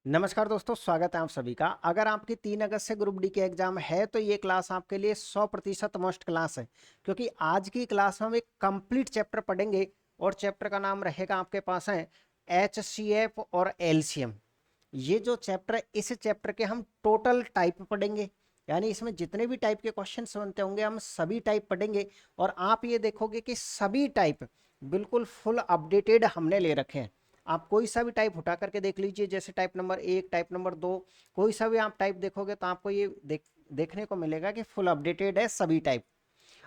नमस्कार दोस्तों, स्वागत है आप सभी का। अगर आपकी 3 अगस्त से ग्रुप डी के एग्जाम है तो ये क्लास आपके लिए 100% मस्ट क्लास है, क्योंकि आज की क्लास में हम एक कंप्लीट चैप्टर पढ़ेंगे और चैप्टर का नाम रहेगा आपके पास है एचसीएफ और एलसीएम। ये जो चैप्टर है, इस चैप्टर के हम टोटल टाइप पढ़ेंगे, यानी इसमें जितने भी टाइप के क्वेश्चन बनते होंगे हम सभी टाइप पढ़ेंगे। और आप ये देखोगे कि सभी टाइप बिल्कुल फुल अपडेटेड हमने ले रखे हैं। आप कोई सा भी टाइप उठा करके देख लीजिए, जैसे टाइप नंबर 1, टाइप नंबर 2, कोई सा भी आप टाइप देखोगे तो आपको ये देखने को मिलेगा कि फुल अपडेटेड है सभी टाइप।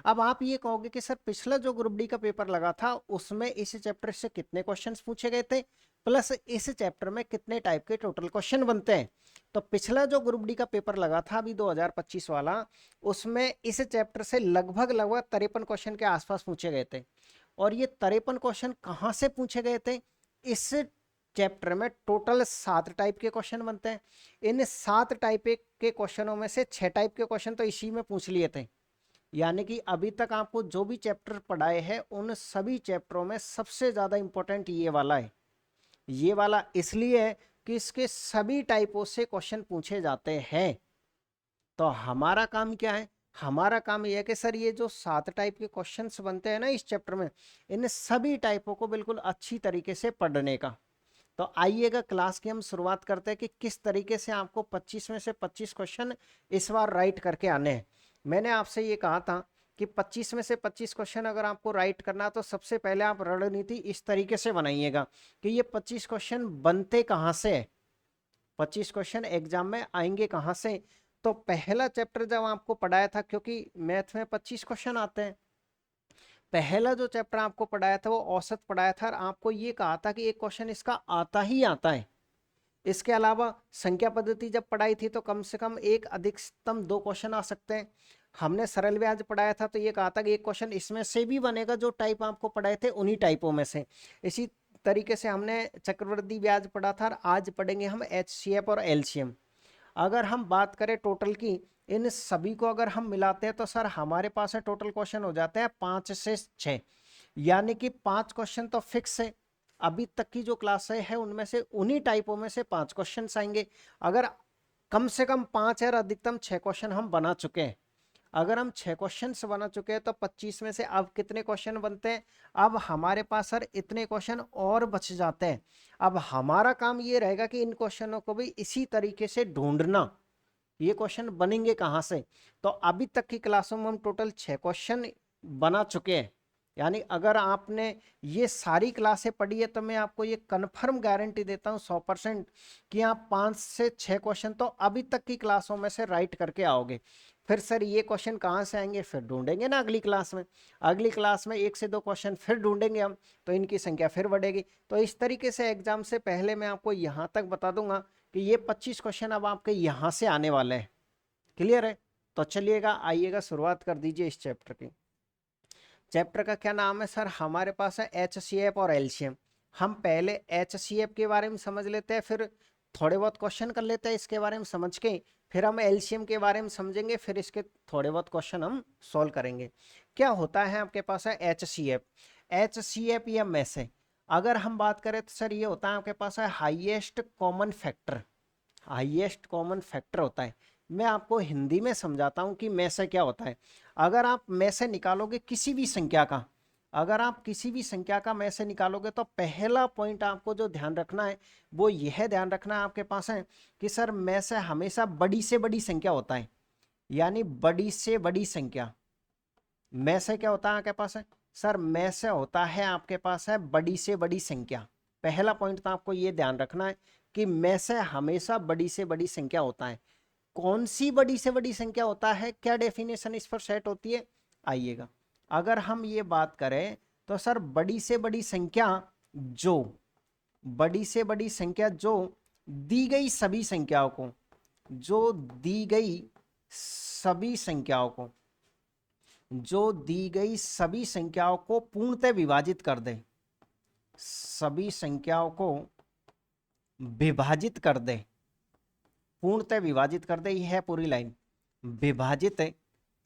अब आप ये कहोगे कि सर पिछला जो ग्रुप डी का पेपर लगा था उसमें इस चैप्टर से कितने क्वेश्चंस पूछे गए थे, प्लस इस चैप्टर में कितने टाइप के टोटल क्वेश्चन बनते हैं। तो पिछला जो ग्रुप डी का पेपर लगा था अभी 2025 वाला, उसमें इस चैप्टर से लगभग लगभग 53 क्वेश्चन के आसपास पूछे गए थे। और ये 53 क्वेश्चन कहाँ से पूछे गए थे? इस चैप्टर में टोटल 7 टाइप के क्वेश्चन बनते हैं। इन 7 टाइप के क्वेश्चनों में से 6 टाइप के क्वेश्चन तो इसी में पूछ लिए थे। यानी कि अभी तक आपको जो भी चैप्टर पढ़ाए हैं उन सभी चैप्टरों में सबसे ज़्यादा इंपॉर्टेंट ये वाला है। ये वाला इसलिए है कि इसके सभी टाइपों से क्वेश्चन पूछे जाते हैं। तो हमारा काम क्या है? हमारा काम यह है कि सर ये जो 7 टाइप के क्वेश्चंस बनते हैं ना इस चैप्टर में, इन सभी टाइपों को बिल्कुल अच्छी तरीके से पढ़ने का। तो आइएगा क्लास की हम शुरुआत करते हैं कि किस तरीके से आपको 25 में से 25 क्वेश्चन इस बार राइट करके आने हैं। मैंने आपसे ये कहा था कि 25 में से 25 क्वेश्चन अगर आपको राइट करना तो सबसे पहले आप रणनीति इस तरीके से बनाइएगा कि ये 25 क्वेश्चन बनते कहाँ से है, 25 क्वेश्चन एग्जाम में आएंगे कहाँ से। तो पहला चैप्टर जब आपको पढ़ाया था, क्योंकि मैथ में 25 क्वेश्चन आते हैं, पहला जो चैप्टर आपको पढ़ाया था वो औसत पढ़ाया था और आपको ये कहा था कि एक क्वेश्चन इसका आता ही आता है। इसके अलावा संख्या पद्धति जब पढ़ाई थी तो कम से कम एक अधिकतम 2 क्वेश्चन आ सकते हैं। हमने सरल ब्याज पढ़ाया था तो ये कहा था कि एक क्वेश्चन इसमें से भी बनेगा, जो टाइप आपको पढ़ाए थे उन्हीं टाइपों में से। इसी तरीके से हमने चक्रवृद्धि ब्याज पढ़ा था और आज पढ़ेंगे हम एचसीएफ और एलसीएम। अगर हम बात करें टोटल की, इन सभी को अगर हम मिलाते हैं तो सर हमारे पास है टोटल क्वेश्चन हो जाते हैं 5 से 6, यानी कि 5 क्वेश्चन तो फिक्स है। अभी तक की जो क्लासें है उनमें से उन्हीं टाइपों में से 5 क्वेश्चन आएंगे। अगर कम से कम 5 है और अधिकतम 6 क्वेश्चन हम बना चुके हैं, अगर हम 6 क्वेश्चन बना चुके हैं तो 25 में से अब कितने क्वेश्चन बनते हैं? अब हमारे पास सर इतने क्वेश्चन और बच जाते हैं। अब हमारा काम ये रहेगा कि इन क्वेश्चनों को भी इसी तरीके से ढूंढना, ये क्वेश्चन बनेंगे कहाँ से। तो अभी तक की क्लासों में हम टोटल 6 क्वेश्चन बना चुके हैं। यानी अगर आपने ये सारी क्लासें पढ़ी है तो मैं आपको ये कन्फर्म गारंटी देता हूँ 100% कि आप 5 से 6 क्वेश्चन तो अभी तक की क्लासों में से राइट करके आओगे। फिर सर ये क्वेश्चन कहाँ से आएंगे, फिर ढूंढेंगे ना अगली क्लास में। अगली क्लास में 1 से 2 क्वेश्चन फिर ढूंढेंगे हम, तो इनकी संख्या फिर बढ़ेगी। तो इस तरीके से एग्जाम से पहले मैं आपको यहाँ तक बता दूंगा कि ये 25 क्वेश्चन अब आपके यहाँ से आने वाले हैं। क्लियर है? तो चलिएगा, आइएगा शुरुआत कर दीजिए इस चैप्टर की। चैप्टर का क्या नाम है सर? हमारे पास है एचसीएफ और एलसीएम। हम पहले एचसीएफ के बारे में समझ लेते हैं, फिर थोड़े बहुत क्वेश्चन कर लेते हैं इसके बारे में समझ के, फिर हम एलसीएम के बारे में समझेंगे, फिर इसके थोड़े बहुत क्वेश्चन हम सॉल्व करेंगे। क्या होता है आपके पास है एचसीएफ? एचसीएफ या मैसे अगर हम बात करें तो सर ये होता है आपके पास है highest common factor. Highest common factor होता है। मैं आपको हिंदी में समझाता हूं कि में से क्या होता है। अगर आप में से निकालोगे किसी भी संख्या का, अगर आप किसी भी संख्या का में से निकालोगे तो पहला पॉइंट आपको जो ध्यान रखना है वो यह ध्यान रखना है आपके पास है कि सर में से हमेशा बड़ी से बड़ी संख्या होता है। यानी बड़ी से बड़ी संख्या में से क्या होता है आपके पास है? सर में से होता है आपके पास है बड़ी से बड़ी संख्या। पहला पॉइंट तो आपको ये ध्यान रखना है कि में से हमेशा बड़ी से बड़ी संख्या होता है। कौन सी बड़ी से बड़ी संख्या होता है, क्या डेफिनेशन इस पर सेट होती है? आइएगा, अगर हम ये बात करें तो सर बड़ी से बड़ी संख्या जो, बड़ी से बड़ी संख्या जो दी गई सभी संख्याओं को, जो दी गई सभी संख्याओं को, जो दी गई सभी संख्याओं को पूर्णतः विभाजित कर दे, सभी संख्याओं को विभाजित कर दे, पूर्णतः विभाजित कर दे, यह है पूरी लाइन विभाजित है।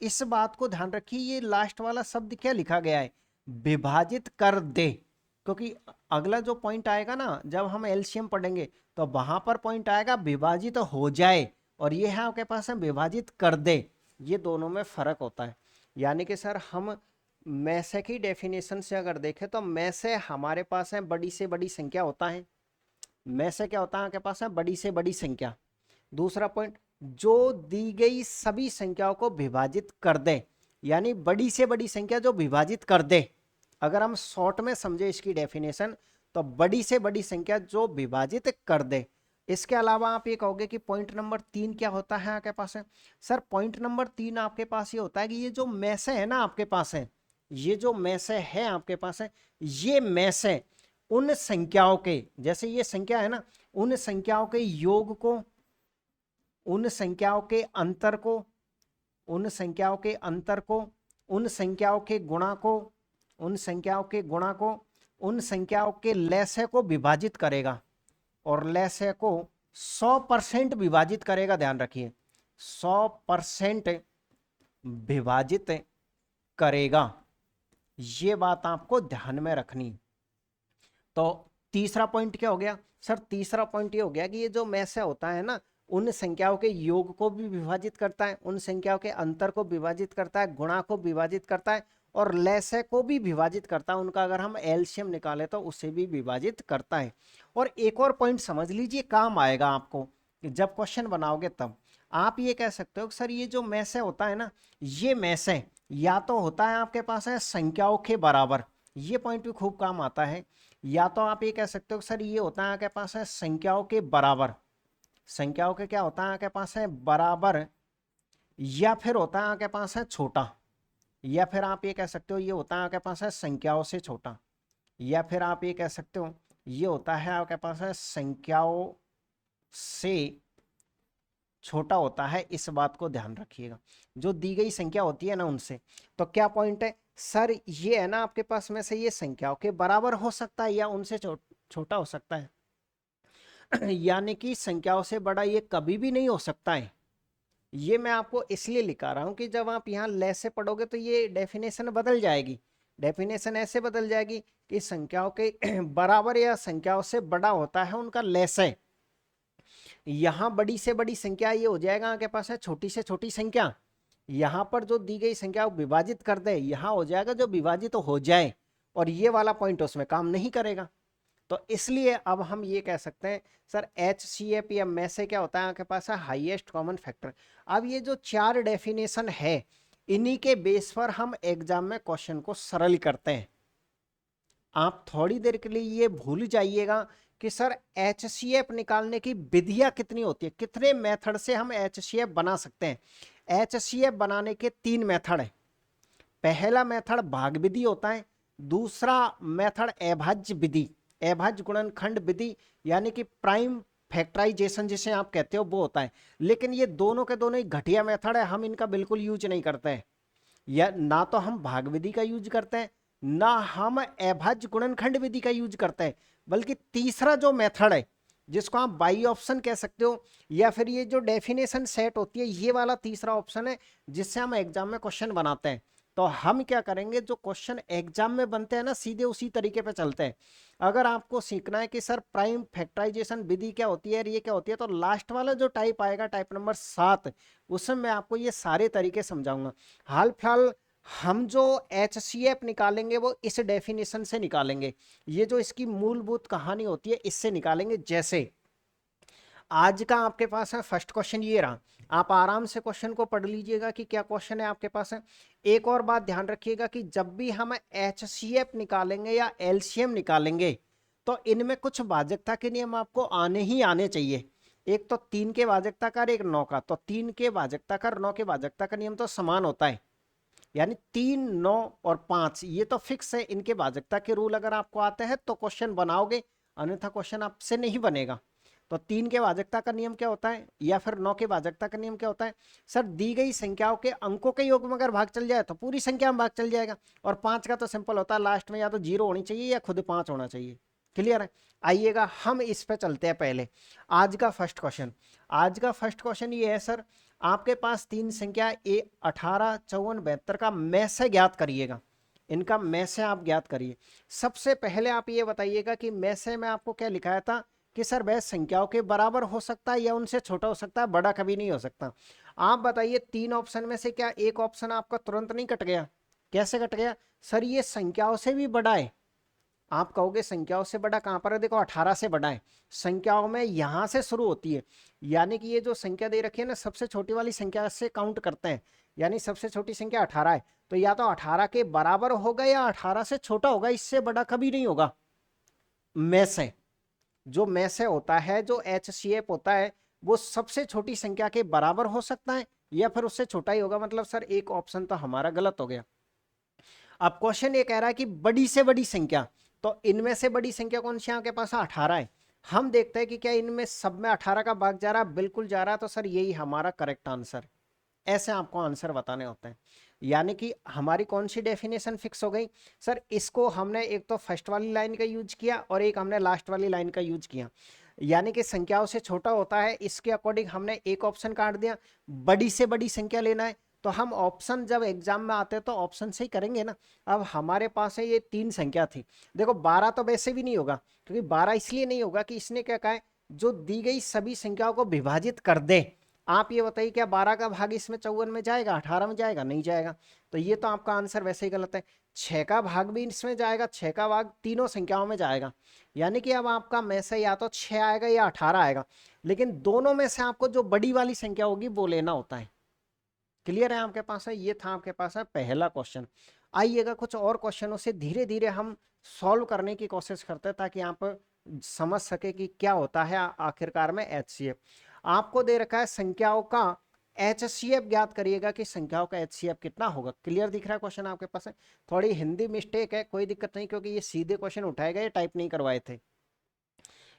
इस बात को ध्यान रखिए, ये लास्ट वाला शब्द क्या लिखा गया है? विभाजित कर दे, क्योंकि अगला जो पॉइंट आएगा ना, जब हम एलसीएम पढ़ेंगे तो वहां पर पॉइंट आएगा विभाजित हो जाए, और ये है आपके पास है विभाजित कर दे। ये दोनों में फर्क होता है। यानी कि सर हम में से की डेफिनेशन से अगर देखें तो में से हमारे पास है बड़ी से बड़ी संख्या होता है। में से क्या होता है आपके पास है बड़ी से बड़ी संख्या। दूसरा पॉइंट, जो दी गई सभी संख्याओं को विभाजित कर दे, यानी बड़ी से बड़ी संख्या जो विभाजित कर दे। अगर हम शॉर्ट में समझे इसकी डेफिनेशन तो बड़ी से बड़ी संख्या जो विभाजित कर दे। इसके अलावा आप ये कहोगे कि पॉइंट नंबर 3 क्या होता है आपके पास है। सर पॉइंट नंबर 3 आपके पास ये होता है कि ये जो में से है ना आपके पास है, ये जो में से है आपके पास है, ये में से उन संख्याओं के, जैसे ये संख्या है ना, उन संख्याओं के योग को, उन संख्याओं के अंतर को, उन संख्याओं के अंतर को, उन संख्याओं के गुणा को, उन संख्याओं के गुणा को, उन संख्याओं के लसागु को विभाजित करेगा, और लसागु को 100% विभाजित करेगा। ध्यान रखिए 100% विभाजित करेगा, ये बात आपको ध्यान में रखनी। तो तीसरा पॉइंट क्या हो गया सर? तीसरा पॉइंट ये हो गया कि ये जो में से होता है ना, उन संख्याओं के योग को भी विभाजित करता है, उन संख्याओं के अंतर को विभाजित करता है, गुणा को विभाजित करता है, और लसागु को भी विभाजित करता है। उनका अगर हम एलसीएम निकाले तो उसे भी विभाजित करता है। और एक और पॉइंट समझ लीजिए, काम आएगा आपको कि जब क्वेश्चन बनाओगे तब आप ये कह सकते हो कि सर ये जो में से होता है ना, ये में से या तो होता है आपके पास है संख्याओं के बराबर, ये पॉइंट भी खूब काम आता है। या तो आप ये कह सकते हो कि सर ये होता है आपके पास है संख्याओं के बराबर, संख्याओं के क्या होता है आपके पास है बराबर, या फिर होता है आपके पास है छोटा, या फिर आप ये कह सकते हो ये होता है आपके पास है संख्याओं से छोटा, या फिर आप ये कह सकते हो ये होता है आपके पास है संख्याओं से छोटा होता है। इस बात को ध्यान रखिएगा, जो दी गई संख्या होती है ना उनसे। तो क्या पॉइंट है सर? ये है ना आपके पास में से ये संख्याओं के बराबर हो सकता है या उनसे छोटा हो सकता है, यानी कि संख्याओं से बड़ा ये कभी भी नहीं हो सकता है। ये मैं आपको इसलिए लिखा रहा हूं कि जब आप यहाँ ले से पढ़ोगे तो ये डेफिनेशन बदल जाएगी। डेफिनेशन ऐसे बदल जाएगी कि संख्याओं के बराबर या संख्याओं से बड़ा होता है उनका लसागु। यहाँ बड़ी से बड़ी संख्या ये हो जाएगा आपके पास है छोटी से छोटी संख्या। यहाँ पर जो दी गई संख्या विभाजित कर दे, यहाँ हो जाएगा जो विभाजित तो हो जाए, और ये वाला पॉइंट उसमें काम नहीं करेगा। तो इसलिए अब हम ये कह सकते हैं सर HCF या में से क्या होता है आपके पास है हाईएस्ट कॉमन फैक्टर। अब ये जो 4 डेफिनेशन है, इन्हीं के बेस पर हम एग्जाम में क्वेश्चन को सरल करते हैं। आप थोड़ी देर के लिए ये भूल जाइएगा कि सर HCF निकालने की विधियां कितनी होती है, कितने मेथड से हम HCF बना सकते हैं। HCF बनाने के 3 मेथड है। पहला मेथड भाग विधि होता है, दूसरा मेथड अभाज्य विधि, अभाज्य गुणनखंड विधि, यानी कि प्राइम फैक्टराइजेशन जिसे आप कहते हो वो होता है। लेकिन ये दोनों के दोनों ही घटिया मेथड है, हम इनका बिल्कुल यूज नहीं करते हैं। या ना तो हम भाग विधि का यूज करते हैं, ना हम अभाज्य गुणनखंड विधि का यूज करते हैं, बल्कि तीसरा जो मेथड है जिसको आप बाई ऑप्शन कह सकते हो, या फिर ये जो डेफिनेशन सेट होती है, ये वाला तीसरा ऑप्शन है जिससे हम एग्जाम में क्वेश्चन बनाते हैं। तो हम क्या करेंगे, जो क्वेश्चन एग्जाम में बनते हैं ना सीधे उसी तरीके पे चलते हैं। अगर आपको सीखना है कि सर प्राइम फैक्टराइजेशन विधि क्या होती है और ये क्या होती है, तो लास्ट वाला जो टाइप आएगा, टाइप नंबर 7, उसमें मैं आपको ये सारे तरीके समझाऊंगा। हाल फिलहाल हम जो HCF निकालेंगे वो इस डेफिनेशन से निकालेंगे, ये जो इसकी मूलभूत कहानी होती है इससे निकालेंगे। जैसे आज का आपके पास है फर्स्ट क्वेश्चन ये रहा, आप आराम से क्वेश्चन को पढ़ लीजिएगा कि क्या क्वेश्चन है आपके पास है। एक और बात ध्यान रखिएगा कि जब भी हम HCF निकालेंगे या LCM निकालेंगे तो इनमें कुछ भाजकता के नियम आपको आने ही आने चाहिए। एक तो 3 के भाजकता का और एक 9 का। तो 3 के भाजकता का और 9 के भाजकता का नियम तो समान होता है, यानी 3, 9 और 5 ये तो फिक्स है। इनके भाजकता के रूल अगर आपको आते हैं तो क्वेश्चन बनाओगे, अन्यथा क्वेश्चन आपसे नहीं बनेगा। तो 3 के भाजकता का नियम क्या होता है, या फिर 9 के भाजकता का नियम क्या होता है? सर दी गई संख्याओं के अंकों के योग में अगर भाग चल जाए तो पूरी संख्या में भाग चल जाएगा। और 5 का तो सिंपल होता है, लास्ट में या तो 0 होनी चाहिए या खुद 5 होना चाहिए। क्लियर है? आइएगा हम इस पे चलते हैं। पहले आज का फर्स्ट क्वेश्चन, आज का फर्स्ट क्वेश्चन ये है सर, आपके पास 3 संख्या 18, 54, 72 का में से ज्ञात करिएगा। इनका में से आप ज्ञात करिए। सबसे पहले आप ये बताइएगा कि में से में आपको क्या लिखाया था कि सर वह संख्याओं के बराबर हो सकता है या उनसे छोटा हो सकता है, बड़ा कभी नहीं हो सकता। आप बताइए 3 ऑप्शन में से क्या एक ऑप्शन आपका तुरंत नहीं कट गया? कैसे कट गया? सर ये संख्याओं से भी बड़ा है। आप कहोगे संख्याओं से बड़ा कहां पर है? देखो 18 से बड़ा है। संख्याओं में यहां से शुरू होती है, यानी कि ये जो संख्या दे रखी है ना, सबसे छोटी वाली संख्या से काउंट करते हैं, यानी सबसे छोटी संख्या 18 है। तो या तो 18 के बराबर होगा या 18 से छोटा होगा, इससे बड़ा कभी नहीं होगा। में से जो में से होता है, जो HCF होता है, वो सबसे छोटी संख्या के बराबर हो सकता है या फिर उससे छोटा ही होगा। मतलब सर एक ऑप्शन तो हमारा गलत हो गया। अब क्वेश्चन ये कह रहा है कि बड़ी से बड़ी संख्या, तो इनमें से बड़ी संख्या कौन सी आपके पास? 18 है। हम देखते हैं कि क्या इनमें सब में 18 का भाग जा रहा है? बिल्कुल जा रहा है। तो सर यही हमारा करेक्ट आंसर। ऐसे आपको आंसर बताने होते हैं। यानी कि हमारी कौन सी डेफिनेशन फिक्स हो गई? सर इसको हमने एक तो फर्स्ट वाली लाइन का यूज किया और एक हमने लास्ट वाली लाइन का यूज किया। यानी कि संख्याओं से छोटा होता है, इसके अकॉर्डिंग हमने एक ऑप्शन काट दिया। बड़ी से बड़ी संख्या लेना है तो हम ऑप्शन जब एग्जाम में आते हैं तो ऑप्शन से ही करेंगे ना। अब हमारे पास है ये 3 संख्या थी। देखो 12 तो वैसे भी नहीं होगा, क्योंकि 12 इसलिए नहीं होगा कि इसने क्या कहा है, जो दी गई सभी संख्याओं को विभाजित कर दे। आप ये बताइए क्या 12 का भाग इसमें 54 में जाएगा, 18 में जाएगा? नहीं जाएगा। तो ये तो आपका आंसर वैसे ही गलत है। 6 का भाग भी इसमें जाएगा, 6 का भाग तीनों संख्याओं में जाएगा। यानी कि अब आपका में से या तो 6 आएगा या 18 आएगा, लेकिन दोनों में से आपको जो बड़ी वाली संख्या होगी वो लेना होता है। क्लियर है आपके पास? है ये था आपके पास है पहला क्वेश्चन। आइएगा कुछ और क्वेश्चनों से धीरे धीरे हम सॉल्व करने की कोशिश करते हैं, ताकि आप समझ सके कि क्या होता है आखिरकार में HCF। आपको दे रखा है संख्याओं का HCF ज्ञात करिएगा कि संख्याओं का HCF कितना होगा। क्लियर दिख रहा है क्वेश्चन आपके पास है? थोड़ी हिंदी मिस्टेक है, कोई दिक्कत नहीं, क्योंकि ये सीधे क्वेश्चन उठाए गए, टाइप नहीं करवाए थे।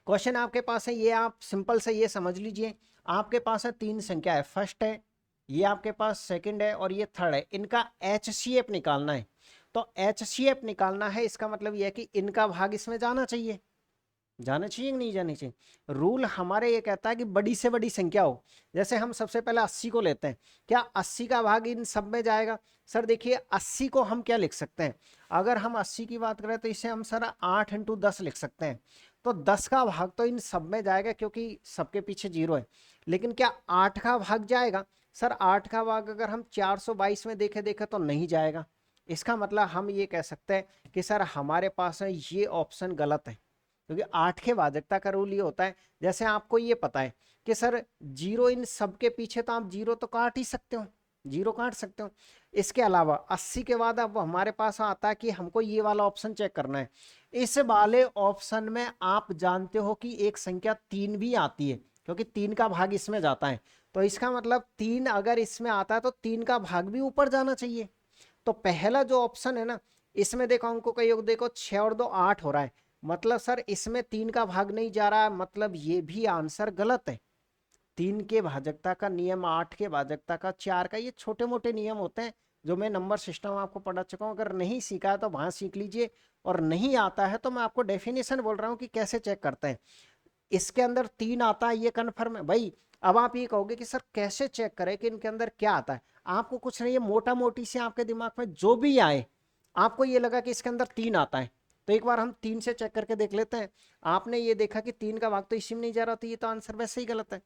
क्वेश्चन आपके पास है, ये आप सिंपल से ये समझ लीजिए। आपके पास है 3 संख्या है, फर्स्ट है, ये आपके पास सेकंड है और ये थर्ड है। इनका HCF निकालना है। तो HCF निकालना है, इसका मतलब ये है कि इनका भाग इसमें जाना चाहिए। जाना चाहिए कि नहीं जाना चाहिए? रूल हमारे ये कहता है कि बड़ी से बड़ी संख्या हो। जैसे हम सबसे पहले 80 को लेते हैं, क्या 80 का भाग इन सब में जाएगा? सर देखिए 80 को हम क्या लिख सकते हैं, अगर हम 80 की बात करें तो इसे हम सर 8 × 10 लिख सकते हैं। तो 10 का भाग तो इन सब में जाएगा, क्योंकि सबके पीछे 0 है। लेकिन क्या 8 का भाग जाएगा? सर 8 का भाग अगर हम 422 में देखे तो नहीं जाएगा। इसका मतलब हम ये कह सकते हैं कि सर हमारे पास है ये ऑप्शन गलत है, क्योंकि 8 के भाजकता का रूल ये होता है, जैसे आपको ये पता है कि सर 0 इन सबके पीछे, तो आप 0 तो काट ही सकते हो, 0 काट सकते हो। इसके अलावा 80 के बाद अब हमारे पास आता है कि हमको ये वाला ऑप्शन चेक करना है। इस वाले ऑप्शन में आप जानते हो कि एक संख्या 3 भी आती है, क्योंकि 3 का भाग इसमें जाता है। तो इसका मतलब 3 अगर इसमें आता है तो 3 का भाग भी ऊपर जाना चाहिए। तो पहला जो ऑप्शन है ना, इसमें देखो अंकों का योग देखो, 6 और 2 8 हो रहा है। मतलब सर इसमें 3 का भाग नहीं जा रहा है, मतलब ये भी आंसर गलत है। 3 के भाजकता का नियम, 8 के भाजकता का, 4 का, ये छोटे मोटे नियम होते हैं जो मैं नंबर सिस्टम आपको पढ़ा चुका हूँ। अगर नहीं सीखा है तो वहां सीख लीजिए, और नहीं आता है तो मैं आपको डेफिनेशन बोल रहा हूँ कि कैसे चेक करते हैं। इसके अंदर 3 आता है, ये कन्फर्म है भाई। अब आप ये कहोगे कि सर कैसे चेक करें कि इनके अंदर क्या आता है? आपको कुछ नहीं, ये मोटा मोटी से आपके दिमाग में जो भी आए, आपको ये लगा कि इसके अंदर 3 आता है, तो एक बार हम 3 से चेक करके देख लेते हैं। आपने ये देखा कि 3 का भाग तो इसी में नहीं जा रहा, तो ये तो आंसर वैसे ही गलत है।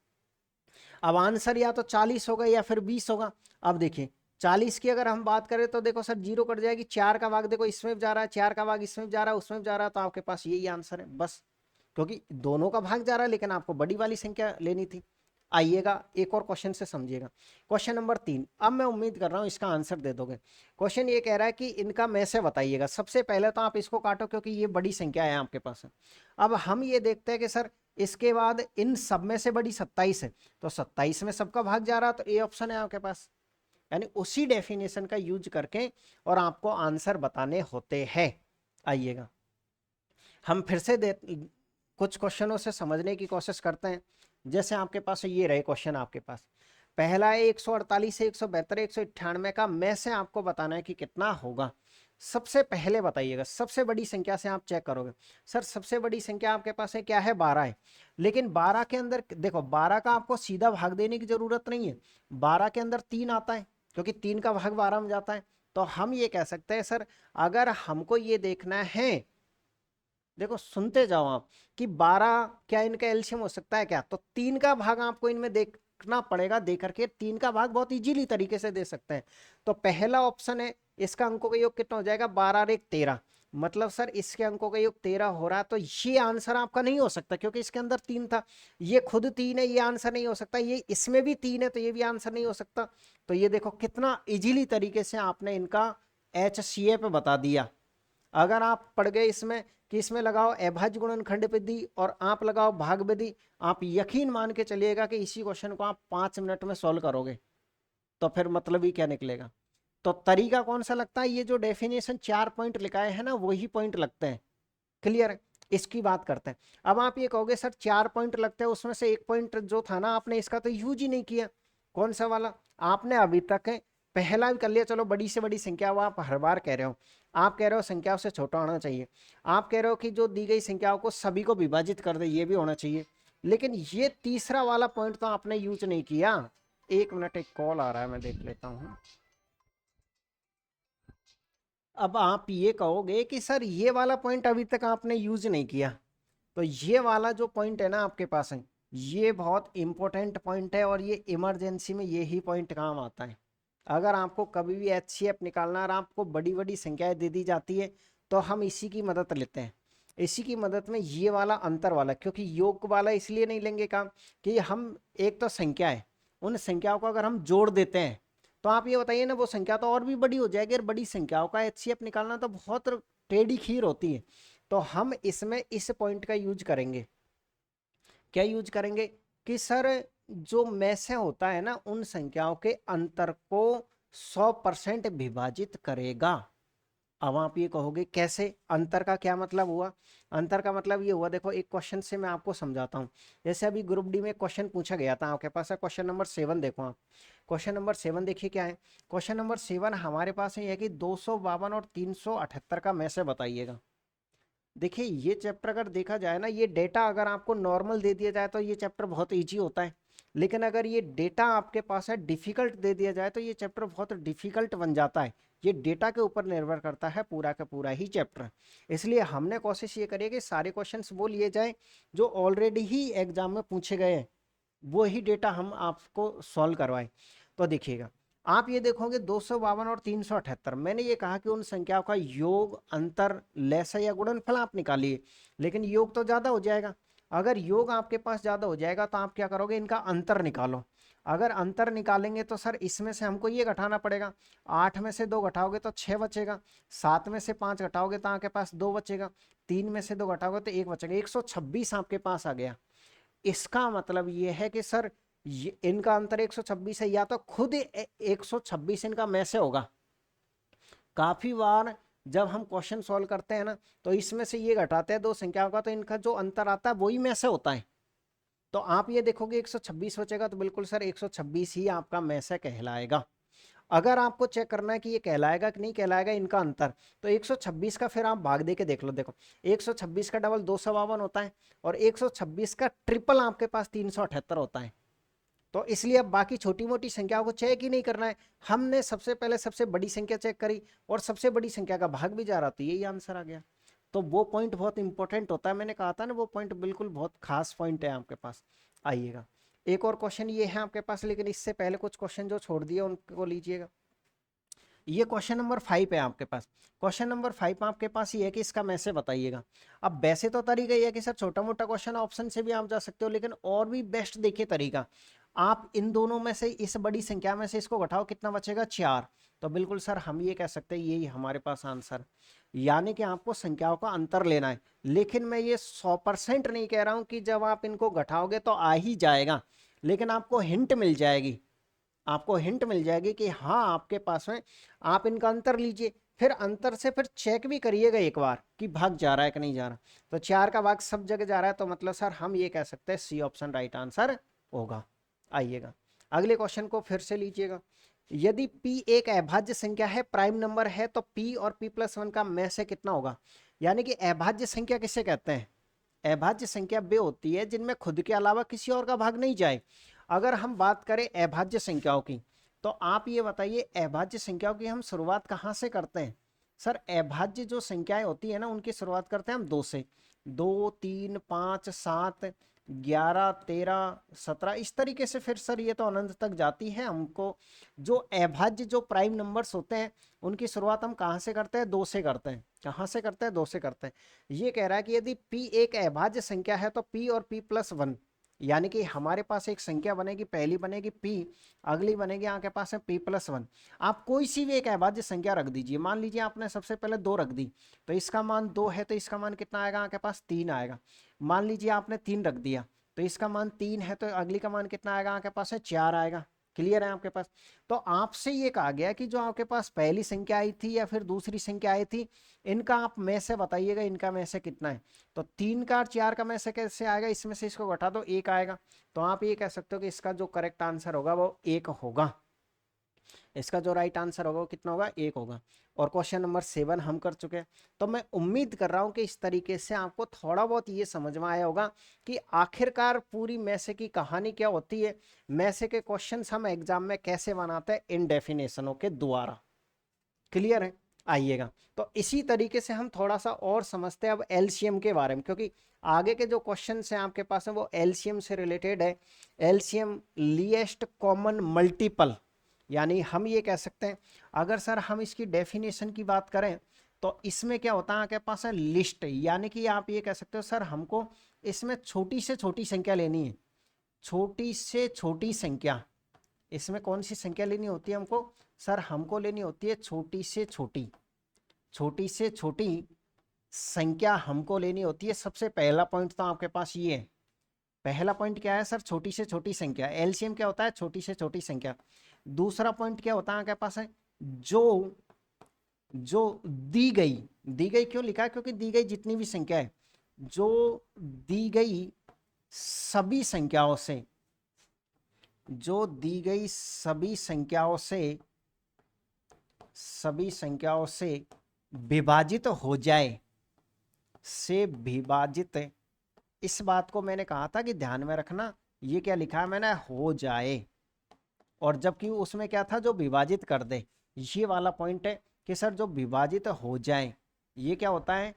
अब आंसर या तो 40 होगा या फिर 20 होगा। अब देखिए 40 की अगर हम बात करें तो देखो सर 0 कट जाएगी, 4 का भाग देखो इसमें जा रहा है, 4 का भाग इसमें जा रहा है, उसमें जा रहा है, तो आपके पास यही आंसर है बस, क्योंकि दोनों का भाग जा रहा है, लेकिन आपको बड़ी वाली संख्या लेनी थी। आइएगा एक और क्वेश्चन से समझिएगा। क्वेश्चन नंबर 3, अब मैं उम्मीद कर रहा हूं इसका आंसर दे दोगे। क्वेश्चन ये कह रहा है कि इनका में से बताइएगा। सबसे पहले तो आप इसको काटो, क्योंकि ये बड़ी संख्या है आपके पास। अब हम ये देखते हैं कि सर इसके बाद इन सब में से बड़ी 27 है, तो 27 में सबका भाग जा रहा है, तो ए ऑप्शन है आपके पास। यानी उसी डेफिनेशन का यूज करके और आपको आंसर बताने होते हैं। आइएगा हम फिर से कुछ क्वेश्चनों से समझने की कोशिश करते हैं। जैसे आपके पास ये रहे क्वेश्चन, आपके पास पहला है 148 से 172 198 का में से आपको बताना है कि कितना होगा। सबसे पहले बताइएगा, सबसे बड़ी संख्या से आप चेक करोगे। सर सबसे बड़ी संख्या आपके पास है क्या है? 12 है। लेकिन 12 के अंदर देखो, 12 का आपको सीधा भाग देने की जरूरत नहीं है। 12 के अंदर 3 आता है, क्योंकि 3 का भाग 12 में जाता है। तो हम ये कह सकते हैं सर, अगर हमको ये देखना है, देखो सुनते जाओ आप, कि 12 क्या इनका एलसीएम हो सकता है क्या, तो 3 का भाग आपको इनमें देखना पड़ेगा, दे करके 3 का भाग बहुत इजीली तरीके से दे सकते हैं। तो पहला ऑप्शन है, इसका अंकों का योग कितना हो जाएगा, 12 और 1 13, मतलब सर इसके अंकों का योग 13 हो रहा है, तो ये आंसर आपका नहीं हो सकता क्योंकि इसके अंदर 3 था, ये खुद 3 है, ये आंसर नहीं हो सकता, ये इसमें भी 3 है तो ये भी आंसर नहीं हो सकता। तो ये देखो कितना इजीली तरीके से आपने इनका HCF बता दिया। अगर आप पढ़ गए इसमें कि इसमें लगाओ अभाज्य गुणनखंड विधि और आप लगाओ भाग विधि, आप यकीन मान के चलिएगा कि इसी क्वेश्चन को आप 5 मिनट में सॉल्व करोगे, तो फिर मतलब ही क्या निकलेगा। तो तरीका कौन सा लगता है, ये जो डेफिनेशन 4 पॉइंट लिखाए हैं ना, वही पॉइंट लगते हैं। क्लियर है, इसकी बात करते हैं। अब आप ये कहोगे सर 4 पॉइंट लगते हैं, उसमें से एक पॉइंट जो था ना आपने इसका तो यूज ही नहीं किया। कौन सा वाला, आपने अभी तक पहला भी कर लिया, चलो बड़ी से बड़ी संख्या, वो आप हर बार कह रहे हो, आप कह रहे हो संख्याओं से छोटा होना चाहिए, आप कह रहे हो कि जो दी गई संख्याओं को सभी को विभाजित कर दे, ये भी होना चाहिए, लेकिन ये तीसरा वाला पॉइंट तो आपने यूज नहीं किया। 1 मिनट, एक कॉल आ रहा है, मैं देख लेता हूँ। अब आप ये कहोगे कि सर ये वाला पॉइंट अभी तक आपने यूज नहीं किया, तो ये वाला जो पॉइंट है ना आपके पास है, ये बहुत इंपॉर्टेंट पॉइंट है और ये इमरजेंसी में यही पॉइंट काम आता है। अगर आपको कभी भी HCF निकालना और आपको बड़ी बड़ी संख्याएं दे दी जाती है, तो हम इसी की मदद लेते हैं। इसी की मदद में ये वाला अंतर वाला, क्योंकि योग वाला इसलिए नहीं लेंगे काम कि हम एक तो संख्या है, उन संख्याओं को अगर हम जोड़ देते हैं, तो आप ये बताइए ना, वो संख्या तो और भी बड़ी हो जाएगी, और बड़ी संख्याओं का HCF निकालना तो बहुत टेढ़ी खीर होती है। तो हम इसमें इस पॉइंट का यूज करेंगे। क्या यूज करेंगे कि सर जो में से होता है ना, उन संख्याओं के अंतर को 100% विभाजित करेगा। अब आप ये कहोगे कैसे, अंतर का क्या मतलब हुआ, अंतर का मतलब ये हुआ, देखो एक क्वेश्चन से मैं आपको समझाता हूँ। जैसे अभी ग्रुप डी में क्वेश्चन पूछा गया था आपके पास है, क्वेश्चन नंबर 7 देखो आप, क्वेश्चन नंबर 7 देखिए क्या है। क्वेश्चन नंबर 7 हमारे पास है कि 252 और 378 का में से बताइएगा। देखिए ये चैप्टर अगर देखा जाए ना, ये डेटा अगर आपको नॉर्मल दे दिया जाए तो ये चैप्टर बहुत इजी होता है, लेकिन अगर ये डेटा आपके पास है डिफिकल्ट दे दिया जाए तो ये चैप्टर बहुत डिफिकल्ट बन जाता है। ये डेटा के ऊपर निर्भर करता है पूरा का पूरा ही चैप्टर। इसलिए हमने कोशिश ये करी है कि सारे क्वेश्चंस वो लिए जाए जो ऑलरेडी ही एग्जाम में पूछे गए हैं, वो ही डेटा हम आपको सॉल्व करवाएं। तो देखिएगा, आप ये देखोगे 252 और 378, मैंने ये कहा कि उन संख्याओं का योग, अंतर, लसाअ या गुणनफल आप निकालिए, लेकिन योग तो ज्यादा हो जाएगा। अगर योग आपके पास ज्यादा हो जाएगा तो आप क्या करोगे, इनका अंतर निकालो। अगर अंतर निकालेंगे तो सर इसमें से हमको ये घटाना पड़ेगा, 8 में से 2 घटाओगे तो 6 बचेगा, 7 में से 5 घटाओगे तो आपके पास 2 बचेगा, 3 में से 2 घटाओगे तो 1 बचेगा, 126 आपके पास आ गया। इसका मतलब ये है कि सर इनका अंतर 126 है, या तो खुद 126 इनका में से होगा। काफी बार जब हम क्वेश्चन सॉल्व करते हैं ना, तो इसमें से ये घटाते हैं दो संख्याओं का, तो इनका जो अंतर आता है वही में से होता है। तो आप ये देखोगे 126 बचेगा, तो बिल्कुल सर 126 ही आपका में से कहलाएगा। अगर आपको चेक करना है कि ये कहलाएगा कि नहीं कहलाएगा इनका अंतर, तो 126 का फिर आप भाग दे के देख लो। देखो 126 का डबल 252 होता है, और 126 का ट्रिपल आपके पास 378 होता है। तो इसलिए अब बाकी छोटी मोटी संख्याओं को चेक ही नहीं करना है, हमने सबसे पहले सबसे बड़ी संख्या चेक करी, और सबसे बड़ी संख्या का भाग भी जा रहा, तो यही आंसर आ गया। तो वो पॉइंट बहुत इंपॉर्टेंट होता है, मैंने कहा था ना, वो पॉइंट बिल्कुल बहुत खास पॉइंट है आपके पास। आइएगा, एक और क्वेश्चन ये है आपके पास, लेकिन इससे पहले कुछ क्वेश्चन जो छोड़ दिए उनको लीजिएगा। ये क्वेश्चन नंबर 5 है आपके पास। क्वेश्चन नंबर 5 आपके पास ये है कि इसका में से बताइएगा। अब वैसे तो तरीका ये है कि सर छोटा मोटा क्वेश्चन ऑप्शन से भी आप जा सकते हो, लेकिन और भी बेस्ट देखिए तरीका, आप इन दोनों में से इस बड़ी संख्या में से इसको घटाओ, कितना बचेगा 4। तो बिल्कुल सर हम ये कह सकते हैं यही हमारे पास आंसर, यानी कि आपको संख्याओं का अंतर लेना है। लेकिन मैं ये 100% नहीं कह रहा हूं कि जब आप इनको घटाओगे तो आ ही जाएगा, लेकिन आपको हिंट मिल जाएगी, आपको हिंट मिल जाएगी कि हाँ आपके पास में, आप इनका अंतर लीजिए, फिर अंतर से फिर चेक भी करिएगा एक बार कि भाग जा रहा है कि नहीं जा रहा। तो 4 का भाग सब जगह जा रहा है, तो मतलब सर हम ये कह सकते हैं सी ऑप्शन राइट आंसर होगा। आइएगा अगले क्वेश्चन को फिर से लीजिएगा। यदि p एक अभाज्य संख्या है, प्राइम नंबर है, तो p और p+1 का में से कितना होगा। यानी कि अभाज्य संख्या किसे कहते हैं, अभाज्य संख्या वे होती है जिनमें खुद के अलावा किसी और का भाग नहीं जाए। अगर हम बात करें अभाज्य संख्याओं की, तो आप ये बताइए अभाज्य संख्याओं की हम शुरुआत कहाँ से करते हैं? सर अभाज्य जो संख्याएं होती है ना उनकी शुरुआत करते हैं हम 2 से। 2, 3, 5, 7, 11, 13, 17 इस तरीके से फिर सर ये तो अनंत तक जाती है। हमको जो अभाज्य जो प्राइम नंबर्स होते हैं उनकी शुरुआत हम कहाँ से करते हैं? 2 से करते हैं। कहाँ से करते हैं? 2 से करते हैं। ये कह रहा है कि यदि p एक अभाज्य संख्या है तो p और p+1, यानी कि हमारे पास एक संख्या बनेगी, पहली बनेगी p, अगली बनेगी आपके पास है p+1। आप कोई सी भी एक अभाज्य संख्या रख दीजिए। मान लीजिए आपने सबसे पहले 2 रख दी तो इसका मान 2 है तो इसका मान कितना आएगा? आपके पास 3 आएगा। मान लीजिए आपने 3 रख दिया तो इसका मान 3 है तो अगली का मान कितना आएगा? आपके पास है 4 आएगा। क्लियर है आपके पास? तो आपसे ये कहा गया कि जो आपके पास पहली संख्या आई थी या फिर दूसरी संख्या आई थी, इनका आप में से बताइएगा इनका में से कितना है। तो 3 का और 4 का में से कैसे आएगा? इसमें से इसको घटा दो, 1 आएगा। तो आप ये कह सकते हो कि इसका जो करेक्ट आंसर होगा वो 1 होगा। इसका जो राइट आंसर होगा वो कितना होगा? 1 होगा। और क्वेश्चन नंबर 7 हम कर चुके हैं। तो मैं उम्मीद कर रहा हूं कि इस तरीके से आपको थोड़ा बहुत ये समझ में आया होगा कि आखिरकार पूरी मैसे की कहानी क्या होती है, मैसे के क्वेश्चन हम एग्जाम में कैसे बनाते हैं इन डेफिनेशनों के द्वारा। क्लियर है? आइएगा तो इसी तरीके से हम थोड़ा सा और समझते हैं अब एलसीएम के बारे में, क्योंकि आगे के जो क्वेश्चन हैं आपके पास है वो एलसीएम से रिलेटेड है। एलसीएम लीस्ट कॉमन मल्टीपल, यानी हम ये कह सकते हैं अगर सर हम इसकी डेफिनेशन की बात करें तो इसमें क्या होता है आपके पास है लिस्ट, यानी कि आप ये कह सकते हो सर हमको इसमें छोटी से छोटी संख्या लेनी है। छोटी से छोटी संख्या, इसमें कौन सी संख्या लेनी होती है हमको? सर हमको लेनी होती है छोटी से छोटी, छोटी से छोटी संख्या हमको लेनी होती है। सबसे पहला पॉइंट तो आपके पास ये है। पहला पॉइंट क्या है सर? छोटी से छोटी संख्या। एलसीएम क्या होता है? छोटी से छोटी संख्या। दूसरा पॉइंट क्या होता है आपके पास है? जो जो दी गई क्यों लिखा है? क्योंकि दी गई जितनी भी संख्या है, जो दी गई सभी संख्याओं से, जो दी गई सभी संख्याओं से विभाजित हो जाए, से विभाजित, इस बात को मैंने कहा था कि ध्यान में रखना। ये क्या लिखा है मैंने? हो जाए। और जबकि उसमें क्या था? जो विभाजित कर दे। ये वाला पॉइंट है कि सर जो विभाजित हो जाए, ये क्या होता है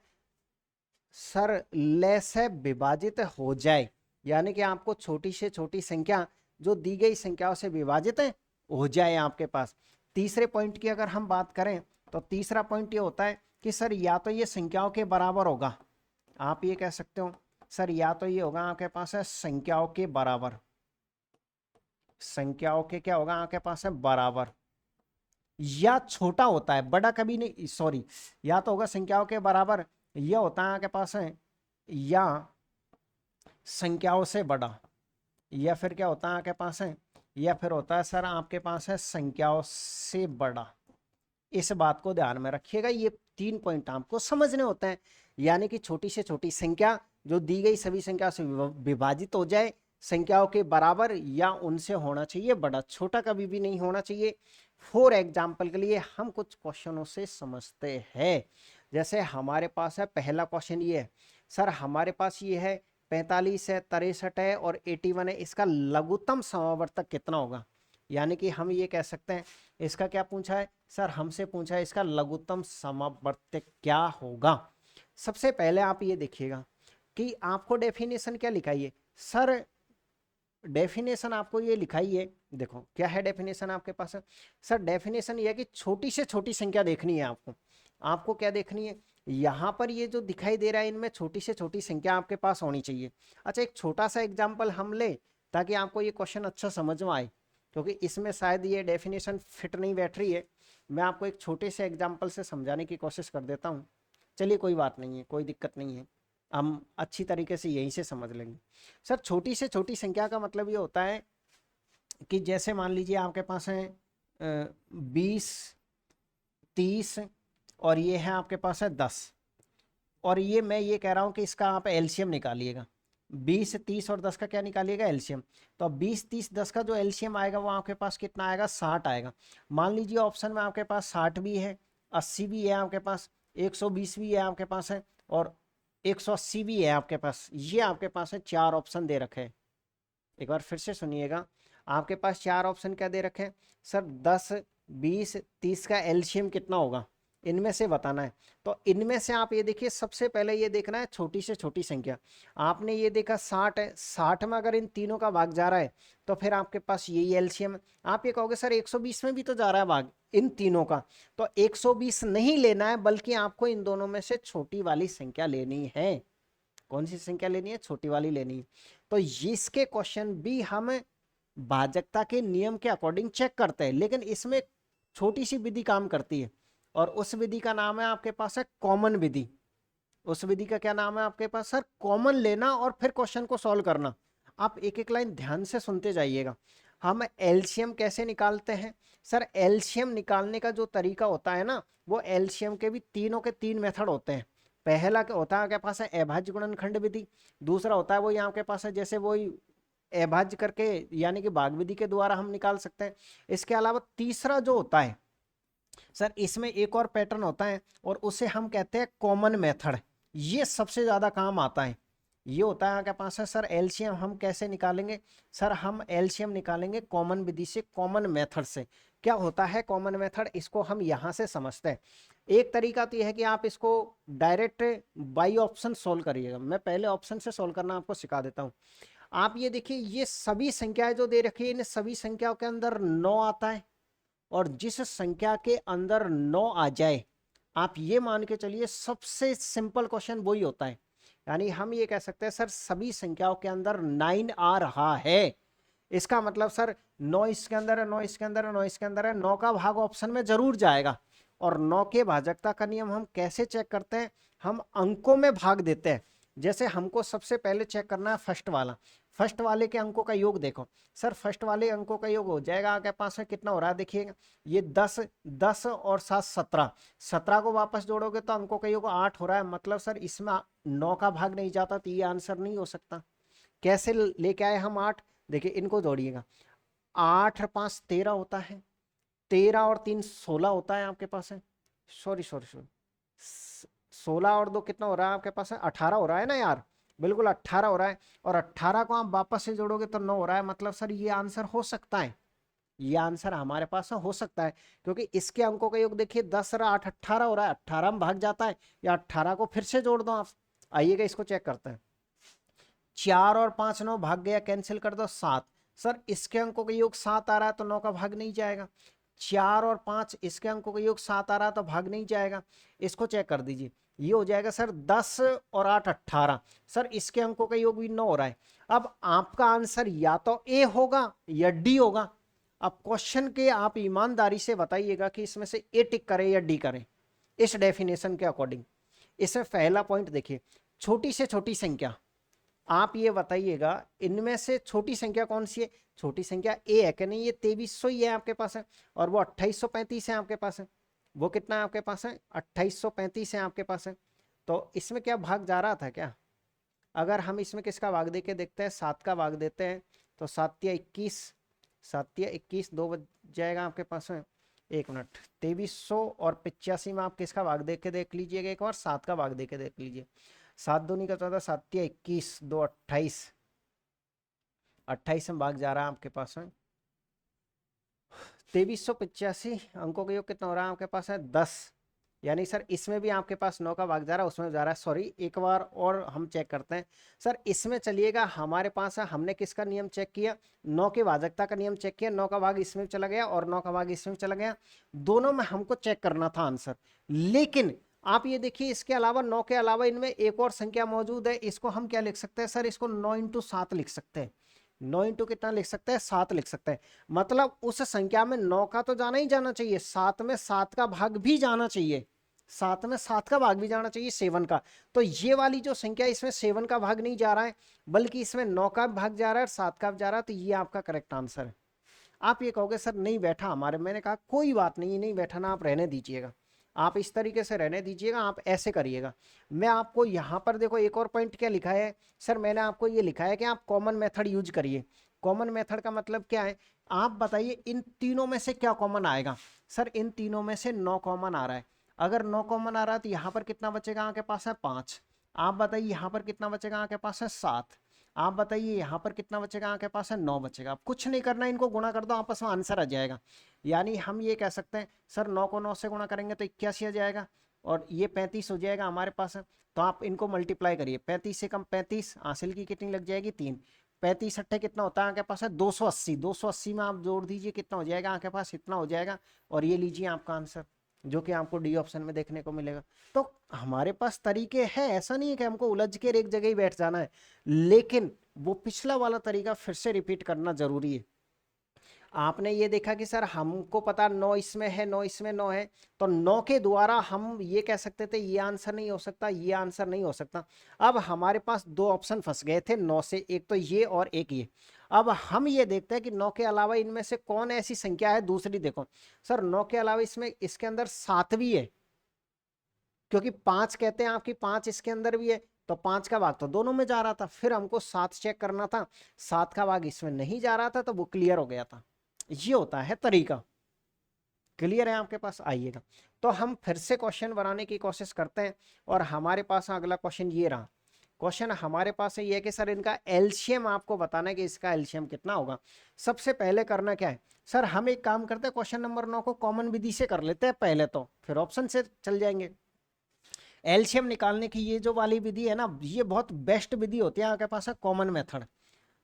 सर? ले से विभाजित हो जाए, यानी कि आपको छोटी से छोटी संख्या जो दी गई संख्याओं से विभाजित हो जाए आपके पास। तीसरे पॉइंट की अगर हम बात करें तो तीसरा पॉइंट ये होता है कि सर या तो ये संख्याओं के बराबर होगा, आप ये कह सकते हो सर या तो ये होगा आपके पास है संख्याओं के बराबर, संख्याओं के क्या होगा आपके पास है? बराबर, या छोटा होता है, बड़ा कभी नहीं, सॉरी, या तो होगा संख्याओं के बराबर, यह होता है आपके पास है या संख्याओं से बड़ा, या फिर क्या होता है आपके पास है? या फिर होता है सर आपके पास है संख्याओं से बड़ा। इस बात को ध्यान में रखिएगा, ये 3 पॉइंट आपको समझने होते हैं। यानी कि छोटी से छोटी संख्या जो दी गई सभी संख्या से विभाजित हो जाए, संख्याओं के बराबर या उनसे होना चाहिए बड़ा, छोटा कभी भी नहीं होना चाहिए। फॉर एग्जाम्पल के लिए हम कुछ क्वेश्चनों से समझते हैं। जैसे हमारे पास है पहला क्वेश्चन ये है सर, हमारे पास ये है 45 है, 63 है और 81 है, इसका लघुत्तम समावर्तक कितना होगा? यानी कि हम ये कह सकते हैं इसका क्या पूछा है सर? हमसे पूछा है इसका लघुत्तम समावर्तक क्या होगा। सबसे पहले आप ये देखिएगा कि आपको डेफिनेशन क्या लिखाई है सर? डेफिनेशन आपको ये लिखाई है, देखो क्या है डेफिनेशन आपके पास है सर? डेफिनेशन ये है कि छोटी से छोटी संख्या देखनी है आपको। आपको क्या देखनी है? यहाँ पर ये जो दिखाई दे रहा है इनमें छोटी से छोटी संख्या आपके पास होनी चाहिए। अच्छा एक छोटा सा एग्जाम्पल हम ले ताकि आपको ये क्वेश्चन अच्छा समझ में आए, क्योंकि इसमें शायद ये डेफिनेशन फिट नहीं बैठ रही है। मैं आपको एक छोटे से एग्जाम्पल से समझाने की कोशिश कर देता हूँ। चलिए कोई बात नहीं है, कोई दिक्कत नहीं है, हम अच्छी तरीके से यहीं से समझ लेंगे। सर छोटी से छोटी संख्या का मतलब ये होता है कि जैसे मान लीजिए आपके पास है 20, 30 और ये है आपके पास है 10, और ये मैं ये कह रहा हूँ कि इसका आप एलसीएम निकालिएगा। 20, 30 और 10 का क्या निकालिएगा? एलसीएम। तो अब 20, 30, 10 का जो एलसीएम आएगा वो आपके पास कितना आएगा? 60 आएगा। मान लीजिए ऑप्शन में आपके पास 60 भी है, 80 भी है आपके पास, 120 भी है आपके पास है और 180 भी है आपके पास। ये आपके पास है 4 ऑप्शन दे रखे हैं। एक बार फिर से सुनिएगा, आपके पास 4 ऑप्शन क्या दे रखे हैं सर, 10, 20, 30 का एलसीएम कितना होगा, इनमें से बताना है। तो इनमें से आप ये देखिए, सबसे पहले ये देखना है छोटी से छोटी संख्या। आपने ये देखा 60 है, 60 में अगर इन तीनों का भाग जा रहा है तो फिर आपके पास यही एलसीएम है। आप ये कहोगे सर 120 में भी तो जा रहा है भाग इन तीनों का, तो 120 नहीं लेना है, बल्कि आपको इन दोनों में से छोटी वाली संख्या लेनी है। कौन सी संख्या लेनी है, छोटी वाली लेनी है। तो इसके क्वेश्चन भी हम भाजकता के नियम के अकॉर्डिंग चेक करते हैं, लेकिन इसमें छोटी सी विधि काम करती है, और उस विधि का नाम है आपके पास है कॉमन विधि। उस विधि का क्या नाम है आपके पास सर, कॉमन लेना और फिर क्वेश्चन को सॉल्व करना। आप एक एक लाइन ध्यान से सुनते जाइएगा। हम एलसीएम कैसे निकालते हैं सर, एलसीएम निकालने का जो तरीका होता है ना, वो एलसीएम के भी तीनों के 3 मेथड होते हैं। पहला क्या होता है आपके पास है अभाज्य गुणनखंड विधि, दूसरा होता है वो यहाँ के पास है जैसे वही अभाज्य करके यानी कि भाग विधि के द्वारा हम निकाल सकते हैं। इसके अलावा तीसरा जो होता है सर, इसमें एक और पैटर्न होता है और उसे हम कहते हैं कॉमन मेथड। ये सबसे ज्यादा काम आता है। ये होता है आपके पास है सर एलसीएम हम कैसे निकालेंगे सर, हम एलसीएम निकालेंगे कॉमन विधि से, कॉमन मेथड से। क्या होता है कॉमन मेथड, इसको हम यहां से समझते हैं। एक तरीका तो यह है कि आप इसको डायरेक्ट बाई ऑप्शन सोल्व करिएगा। मैं पहले ऑप्शन से सोल्व करना आपको सिखा देता हूं। आप ये देखिए, ये सभी संख्याएं जो दे रखी है, इन सभी संख्याओं के अंदर 9 आता है, और जिस संख्या के अंदर 9 आ जाए, आप ये मान के चलिए सबसे सिंपल क्वेश्चन वही होता है। यानी हम ये कह सकते हैं सर सभी संख्याओं के अंदर 9 आ रहा है, इसका मतलब सर 9 इसके अंदर है, 9 इसके अंदर है, 9 इसके अंदर है, 9 का भाग ऑप्शन में जरूर जाएगा। और 9 के भाजकता का नियम हम कैसे चेक करते हैं, हम अंकों में भाग देते हैं। जैसे हमको सबसे पहले चेक करना है फर्स्ट वाला, फर्स्ट वाले के अंकों का योग देखो सर, फर्स्ट वाले अंकों का योग हो जाएगा आपके पास में कितना हो रहा है देखिएगा, ये 10, 10 और 7 17, 17 को वापस जोड़ोगे तो अंकों का योग 8 हो रहा है। मतलब सर इसमें 9 का भाग नहीं जाता, तो ये आंसर नहीं हो सकता। कैसे लेके आए हम 8, देखिए इनको जोड़िएगा, 8 और 5 13 होता है, 13 और 3 16 होता है आपके पास है, सॉरी सॉरी सॉरी, 16 और 2 कितना हो रहा है आपके पास है, 18 हो रहा है ना यार, बिल्कुल 18 हो रहा है। और 18 को आप वापस से जोड़ोगे तो 9 हो रहा है। मतलब सर ये आंसर हो सकता है, ये आंसर हमारे पास हो सकता है, क्योंकि इसके अंकों का योग देखिए 10 और 8 18 हो रहा है, 18 में भाग जाता है, या 18 को फिर से जोड़ दो आप। आइएगा इसको चेक करते हैं। 4 और 5 9 भाग गया, कैंसिल कर दो 7। सर इसके अंकों का योग 7 आ रहा है तो 9 का भाग नहीं जाएगा। 4 और 5 इसके अंकों का योग 7 आ रहा है तो भाग नहीं जाएगा। इसको चेक कर दीजिए, ये हो जाएगा सर 10 और 8 18। सर इसके अंकों का योग भी 9 हो रहा है। अब आपका आंसर या तो ए होगा या डी होगा। अब क्वेश्चन के आप ईमानदारी से बताइएगा कि इसमें से ए टिक करें या डी करें इस डेफिनेशन के अकॉर्डिंग। इसमें पहला पॉइंट देखिए, छोटी से छोटी संख्या, आप ये बताइएगा इनमें से छोटी संख्या कौन सी है, छोटी संख्या ए है कि नहीं, ये 2300 ही है आपके पास है, और वो 2835 है आपके पास है। वो कितना है आपके पास है, 2835 है आपके पास है। तो इसमें क्या भाग जा रहा था क्या, अगर हम इसमें किसका भाग दे के देखते हैं, 7 का भाग देते हैं, तो 7 या 21, 7 या 21 2 बच जाएगा आपके पास में। एक मिनट, 2300 और 85 में आप किसका भाग दे के देख लीजिएगा एक बार, 7 का भाग दे के देख लीजिए। 7 दूनी का 14, 7 या 21 2 28, 28 में भाग जा रहा है आपके पास में। 2385 अंकों का योग कितना हो रहा है आपके पास है 10। यानी सर इसमें भी आपके पास 9 का भाग जा रहा है, उसमें जा रहा है, सॉरी एक बार और हम चेक करते हैं। सर इसमें चलिएगा, हमारे पास है, हमने किसका नियम चेक किया, 9 के भाजकता का नियम चेक किया, 9 का भाग इसमें चला गया और 9 का भाग इसमें चला गया, दोनों में हमको चेक करना था आंसर। लेकिन आप ये देखिए, इसके अलावा 9 के अलावा इनमें एक और संख्या मौजूद है, इसको हम क्या लिख सकते हैं सर, इसको 9 इंटू 7 लिख सकते हैं। 9 इंटू कितना लिख सकते हैं, 7 लिख सकते हैं। मतलब उस संख्या में 9 का तो जाना ही जाना चाहिए, 7 में 7 का भाग भी जाना चाहिए, 7 में 7 का भाग भी जाना चाहिए 7 का। तो ये वाली जो संख्या, इसमें 7 का भाग नहीं जा रहा है, बल्कि इसमें 9 का भाग जा रहा है और 7 का जा रहा है, तो ये आपका करेक्ट आंसर है। आप ये कहोगे सर नहीं बैठा हमारे, मैंने कहा कोई बात नहीं, नहीं बैठा ना, आप रहने दीजिएगा, आप इस तरीके से रहने दीजिएगा, आप ऐसे करिएगा। मैं आपको यहाँ पर देखो एक और पॉइंट क्या लिखा है सर, मैंने आपको ये लिखा है कि आप कॉमन मेथड यूज करिए। कॉमन मेथड का मतलब क्या है, आप बताइए इन तीनों में से क्या कॉमन आएगा। सर इन तीनों में से 9 कॉमन आ रहा है, अगर 9 कॉमन आ रहा है तो यहाँ पर कितना बचेगा आपके पास है 5। आप बताइए यहाँ पर कितना बचेगा आपके पास है 7। आप बताइए यहाँ पर कितना बचेगा, आपके पास है 9 बचेगा। अब कुछ नहीं करना, इनको गुणा कर दो आपस में, आंसर आ जाएगा। यानी हम ये कह सकते हैं सर 9 को 9 से गुणा करेंगे तो 81 आ जाएगा, और ये 35 हो जाएगा हमारे पास। तो आप इनको मल्टीप्लाई करिए, 35 से कम 35, हासिल की कितनी लग जाएगी 3, 35 अट्ठे कितना होता है आपके पास है 280, 280 में आप जोड़ दीजिए कितना हो जाएगा आपके पास, इतना हो जाएगा। और ये लीजिए आपका आंसर, जो कि आपको डी ऑप्शन में देखने को मिलेगा। तो हमारे पास तरीके हैं, ऐसा नहीं है कि हमको उलझ के एक जगह ही बैठ जाना है, लेकिन वो पिछला वाला तरीका फिर से रिपीट करना जरूरी है। आपने ये देखा कि सर हमको पता 9 इसमें है, 9 इसमें 9 है, तो 9 के द्वारा हम ये कह सकते थे ये आंसर नहीं हो सकता, ये आंसर नहीं हो सकता। अब हमारे पास दो ऑप्शन फंस गए थे 9 से, एक तो ये और एक ये। अब हम ये देखते हैं कि 9 के अलावा इनमें से कौन ऐसी संख्या है दूसरी। देखो सर 9 के अलावा इसमें इसके अंदर 7 भी है, क्योंकि 5 कहते हैं आपकी 5 इसके अंदर भी है, तो 5 का भाग तो दोनों में जा रहा था, फिर हमको 7 चेक करना था, 7 का भाग इसमें नहीं जा रहा था, तो वो क्लियर हो गया था। ये होता है तरीका। क्लियर है आपके पास? आइएगा तो हम फिर से क्वेश्चन बनाने की कोशिश करते हैं, और हमारे पास अगला क्वेश्चन ये रहा। क्वेश्चन हमारे पास ये है कि सर इनका एलसीएम आपको बताना है कि इसका एलसीएम कितना होगा। सबसे पहले करना क्या है सर, हम एक काम करते हैं, क्वेश्चन नंबर 9 को कॉमन विधि से कर लेते हैं पहले, तो फिर ऑप्शन से चल जाएंगे। एलसीएम निकालने की ये जो वाली विधि है ना, ये बहुत बेस्ट विधि होती है आपके पास है कॉमन मेथड।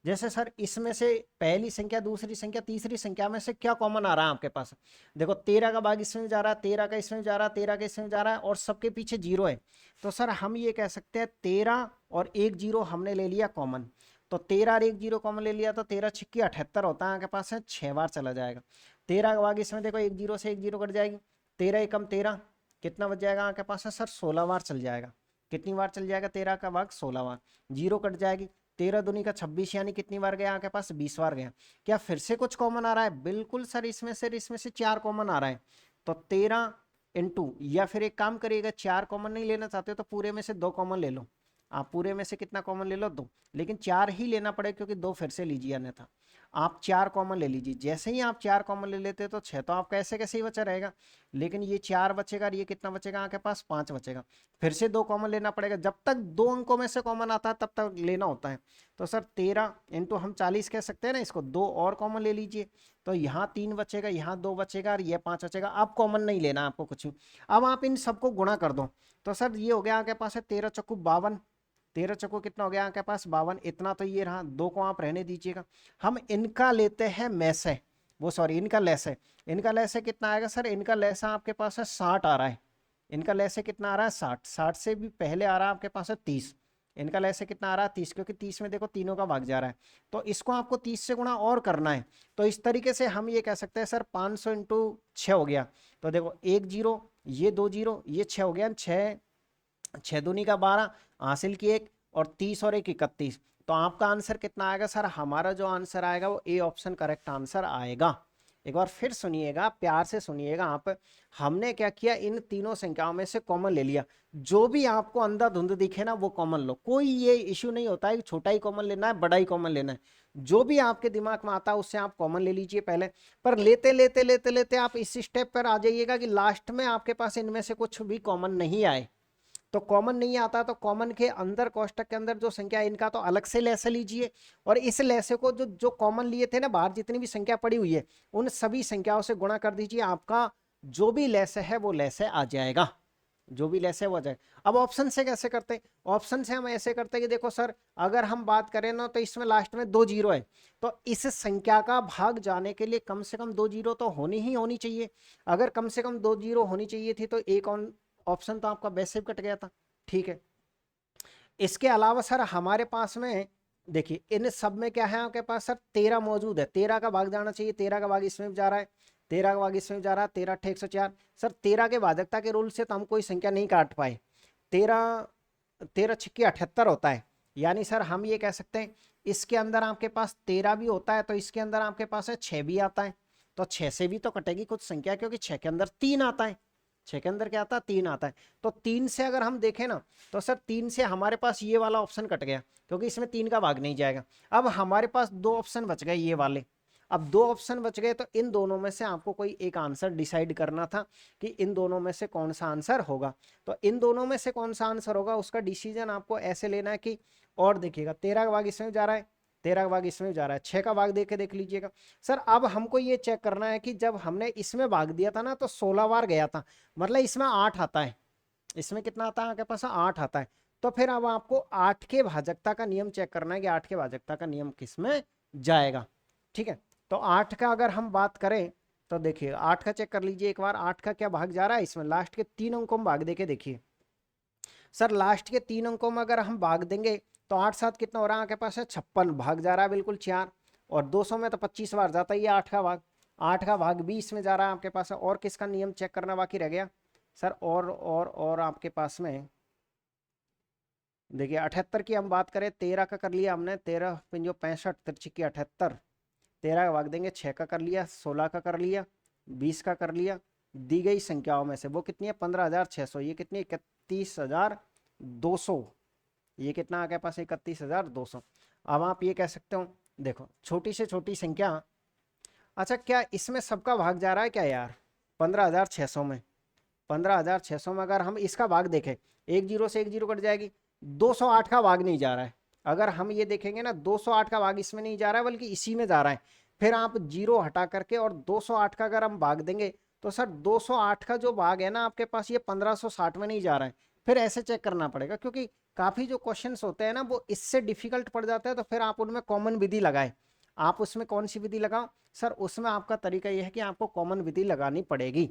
जैसे सर इसमें से पहली संख्या, दूसरी संख्या, तीसरी संख्या में से क्या कॉमन आ रहा है आपके पास, देखो 13 का भाग इसमें जा रहा है, 13 का इसमें जा रहा है, 13 का इसमें जा रहा है, और सबके पीछे जीरो है। तो सर हम ये कह सकते हैं 13 और एक जीरो हमने ले लिया कॉमन, तो 13 और एक जीरो कॉमन ले लिया, तो 13 छिक्की 78 होता है आपके पास है, 6 बार चला जाएगा। 13 का भाग इसमें देखो एक जीरो से एक जीरो कट जाएगी, 13 एकम 13 कितना बच जाएगा आपके पास है सर 16 बार चल जाएगा। कितनी बार चल जाएगा 13 का भाग 16 बार, जीरो कट जाएगी, 13 दूनी का 26, यानी कितनी बार गया आपके पास 20 बार गया। क्या फिर से कुछ कॉमन आ रहा है? बिल्कुल सर, इसमें से 4 कॉमन आ रहा है, तो 13 इंटू, या फिर एक काम करिएगा 4 कॉमन नहीं लेना चाहते हो तो पूरे में से 2 कॉमन ले लो। आप पूरे में से कितना कॉमन ले लो 2, लेकिन 4 ही लेना पड़ेगा क्योंकि 2 फिर से लीजिए अन्यथा। आप 4 कॉमन ले लीजिए, जैसे ही आप 4 कॉमन ले लेते तो 6 तो आपका ऐसे कैसे ही बचा रहेगा, लेकिन ये 4 बचेगा और ये कितना बचेगा आपके पास 5 बचेगा। फिर से 2 कॉमन लेना पड़ेगा, जब तक 2 अंकों में से कॉमन आता है तब तक लेना होता है। तो सर 13 इंटू हम 40 कह सकते हैं ना इसको, 2 और कॉमन ले लीजिए, तो यहाँ 3 बचेगा, यहाँ 2 बचेगा और ये 5 बचेगा। अब कॉमन नहीं लेना आपको कुछ भी। अब आप इन सबको गुणा कर दो, तो सर ये हो गया आपके पास है 13 चौकू 52, 13 चौको कितना हो गया आपके पास 52, इतना तो ये रहा, 2 को आप रहने दीजिएगा। हम इनका लेते हैं मैसे, वो सॉरी इनका लेस है। इनका लेस है कितना आएगा सर, इनका लेस आपके पास है 60 आ रहा है। इनका लेस है कितना आ रहा है 60, 60 से भी पहले आ रहा है आपके पास है 30। इनका लेस है कितना आ रहा है 30, क्योंकि 30 में देखो तीनों का भाग जा रहा है, तो इसको आपको 30 से गुणा और करना है। तो इस तरीके से हम ये कह सकते हैं सर 500 इंटू 6 हो गया, तो देखो एक जीरो, ये 2 जीरो, ये 6 हो गया, 6 6 दूनी का 12, हासिल की 1, और 30 और 1 31। तो आपका आंसर कितना आएगा सर, हमारा जो आंसर आएगा वो ए ऑप्शन करेक्ट आंसर आएगा। एक बार फिर सुनिएगा, प्यार से सुनिएगा आप। हमने क्या किया, इन तीनों संख्याओं में से कॉमन ले लिया, जो भी आपको अंधाधुंध दिखे ना वो कॉमन लो, कोई ये इश्यू नहीं होता है कि छोटा ही कॉमन लेना है बड़ा ही कॉमन लेना है, जो भी आपके दिमाग में आता है उससे आप कॉमन ले लीजिए पहले। पर लेते लेते लेते लेते आप इस स्टेप पर आ जाइएगा कि लास्ट में आपके पास इनमें से कुछ भी कॉमन नहीं आए। तो कॉमन नहीं आता तो कॉमन के अंदर कोष्टक के अंदर जो संख्या है इनका तो अलग से लेसे लीजिए, और इस लेसे को जो जो कॉमन लिए थे ना बाहर, जितनी भी संख्या पड़ी हुई है उन सभी संख्याओं से गुणा कर दीजिए, आपका जो भी लेसे है वो लेसे आ जाएगा, जो भी लेसे वो आ जाएगा। अब ऑप्शन से कैसे करते हैं, ऑप्शन से हम ऐसे करते हैं कि देखो सर अगर हम बात करें ना तो इसमें लास्ट में 2 जीरो है, तो इस संख्या का भाग जाने के लिए कम से कम 2 जीरो तो होनी चाहिए। अगर कम से कम 2 जीरो होनी चाहिए थी तो एक ऑप्शन तो आपका वैसे भी कट गया था, ठीक है। इसके अलावा सर हमारे पास में देखिए इन सब में क्या है आपके पास सर 13 मौजूद है, 13 का भाग जाना चाहिए, 13 का भाग इसमें भी जा रहा है, 13 का भाग इसमें भी जा रहा है, 13 अट्ठे 104। सर 13 के भाजकता के रूल से तो हम कोई संख्या नहीं काट पाए, 13 13 छिक्की 78 होता है, यानी सर हम ये कह सकते हैं इसके अंदर आपके पास 13 भी होता है तो इसके अंदर आपके पास है 6 भी आता है, तो 6 से भी तो कटेगी कुछ संख्या, क्योंकि 6 के अंदर 3 आता है, 6 के अंदर क्या आता है 3 आता है। तो 3 से अगर हम देखें ना तो सर 3 से हमारे पास ये वाला ऑप्शन कट गया, क्योंकि इसमें 3 का भाग नहीं जाएगा। अब हमारे पास 2 ऑप्शन बच गए ये वाले, अब दो ऑप्शन बच गए, तो इन दोनों में से आपको कोई एक आंसर डिसाइड करना था कि इन दोनों में से कौन सा आंसर होगा। तो इन दोनों में से कौन सा आंसर होगा उसका डिसीजन आपको ऐसे लेना है कि, और देखिएगा 13 का भाग इसमें जा रहा है, 13 का भाग इसमें जा रहा है, 6 का भाग देके देख लीजिएगा। सर अब हमको ये चेक करना है कि जब हमने इसमें भाग दिया था ना तो 16 बार गया था, मतलब इसमें 8 आता है, इसमें कितना आता है आपके पास, 8 आता है। तो फिर अब आपको 8 के भाजकता का नियम चेक करना है कि 8 के भाजकता का नियम किस में जाएगा। ठीक है, तो 8 का अगर हम बात करें तो देखिए 8 का चेक कर लीजिए एक बार, 8 का क्या भाग जा रहा है इसमें, लास्ट के 3 अंकों में भाग देके देखिए। सर लास्ट के 3 अंकों में अगर हम भाग देंगे तो 8 7 कितना हो रहा है आपके पास है 56, भाग जा रहा है बिल्कुल 4, और 200 में तो 25 बार जाता ही है 8 का भाग, 8 का भाग 20 में जा रहा है आपके पास है। और किसका नियम चेक करना बाकी रह गया सर, और आपके पास में देखिए 78 की हम बात करें, 13 का कर लिया हमने, 13 पिंजो 65 तिरछिक 78, 13 का भाग देंगे, 6 का कर लिया, 16 का कर लिया, 20 का कर लिया। दी गई संख्याओं में से वो कितनी है 15,600, ये कितनी 31,200, ये कितना आ गया पास 31,200। अब आप ये कह सकते हो देखो छोटी से छोटी संख्या, अच्छा क्या इसमें सबका भाग जा रहा है क्या यार 15,600 में, 15,600 में अगर हम इसका भाग देखें, एक जीरो से एक जीरो कट जाएगी, 208 का भाग नहीं जा रहा है। अगर हम ये देखेंगे ना 208 का भाग इसमें नहीं जा रहा है बल्कि इसी में जा रहा है, फिर आप जीरो हटा करके और 208 का अगर हम भाग देंगे तो सर 208 का जो भाग है ना आपके पास ये 1560 में नहीं जा रहा है। फिर ऐसे चेक करना पड़ेगा क्योंकि काफ़ी जो क्वेश्चंस होते हैं ना वो इससे डिफिकल्ट पड़ जाते हैं, तो फिर आप उनमें कॉमन विधि लगाए। आप उसमें कौन सी विधि लगाओ सर, उसमें आपका तरीका यह है कि आपको कॉमन विधि लगानी पड़ेगी।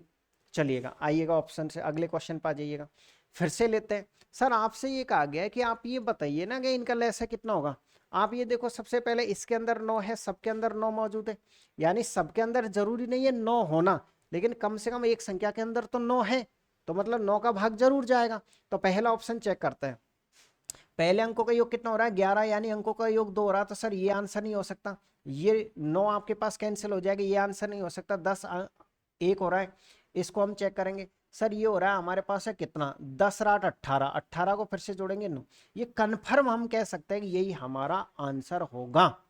चलिएगा आइएगा ऑप्शन से अगले क्वेश्चन पर आ जाइएगा, फिर से लेते हैं। सर आपसे ये कहा गया है कि आप ये बताइए ना कि इनका लैस कितना होगा। आप ये देखो सबसे पहले इसके अंदर 9 है, सबके अंदर 9 मौजूद है, यानी सबके अंदर जरूरी नहीं है 9 होना, लेकिन कम से कम एक संख्या के अंदर तो 9 है, तो मतलब 9 का भाग जरूर जाएगा। तो पहला ऑप्शन चेक करते हैं, पहले अंकों का योग कितना हो रहा है 11, यानी अंकों का योग 2 हो रहा है, तो सर ये आंसर नहीं हो सकता, ये 9 आपके पास कैंसिल हो जाएगा, ये आंसर नहीं हो सकता। 10 1 हो रहा है, इसको हम चेक करेंगे, सर ये हो रहा है हमारे पास है कितना 10 8 18, 18 को फिर से जोड़ेंगे 9, ये कन्फर्म हम कह सकते हैं कि यही हमारा आंसर होगा।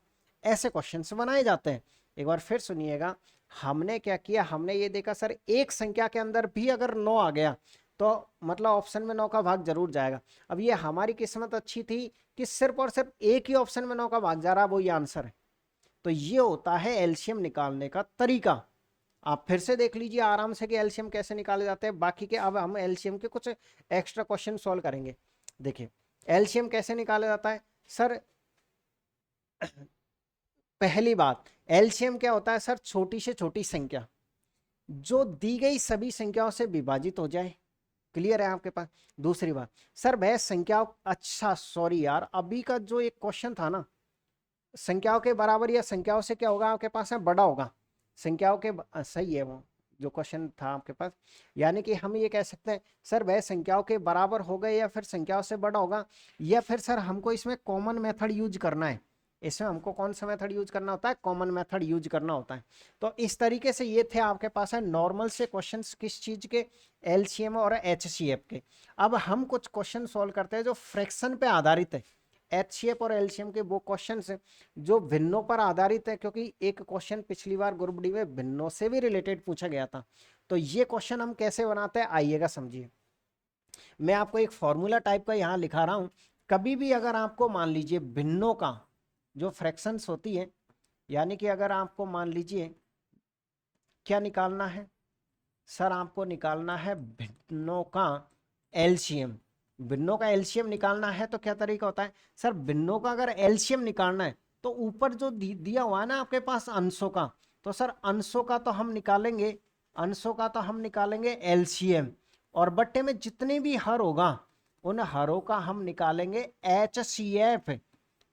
ऐसे क्वेश्चंस बनाए जाते हैं। एक बार फिर सुनिएगा, हमने क्या किया, हमने ये देखा सर एक संख्या के अंदर भी अगर 9 आ गया तो मतलब ऑप्शन में 9 का भाग जरूर जाएगा। अब ये हमारी किस्मत अच्छी थी कि सिर्फ और सिर्फ एक ही ऑप्शन में 9 का भाग जा रहा है, वो ये आंसर है। तो ये होता है एलसीएम निकालने का तरीका। आप फिर से देख लीजिए आराम से कि एलसीएम कैसे निकाले जाते हैं। बाकी के अब हम एलसीएम के कुछ एक्स्ट्रा क्वेश्चन सॉल्व करेंगे। देखिए एलसीएम कैसे निकाला जाता है सर, पहली बात एलसीएम क्या होता है सर, छोटी से छोटी संख्या जो दी गई सभी संख्याओं से विभाजित हो जाए। क्लियर है आपके पास। दूसरी बात सर वह संख्याओं, अच्छा सॉरी यार अभी का जो एक क्वेश्चन था ना, संख्याओं के बराबर या संख्याओं से क्या होगा आपके पास है बड़ा होगा, संख्याओं के सही है वो जो क्वेश्चन था आपके पास, यानी कि हम ये कह सकते हैं सर वह संख्याओं के बराबर होगा या फिर संख्याओं से बड़ा होगा, या फिर सर हमको इसमें कॉमन मेथड यूज करना है। इसमें हमको कौन सा मेथड यूज करना होता है, कॉमन मेथड यूज करना होता है। तो इस तरीके से ये थे आपके पास है नॉर्मल से क्वेश्चंस, किस चीज के, एलसीएम और एचसीएफ के। अब हम कुछ क्वेश्चन सॉल्व करते हैं जो फ्रैक्शन पे आधारित है। एचसीएफ और एलसीएम के वो क्वेश्चंस जो भिन्नों पर आधारित है, क्योंकि एक क्वेश्चन पिछली बार ग्रुप डी में भिन्नों से भी रिलेटेड पूछा गया था। तो ये क्वेश्चन हम कैसे बनाते हैं आइएगा समझिए। मैं आपको एक फॉर्मूला टाइप का यहाँ लिखा रहा हूँ। कभी भी अगर आपको मान लीजिए भिन्नों का जो फ्रैक्शंस होती है, यानी कि अगर आपको मान लीजिए क्या निकालना है सर, आपको निकालना है भिन्नों का एलसीएम। भिन्नों का एलसीएम निकालना है तो क्या तरीका होता है सर, भिन्नों का अगर एलसीएम निकालना है तो ऊपर जो दिया हुआ है ना आपके पास अंशों का, तो सर अंशों का तो हम निकालेंगे, अंशों का तो हम निकालेंगे एलसीएम, और बट्टे में जितने भी हर होगा उन हरों का हम निकालेंगे एचसीएफ।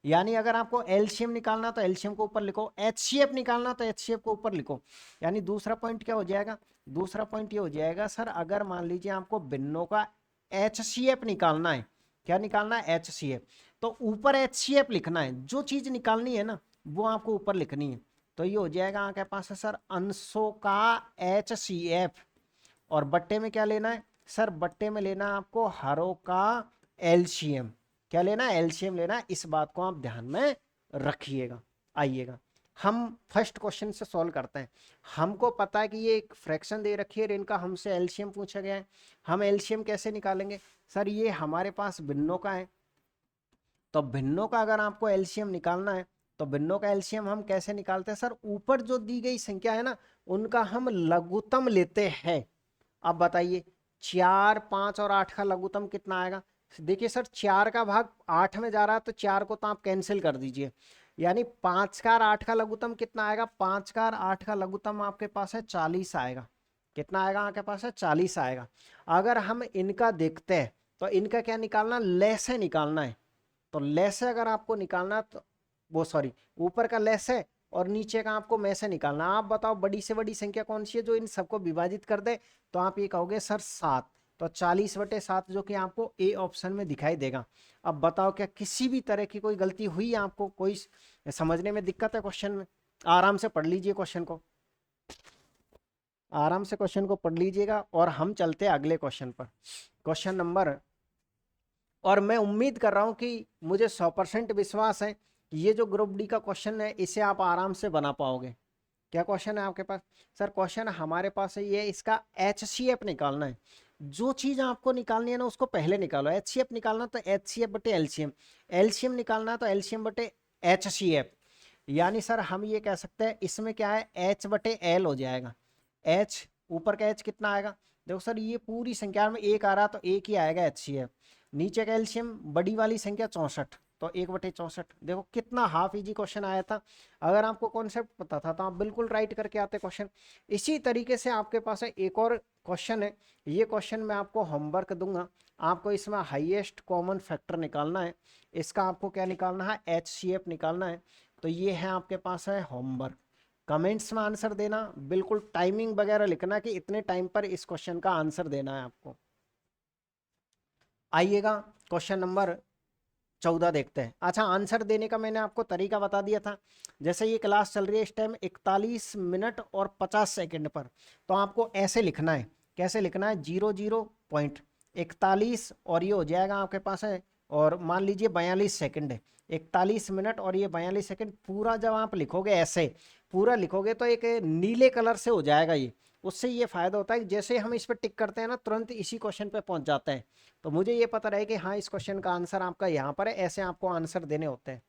यानी अगर आपको एलसीएम निकालना तो एलसीएम को ऊपर लिखो, एचसीएफ निकालना तो एचसीएफ को ऊपर लिखो। यानी दूसरा पॉइंट क्या हो जाएगा, दूसरा पॉइंट ये हो जाएगा सर, अगर मान लीजिए आपको भिन्नों का एचसीएफ निकालना है, क्या निकालना है एचसीएफ, तो ऊपर एचसीएफ लिखना है, जो चीज निकालनी है ना वो आपको ऊपर लिखनी है। तो ये हो जाएगा आपके पास है सर अंशों का एचसीएफ, और बट्टे में क्या लेना है सर, बट्टे में लेना आपको हरों का एलसीएम। क्या लेना है एलसीएम लेना है, इस बात को आप ध्यान में रखिएगा। आइएगा हम फर्स्ट क्वेश्चन से सॉल्व करते हैं। हमको पता है कि ये एक फ्रैक्शन दे रखी है और इनका हमसे एलसीएम पूछा गया है। हम एलसीएम कैसे निकालेंगे? सर ये हमारे पास भिन्नों का है, तो भिन्नों का अगर आपको एलसीएम निकालना है तो भिन्नों का एलसीएम हम कैसे निकालते हैं? सर ऊपर जो दी गई संख्या है ना, उनका हम लघुत्तम लेते हैं। अब बताइए 4, 5 और 8 का लघुत्तम कितना आएगा? देखिए सर 4 का भाग 8 में जा रहा है तो 4 को तो आप कैंसिल कर दीजिए, यानी 5 का और 8 का लघुत्तम कितना आएगा? 5 का और 8 का लघुत्तम आपके पास है 40 आएगा। कितना आएगा आपके पास है? 40 आएगा। अगर हम इनका देखते हैं तो इनका क्या निकालना? लेस है निकालना है। तो लेस है अगर आपको निकालना है तो वो सॉरी ऊपर का लेस है और नीचे का आपको में से निकालना। आप बताओ बड़ी से बड़ी संख्या कौन सी है जो इन सबको विभाजित कर दे? तो आप ये कहोगे सर 7। तो 40/7 जो कि आपको ए ऑप्शन में दिखाई देगा। अब बताओ क्या किसी भी तरह की कोई गलती हुई है आपको? कोई समझने में दिक्कत है क्वेश्चन में? आराम से पढ़ लीजिए क्वेश्चन को, आराम से क्वेश्चन को पढ़ लीजिएगा और हम चलते हैं अगले क्वेश्चन पर। क्वेश्चन नंबर, और मैं उम्मीद कर रहा हूं कि मुझे 100% विश्वास है कि ये जो ग्रुप डी का क्वेश्चन है इसे आप आराम से बना पाओगे। क्या क्वेश्चन है आपके पास? सर क्वेश्चन हमारे पास है ये, इसका HCF निकालना है। जो चीज आपको निकालनी है ना उसको पहले निकालो। HCF निकालना तो HCF बटे LCM, LCM निकालना तो LCM बटे HCF। यानी सर हम ये कह सकते हैं इसमें क्या है, H बटे L हो जाएगा। H ऊपर का H कितना आएगा? देखो सर ये पूरी संख्या में एक आ रहा तो एक ही आएगा HCF। नीचे का एलसीएम बड़ी वाली संख्या 64, तो 1/64। देखो कितना हाफ इजी क्वेश्चन आया था। अगर आपको कॉन्सेप्ट पता था तो आप बिल्कुल राइट करके आते क्वेश्चन। इसी तरीके से आपके पास है एक और क्वेश्चन है। ये क्वेश्चन मैं आपको होमवर्क दूंगा। आपको इसमें हाईएस्ट कॉमन फैक्टर निकालना है। इसका आपको क्या निकालना है? HCF निकालना है। तो ये है आपके पास है होमवर्क। कमेंट्स में आंसर देना, बिल्कुल टाइमिंग वगैरह लिखना कि इतने टाइम पर इस क्वेश्चन का आंसर देना है आपको। आइएगा क्वेश्चन नंबर 14 देखते हैं। अच्छा आंसर देने का मैंने आपको तरीका बता दिया था। जैसे ये क्लास चल रही है इस टाइम 41 मिनट और 50 सेकंड पर, तो आपको ऐसे लिखना है। कैसे लिखना है? 00.41 और ये हो जाएगा आपके पास है, और मान लीजिए 42 सेकंड है। 41 मिनट और ये 42 सेकंड पूरा जब आप लिखोगे ऐसे पूरा लिखोगे तो एक नीले कलर से हो जाएगा ये। उससे ये फायदा होता है कि जैसे हम इस पर टिक करते हैं ना तुरंत इसी क्वेश्चन पे पहुंच जाते हैं। तो मुझे ये पता रहे कि हाँ इस क्वेश्चन का आंसर आपका यहाँ पर है, ऐसे आपको आंसर देने होते हैं।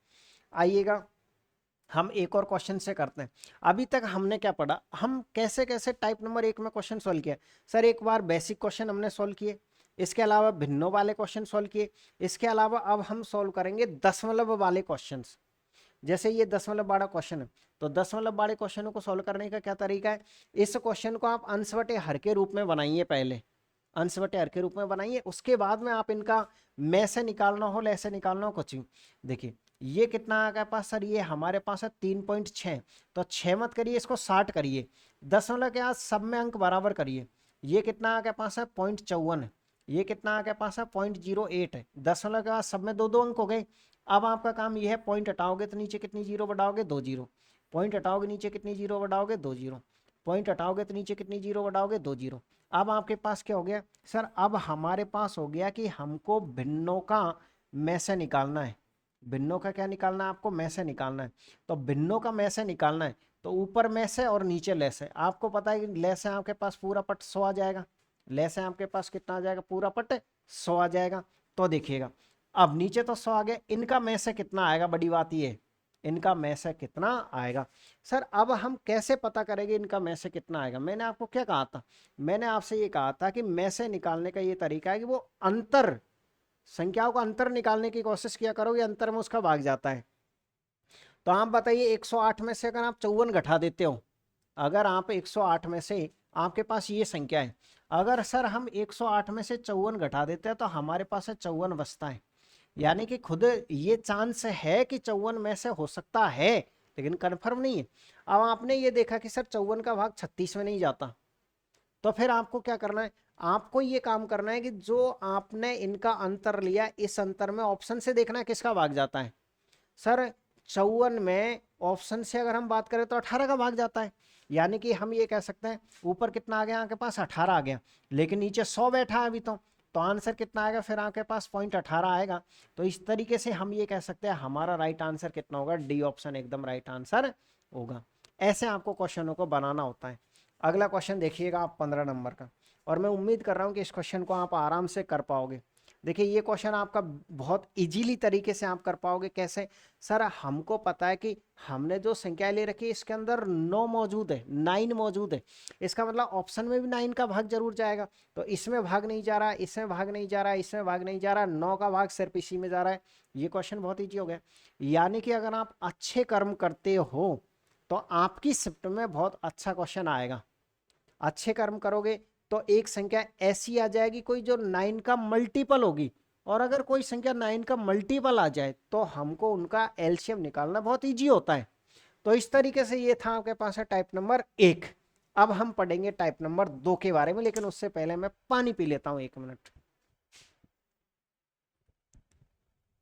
आइएगा हम एक और क्वेश्चन से करते हैं। अभी तक हमने क्या पढ़ा? हम कैसे कैसे टाइप नंबर 1 में क्वेश्चन सॉल्व किया। सर एक बार बेसिक क्वेश्चन हमने सॉल्व किए, इसके अलावा भिन्नों वाले क्वेश्चन सॉल्व किए, इसके अलावा अब हम सॉल्व करेंगे दशमलव वाले क्वेश्चन। जैसे ये दशमलव बारह क्वेश्चन है, तो दशमलव बारह क्वेश्चनों को सॉल्व करने का क्या तरीका है? इस क्वेश्चन को आप अंश बटे हर के रूप में बनाइए। पहले अंश बटे हर के रूप में बनाइए, उसके बाद में आप इनका में से निकालना हो ले से निकालना हो कुछ भी। देखिए ये कितना आ गया पास? सर ये हमारे पास है 3.6। तो 6 मत करिए, इसको 60 करिए। दशमलव के आज सब में अंक बराबर करिए। ये कितना आ गया पास है? 0.54 है। ये कितना आ गया पास है? 0.08 है। दशमलव के बाद सब में दो दो अंक हो गए। अब आपका काम ये है, पॉइंट हटाओगे तो नीचे कितनी जीरो बढ़ाओगे? 2 जीरो। पॉइंट हटाओगे नीचे कितनी जीरो बढ़ाओगे? 2 जीरो। पॉइंट हटाओगे तो नीचे कितनी जीरो बढ़ाओगे? 2 जीरो। अब आपके पास क्या हो गया सर? अब हमारे पास हो गया कि हमको भिन्नों का में से निकालना है। भिन्नों का क्या निकालना है? आपको में से निकालना है। तो भिन्नों का में से निकालना है तो ऊपर में से और नीचे लेस है। आपको पता है कि लेस है आपके पास पूरा पट 100 आ जाएगा। लेस है आपके पास कितना आ जाएगा? पूरा पट 100 आ जाएगा। तो देखिएगा अब नीचे तो 100 आ गया, इनका में से कितना आएगा? बड़ी बात ये, इनका में से कितना आएगा? सर अब हम कैसे पता करेंगे इनका में से कितना आएगा? मैंने आपको क्या कहा था? मैंने आपसे ये कहा था कि में से निकालने का ये तरीका है कि वो अंतर, संख्याओं का अंतर निकालने की कोशिश किया करोगे, अंतर में उसका भाग जाता है। तो आप बताइए 108 में से अगर आप 54 घटा देते हो, अगर आप 108 में से आपके पास ये संख्या है, अगर सर हम 108 में से 54 घटा देते हैं तो हमारे पास है 54 बचता है। यानी कि खुद ये चांस है कि 54 में से हो सकता है, लेकिन कंफर्म नहीं है। अब आपने ये देखा कि सर 54 का भाग 36 में नहीं जाता, तो फिर आपको क्या करना है? आपको ये काम करना है कि जो आपने इनका अंतर लिया, इस अंतर में ऑप्शन से देखना है किसका भाग जाता है। सर 54 में ऑप्शन से अगर हम बात करें तो 18 का भाग जाता है। यानी कि हम ये कह सकते हैं ऊपर कितना आ गया आपके पास? 18 आ गया, लेकिन नीचे 100 बैठा है अभी। तो आंसर कितना आएगा फिर आपके पास? 0.18 आएगा। तो इस तरीके से हम ये कह सकते हैं हमारा राइट आंसर कितना होगा? डी ऑप्शन एकदम राइट आंसर होगा। ऐसे आपको क्वेश्चनों को बनाना होता है। अगला क्वेश्चन देखिएगा आप 15 नंबर का, और मैं उम्मीद कर रहा हूँ कि इस क्वेश्चन को आप आराम से कर पाओगे। देखिए ये क्वेश्चन आपका बहुत इजीली तरीके से आप कर पाओगे। कैसे? सर हमको पता है कि हमने जो संख्या ले रखी है इसके अंदर 9 मौजूद है, 9 मौजूद है। इसका मतलब ऑप्शन में भी 9 का भाग जरूर जाएगा, तो इसमें भाग नहीं जा रहा, इसमें भाग नहीं जा रहा, इसमें भाग नहीं जा रहा, 9 का भाग सिर्फ इसी में जा रहा है। ये क्वेश्चन बहुत ईजी हो गया। यानी कि अगर आप अच्छे कर्म करते हो तो आपकी शिफ्ट में बहुत अच्छा क्वेश्चन आएगा। अच्छे कर्म करोगे तो एक संख्या ऐसी आ जाएगी कोई जो 9 का मल्टीपल होगी, और अगर कोई संख्या 9 का मल्टीपल आ जाए तो हमको उनका एलसीएम निकालना बहुत इजी होता है। तो इस तरीके से ये था आपके पास है टाइप नंबर 1। अब हम पढ़ेंगे टाइप नंबर 2 के बारे में, लेकिन उससे पहले मैं पानी पी लेता हूं, 1 मिनट।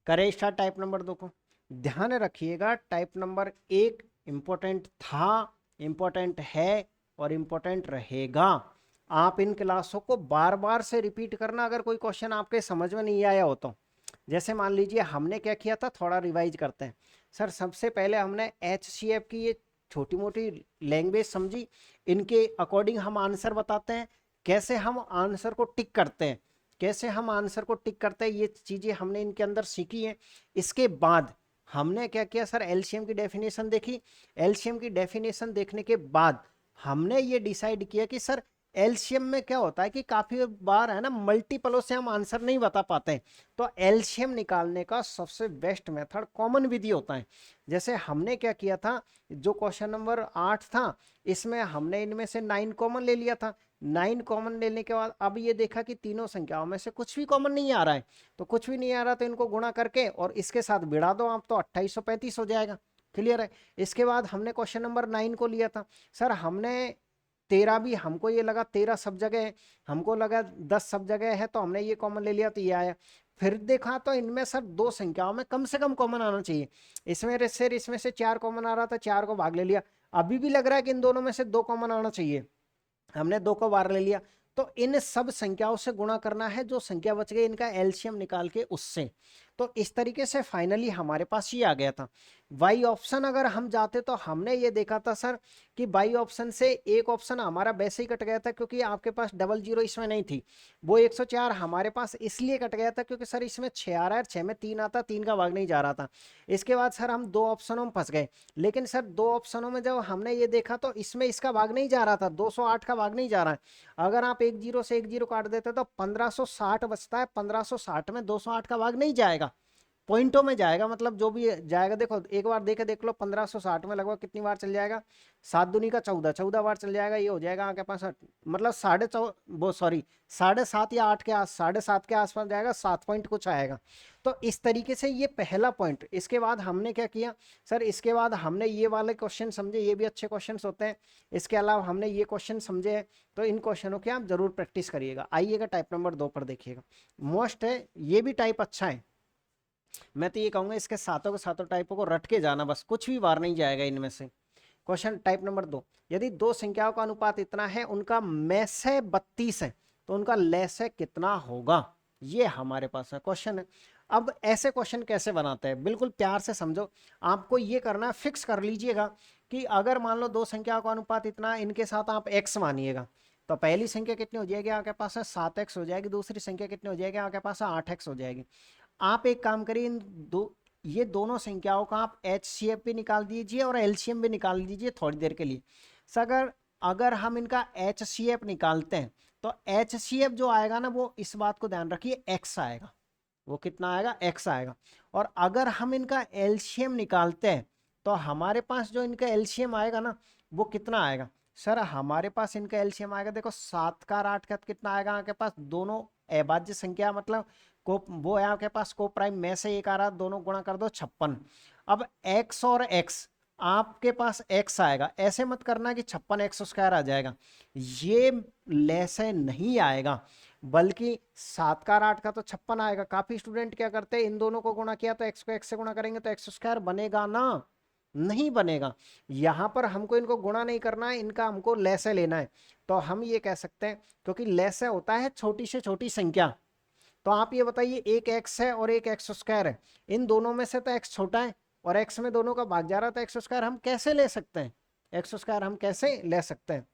करें स्टार्ट टाइप नंबर 2 को। ध्यान रखिएगा टाइप नंबर 1 इंपॉर्टेंट था, इंपॉर्टेंट है और इंपॉर्टेंट रहेगा। आप इन क्लासों को बार बार से रिपीट करना अगर कोई क्वेश्चन आपके समझ में नहीं आया हो तो। जैसे मान लीजिए हमने क्या किया था, थोड़ा रिवाइज करते हैं। सर सबसे पहले हमने HCF की ये छोटी मोटी लैंग्वेज समझी, इनके अकॉर्डिंग हम आंसर बताते हैं, कैसे हम आंसर को टिक करते हैं, कैसे हम आंसर को टिक करते हैं, ये चीजें हमने इनके अंदर सीखी हैं। इसके बाद हमने क्या किया सर, एलसीएम की डेफिनेशन देखी। एलसीएम की डेफिनेशन देखने के बाद हमने ये डिसाइड किया कि सर एलसीएम में क्या होता है कि काफी बार है ना मल्टीपलों से हम आंसर नहीं बता पाते हैं, तो एलसीएम निकालने का सबसे बेस्ट मेथड कॉमन विधि होता है। जैसे हमने क्या किया था, जो क्वेश्चन नंबर 8 था इसमें हमने इनमें से 9 कॉमन ले लिया था। 9 कॉमन लेने के बाद अब ये देखा कि तीनों संख्याओं में से कुछ भी कॉमन नहीं आ रहा है, तो कुछ भी नहीं आ रहा तो इनको गुणा करके और इसके साथ भिड़ा दो आप, तो 2835 हो जाएगा। क्लियर है? इसके बाद हमने क्वेश्चन नंबर 9 को लिया था। सर हमने 13 भी, हमको ये लगा 13 सब जगह है, हमको लगा 10 सब जगह है, तो हमने ये कॉमन ले लिया तो ये आया। फिर देखा तो इनमें सर दो संख्याओं में कम से कम कॉमन आना चाहिए। इसमें से 4 कॉमन आ रहा था, 4 को भाग ले लिया। अभी भी लग रहा है कि इन दोनों में से 2 कॉमन आना चाहिए, हमने 2 को बाहर ले लिया। तो इन सब संख्याओं से गुणा करना है, जो संख्या बच गई इनका एलसीएम निकाल के उससे। तो इस तरीके से फाइनली हमारे पास ये आ गया था। वाई ऑप्शन अगर हम जाते तो हमने ये देखा था सर कि वाई ऑप्शन से एक ऑप्शन हमारा वैसे ही कट गया था, क्योंकि आपके पास 00 इसमें नहीं थी। वो 104 हमारे पास इसलिए कट गया था क्योंकि सर इसमें 6 आ रहा है, 6 में 3 आता, 3 का भाग नहीं जा रहा था। इसके बाद सर हम 2 ऑप्शनों में फंस गए, लेकिन सर 2 ऑप्शनों में जब हमने ये देखा तो इसमें इसका भाग नहीं जा रहा था, 208 का भाग नहीं जा रहा है। अगर आप 10 से 10 काट देते तो 1560 बचता है, 1560 में 208 का भाग नहीं जाएगा, पॉइंटों में जाएगा, मतलब जो भी जाएगा। देखो एक बार देख लो 1560 में लगभग कितनी बार चल जाएगा, 7 दूनी का 14, 14 बार चल जाएगा। ये हो जाएगा आपके पास मतलब 7.5 या 8 के 7.5 के आसपास जाएगा, 7 पॉइंट कुछ आएगा। तो इस तरीके से ये पहला पॉइंट। इसके बाद हमने क्या किया सर, इसके बाद हमने ये वाले क्वेश्चन समझे, ये भी अच्छे क्वेश्चन होते हैं। इसके अलावा हमने ये क्वेश्चन समझे हैं, तो इन क्वेश्चनों की आप जरूर प्रैक्टिस करिएगा। आइएगा टाइप नंबर 2 पर देखिएगा, मोस्ट है, ये भी टाइप अच्छा है। मैं तो ये कहूंगा इसके सातों के सातों टाइपों को रट के जाना, बस कुछ भी बार नहीं जाएगा इनमें से। क्वेश्चन टाइप नंबर 2, यदि दो संख्याओं का अनुपात इतना है, उनका मैसे 32 है, तो उनका लैसे कितना होगा? ये हमारे पास है क्वेश्चन है। अब ऐसे क्वेश्चन कैसे बनाते हैं, बिल्कुल प्यार से समझो। आपको ये करना है, फिक्स कर लीजिएगा कि अगर मान लो दो संख्याओं का अनुपात इतना, इनके साथ आप x मानिएगा, तो पहली संख्या कितनी हो जाएगी आपके पास है 7x हो जाएगी, दूसरी संख्या कितनी हो जाएगी आपके पास है 8x हो जाएगी। आप एक काम करिए, इन ये दोनों संख्याओं का आप HCF भी निकाल दीजिए और LCM भी निकाल दीजिए थोड़ी देर के लिए। अगर अगर हम इनका HCF निकालते हैं तो HCF जो आएगा ना, वो इस बात को ध्यान रखिए x आएगा। वो कितना आएगा? x आएगा। और अगर हम इनका LCM निकालते हैं तो हमारे पास जो इनका LCM आएगा ना, वो कितना आएगा सर? हमारे पास इनका LCM आएगा, देखो 7 का 8 का कितना आएगा आपके पास, दोनों अभाज्य संख्या मतलब को वो है आपके पास को प्राइम में से एक आ रहा, दोनों गुणा कर दो 56। अब x और x, आपके पास x आएगा, ऐसे मत करना कि 56x² आ जाएगा, ये लेसे नहीं आएगा, बल्कि 7 का 8 का तो 56 आएगा। काफी स्टूडेंट क्या करते हैं, इन दोनों को गुणा किया तो x को x से गुणा करेंगे तो x² बनेगा ना, नहीं बनेगा। यहां पर हमको इनको गुणा नहीं करना है, इनका हमको लेसे लेना है। तो हम ये कह सकते हैं, क्योंकि लेसे होता है छोटी से छोटी संख्या। तो आप ये बताइए, एक x है और एक x² है, इन दोनों में से तो x छोटा है, और एक्स में दोनों का भाग जा रहा, तो एक्स स्क्वायर हम कैसे ले सकते हैं, एक्स स्क्वायर हम कैसे ले सकते हैं।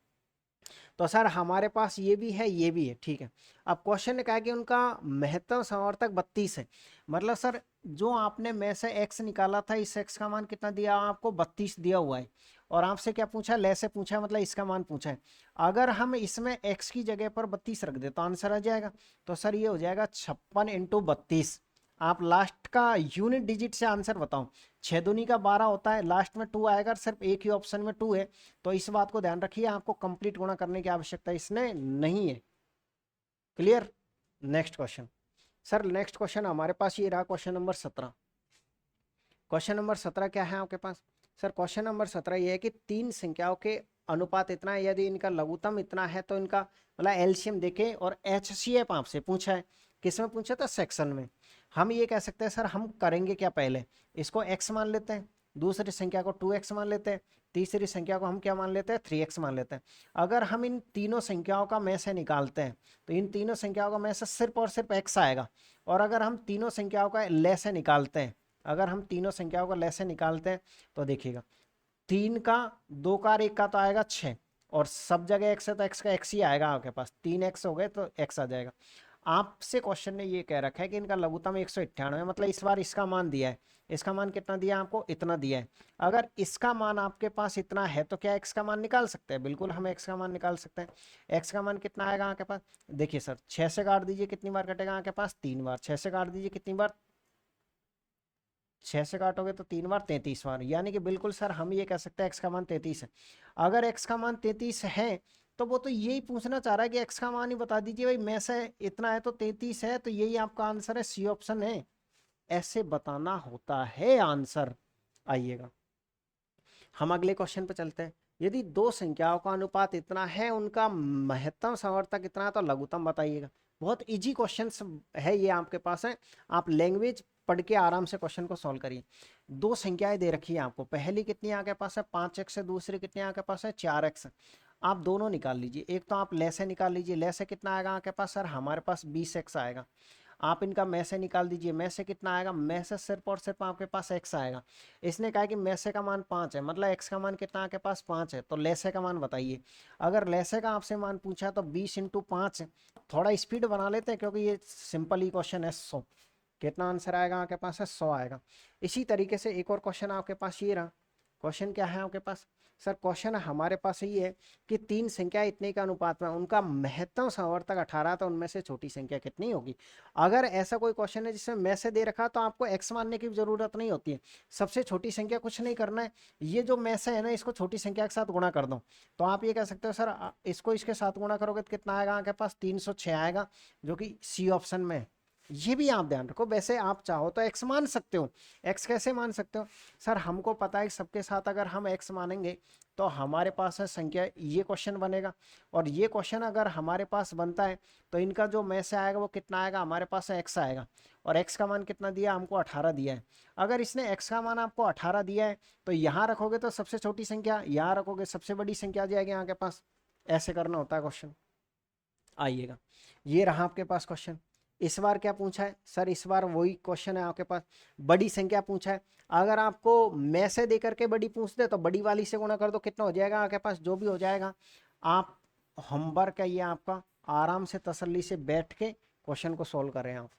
तो सर हमारे पास ये भी है, ये भी है, ठीक है। अब क्वेश्चन ने कहा कि उनका महत्तम समवर्तक 32 है, मतलब सर जो आपने में से x निकाला था, इस x का मान कितना दिया आपको, 32 दिया हुआ है। और आपसे क्या पूछा, ले से पूछा है, मतलब इसका मान पूछा है। अगर हम इसमें x की जगह पर 32 रख दे तो आंसर आ जाएगा। तो सर ये हो जाएगा 56 इंटू 32। आप लास्ट का यूनिट डिजिट से आंसर बताओ। 6 दूनी का 12 होता है, लास्ट में 2 आएगा, सिर्फ एक ही ऑप्शन में 2 है। तो इस बात को ध्यान रखिए, आपको कंप्लीट गुणा करने की आवश्यकता इसने नहीं है। Clear. Next question. Sir next question हमारे पास ये रहा, क्वेश्चन नंबर 17। क्वेश्चन नंबर 17 क्या है आपके पास, सर क्वेश्चन नंबर 17 ये है कि तीन संख्याओं के अनुपात इतना है, यदि इनका लघुत्तम इतना है तो इनका मतलब एलसीएम देखें, और एचसीएफ आपसे पूछा है। किसमें पूछा था, सेक्शन में। हम ये कह सकते हैं सर, हम करेंगे क्या, पहले इसको x मान लेते हैं, दूसरी संख्या को 2x मान लेते हैं, तीसरी संख्या को हम क्या मान लेते हैं, 3x मान लेते हैं। अगर हम इन तीनों संख्याओं का में से निकालते हैं तो इन तीनों संख्याओं का में से सिर्फ और सिर्फ x आएगा। और अगर हम तीनों संख्याओं का ले से निकालते हैं, अगर हम तीनों संख्याओं का ले से निकालते हैं तो देखिएगा 3 का 2 का 1 का तो आएगा 6, और सब जगह x है तो x का x ही आएगा आपके पास, 3x हो गए तो x आ जाएगा। आपसे क्वेश्चन ने ये कह रखा है कि इनका लघुत्तम 198, मतलब इस बार इसका मान दिया है। इसका मान कितना दिया है आपको, इतना दिया है। अगर इसका मान आपके पास इतना है तो क्या x का मान निकाल सकते हैं, बिल्कुल हम x का मान निकाल सकते हैं। x का मान कितना आएगा आपके पास, देखिए सर 6 से काट दीजिए, कितनी बार कटेगा आपके पास, 3 बार। 6 से काट दीजिए, कितनी बार, 6 से काटोगे तो 3 बार, 33 बार। यानी कि बिल्कुल सर हम ये कह सकते हैं x का मान 33 है। अगर x का मान 33 है तो वो तो यही पूछना चाह रहा है कि x का मान ही बता दीजिए भाई, में से इतना है तो 33 है, तो यही आपका आंसर है, सी ऑप्शन है। ऐसे बताना होता है आंसर। आइएगा हम अगले क्वेश्चन पे चलते हैं। यदि दो संख्याओं का अनुपात इतना है, उनका महत्तम समवर्तक इतना है, तो लघुत्तम बताइएगा। बहुत इजी क्वेश्चन है ये आपके पास है, आप लैंग्वेज पढ़ के आराम से क्वेश्चन को सॉल्व करिए। दो संख्याएं दे रखी है आपको, पहली कितनी आपके पास है 5x है, दूसरी कितनी आपके पास है 4x। आप दोनों निकाल लीजिए, एक तो आप ले से निकाल लीजिए, ले से कितना आएगा आपके पास, सर हमारे पास 20x आएगा। आप इनका में से निकाल दीजिए, में से कितना आएगा, में से सिर्फ और सिर्फ आपके पास x आएगा। इसने कहा कि में से का मान 5 है, मतलब x का मान कितना आपके पास 5 है, तो लेसे का मान बताइए। अगर लेसे का आपसे मान पूछा तो 20 इंटू 5, थोड़ा स्पीड बना लेते हैं क्योंकि ये सिंपल ही क्वेश्चन है। 100 कितना आंसर आएगा आपके पास है, 100 आएगा। इसी तरीके से एक और क्वेश्चन आपके पास ये रहा। क्वेश्चन क्या है आपके पास, सर क्वेश्चन हमारे पास ये है कि तीन संख्या इतने का अनुपात में, उनका महत्तम समवर्तक 18, तो उनमें से छोटी संख्या कितनी होगी। अगर ऐसा कोई क्वेश्चन है जिसमें में से दे रखा तो आपको x मानने की जरूरत नहीं होती है, सबसे छोटी संख्या कुछ नहीं करना है, ये जो में से है ना इसको छोटी संख्या के साथ गुणा कर दो। तो आप ये कह सकते हो सर इसको इसके साथ गुणा करोगे तो कितना आएगा आपके पास, 306 आएगा, जो कि सी ऑप्शन में है। ये भी आप ध्यान रखो। वैसे आप चाहो तो x मान सकते हो। x कैसे मान सकते हो, सर हमको पता है सबके साथ अगर हम x मानेंगे तो हमारे पास है संख्या, ये क्वेश्चन बनेगा। और ये क्वेश्चन अगर हमारे पास बनता है तो इनका जो में से आएगा वो कितना आएगा, हमारे पास है x आएगा। और x का मान कितना दिया हमको, 18 दिया है। अगर इसने x का मान आपको 18 दिया है तो यहाँ रखोगे तो सबसे छोटी संख्या, यहाँ रखोगे सबसे बड़ी संख्या आ जाएगी यहाँ के पास। ऐसे करना होता है क्वेश्चन। आइएगा ये रहा आपके पास क्वेश्चन। इस बार क्या पूछा है, सर इस बार वही क्वेश्चन है आपके पास, बड़ी संख्या पूछा है। अगर आपको में से दे करके बड़ी पूछ दे तो बड़ी वाली से गुणा कर दो, कितना हो जाएगा आपके पास, जो भी हो जाएगा। आप होमवर्क है ये आपका, आराम से तसल्ली से बैठ के क्वेश्चन को सोल्व करें आप।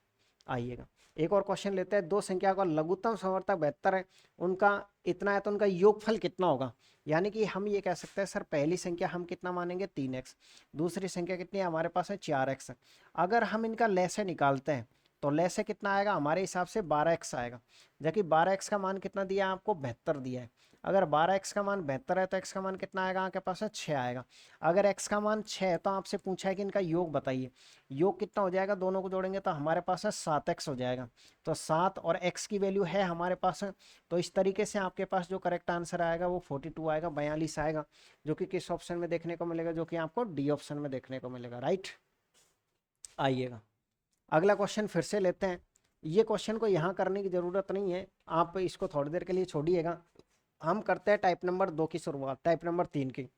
आइएगा एक और क्वेश्चन लेते हैं। दो संख्या का लघुत्तम समवर्तक 72 है, उनका इतना है तो उनका योगफल कितना होगा। यानी कि हम ये कह सकते हैं सर पहली संख्या हम कितना मानेंगे 3x, दूसरी संख्या कितनी है हमारे पास है 4x। अगर हम इनका लैसे निकालते हैं तो लैसे कितना आएगा, हमारे हिसाब से 12x आएगा, जबकि 12x का मान कितना दिया है आपको, 72 दिया है। अगर 12x का मान 72 है तो x का मान कितना आएगा आपके पास है 6 आएगा। अगर x का मान 6 है तो आपसे पूछा है कि इनका योग बताइए। योग कितना हो जाएगा, दोनों को जोड़ेंगे तो हमारे पास है 7x हो जाएगा। तो 7 और x की वैल्यू है हमारे पास है। तो इस तरीके से आपके पास जो करेक्ट आंसर आएगा वो 42 आएगा, 42 आएगा, जो कि किस ऑप्शन में देखने को मिलेगा, जो कि आपको डी ऑप्शन में देखने को मिलेगा, राइट। आइएगा अगला क्वेश्चन फिर से लेते हैं। ये क्वेश्चन को यहाँ करने की ज़रूरत नहीं है, आप इसको थोड़ी देर के लिए छोड़िएगा। हम करते हैं टाइप नंबर 2 की शुरुआत, टाइप नंबर 3 की।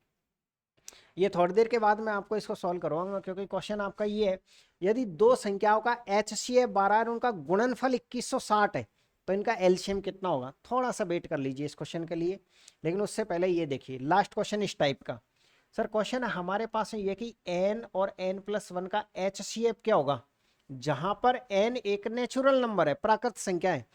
ये थोड़ी देर के बाद मैं आपको इसको सॉल्व करवाऊंगा, क्योंकि क्वेश्चन आपका ये है, यदि दो संख्याओं का HCF 12 है और उनका गुणनफल 2160 है तो इनका एलसीएम कितना होगा, थोड़ा सा वेट कर लीजिए इस क्वेश्चन के लिए। लेकिन उससे पहले ये देखिए लास्ट क्वेश्चन इस टाइप का। सर क्वेश्चन हमारे पास है ये कि n और n+1 का HCF क्या होगा, जहां पर n एक नेचुरल नंबर है, प्राकृत संख्या है।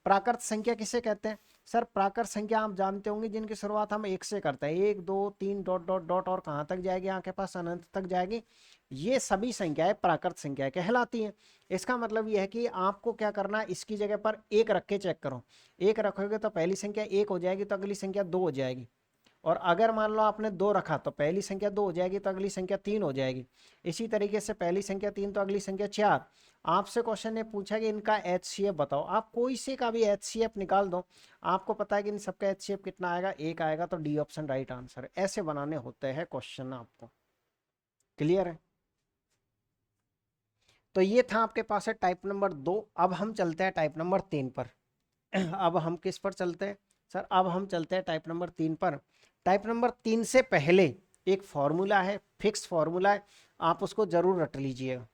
प्राकृत संख्या किसे कहते हैं सर, प्राकृत संख्या आप जानते होंगे जिनकी शुरुआत हम 1 से करते हैं, 1 2 3 डॉट डॉट डॉट और कहां तक जाएगी, आपके पास अनंत तक जाएगी। ये सभी संख्याएं प्राकृत संख्याएं कहलाती हैं। इसका मतलब यह है कि आपको क्या करना है, इसकी जगह पर 1 रख के चेक करो। 1 रखोगे तो पहली संख्या 1 हो जाएगी, तो अगली संख्या 2 हो जाएगी। और अगर मान लो आपने 2 रखा तो पहली संख्या 2 हो जाएगी, तो अगली संख्या 3 हो जाएगी। इसी तरीके से पहली संख्या 3 तो अगली संख्या 4। आपसे क्वेश्चन ने पूछा कि इनका HCF बताओ, आप कोई से का भी HCF निकाल दो, आपको पता है कि इन सबका HCF कितना आएगा, 1 आएगा, तो डी ऑप्शन राइट आंसर है। ऐसे बनाने होते हैं क्वेश्चन आपको, क्लियर है। तो ये था आपके पास है टाइप नंबर 2। अब हम चलते हैं टाइप नंबर 3 पर। अब हम किस पर चलते हैं सर, अब हम चलते हैं टाइप नंबर 3 पर। टाइप नंबर 3 से पहले एक फॉर्मूला है, फिक्स फॉर्मूला है, आप उसको जरूर रट लीजिएगा।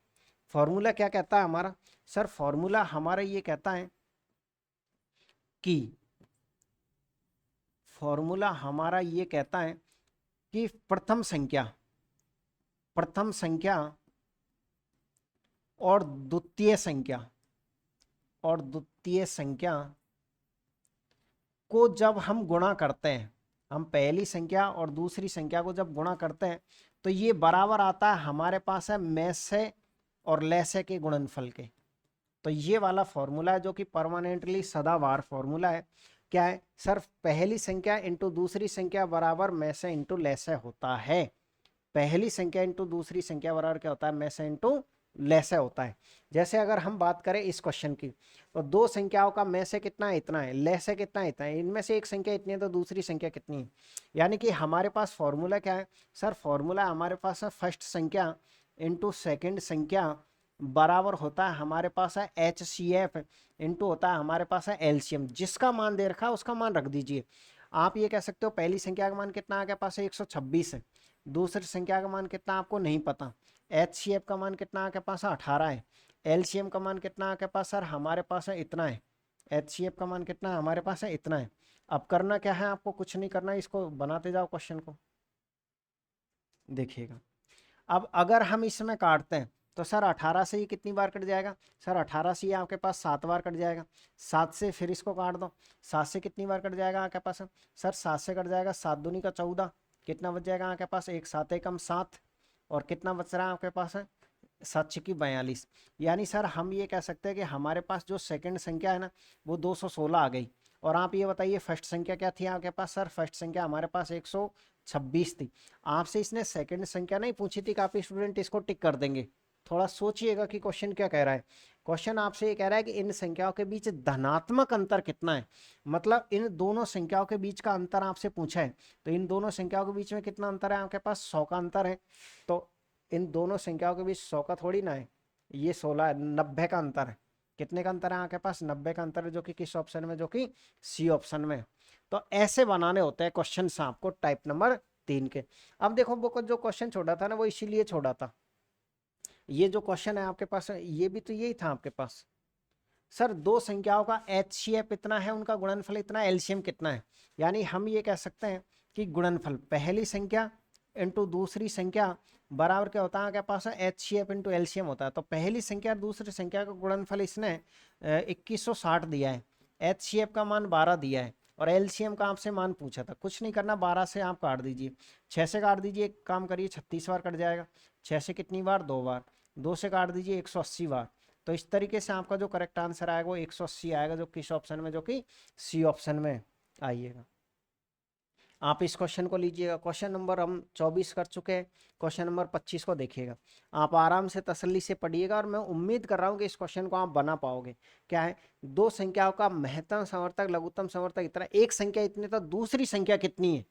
फॉर्मूला क्या कहता है हमारा सर, फॉर्मूला हमारा ये कहता है कि फॉर्मूला हमारा ये कहता है कि प्रथम संख्या और द्वितीय संख्या को जब हम गुणा करते हैं, हम पहली संख्या और दूसरी संख्या को जब गुणा करते हैं, तो ये बराबर आता है हमारे पास है में से और लैसे के गुणनफल के। तो ये वाला फॉर्मूला है जो कि परमानेंटली सदाबहार फॉर्मूला है। क्या है सर, पहली संख्या इंटू दूसरी संख्या बराबर में से इंटू लैसे होता है। पहली संख्या इंटू दूसरी संख्या बराबर क्या होता है, में से इंटू लैसे होता है। जैसे अगर हम बात करें इस क्वेश्चन की, तो दो संख्याओं का में से कितना है, इतना है, लैसे कितना है, इतना है, इनमें से एक संख्या इतनी है तो दूसरी संख्या कितनी है। यानी कि हमारे पास फॉर्मूला क्या है सर, फॉर्मूला हमारे पास है फर्स्ट संख्या इंटू सेकेंड संख्या बराबर होता है हमारे पास है HCF इंटू होता है हमारे पास है LCM। जिसका मान दे रखा है उसका मान रख दीजिए। आप ये कह सकते हो पहली संख्या का मान कितना आपके पास है, 126 है। दूसरी संख्या का मान कितना आपको नहीं पता। HCF का मान कितना आपके पास है, 18 है। LCM का मान कितना आपके पास सर, हमारे पास है इतना है। HCF का मान कितना है, हमारे पास है इतना है। अब करना क्या है, आपको कुछ नहीं करना है, इसको बनाते जाओ क्वेश्चन को, देखिएगा। अब अगर हम इसमें काटते हैं तो सर 18 से ये कितनी बार कट जाएगा सर, 18 से ये आपके पास 7 बार कट जाएगा। 7 से फिर इसको काट दो, 7 से कितनी बार कट जाएगा आपके पास सर, 7 से कट जाएगा 7 दूनी का 14, कितना बच जाएगा आपके पास, 1 7 एकम 7, और कितना बच रहा है आपके पास है 7 छिकी 42। यानी सर हम ये कह सकते हैं कि हमारे पास जो सेकंड संख्या है ना वो 216 आ गई। और आप ये बताइए फर्स्ट संख्या क्या थी आपके पास सर, फर्स्ट संख्या हमारे पास 126 थी। आपसे इसने सेकंड संख्या नहीं पूछी थी, काफी स्टूडेंट इसको टिक कर देंगे। थोड़ा सोचिएगा कि क्वेश्चन क्या कह रहा है। क्वेश्चन आपसे ये कह रहा है कि इन संख्याओं के बीच धनात्मक अंतर कितना है, मतलब इन दोनों संख्याओं के बीच का अंतर आपसे पूछा है। तो इन दोनों संख्याओं के बीच में कितना अंतर है आपके पास, 100 का अंतर है। तो इन दोनों संख्याओं के बीच 100 का थोड़ी ना है, ये 16 है, 90 का अंतर है। कितने का अंतर है आपके पास, 90 का अंतर है, जो कि किस ऑप्शन में, जो कि सी ऑप्शन में। तो ऐसे बनाने होते हैं क्वेश्चन आपको टाइप नंबर 3 के। अब देखो वो जो क्वेश्चन छोड़ा था ना वो इसीलिए छोड़ा था, ये जो क्वेश्चन है आपके पास ये भी तो यही था आपके पास सर, दो संख्याओं का HCF इतना है, उनका गुणनफल इतना, LCM कितना है। यानी हम ये कह सकते हैं कि गुणनफल पहली संख्या इंटू दूसरी संख्या बराबर क्या होता है आपके पास HCF इंटू LCM होता है। तो पहली संख्या दूसरी संख्या का गुणनफल इसने 2160 दिया है, HCF का मान 12 दिया है, और LCM का आपसे मान पूछा था। कुछ नहीं करना, 12 से आप काट दीजिए, 6 से काट दीजिए, एक काम करिए 36 बार कट जाएगा। 6 से कितनी बार, 2 बार, 2 से काट दीजिए 180 बार। तो इस तरीके से आपका जो करेक्ट आंसर आएगा वो 180 आएगा, जो किस ऑप्शन में, जो कि सी ऑप्शन में आइएगा। आप इस क्वेश्चन को लीजिएगा। क्वेश्चन नंबर हम 24 कर चुके हैं, क्वेश्चन नंबर 25 को देखिएगा। आप आराम से तसल्ली से पढ़िएगा, और मैं उम्मीद कर रहा हूँ कि इस क्वेश्चन को आप बना पाओगे। क्या है, दो संख्याओं का महत्तम समवर्तक लघुत्तम समवर्तक इतना, एक संख्या इतनी तो दूसरी संख्या कितनी है।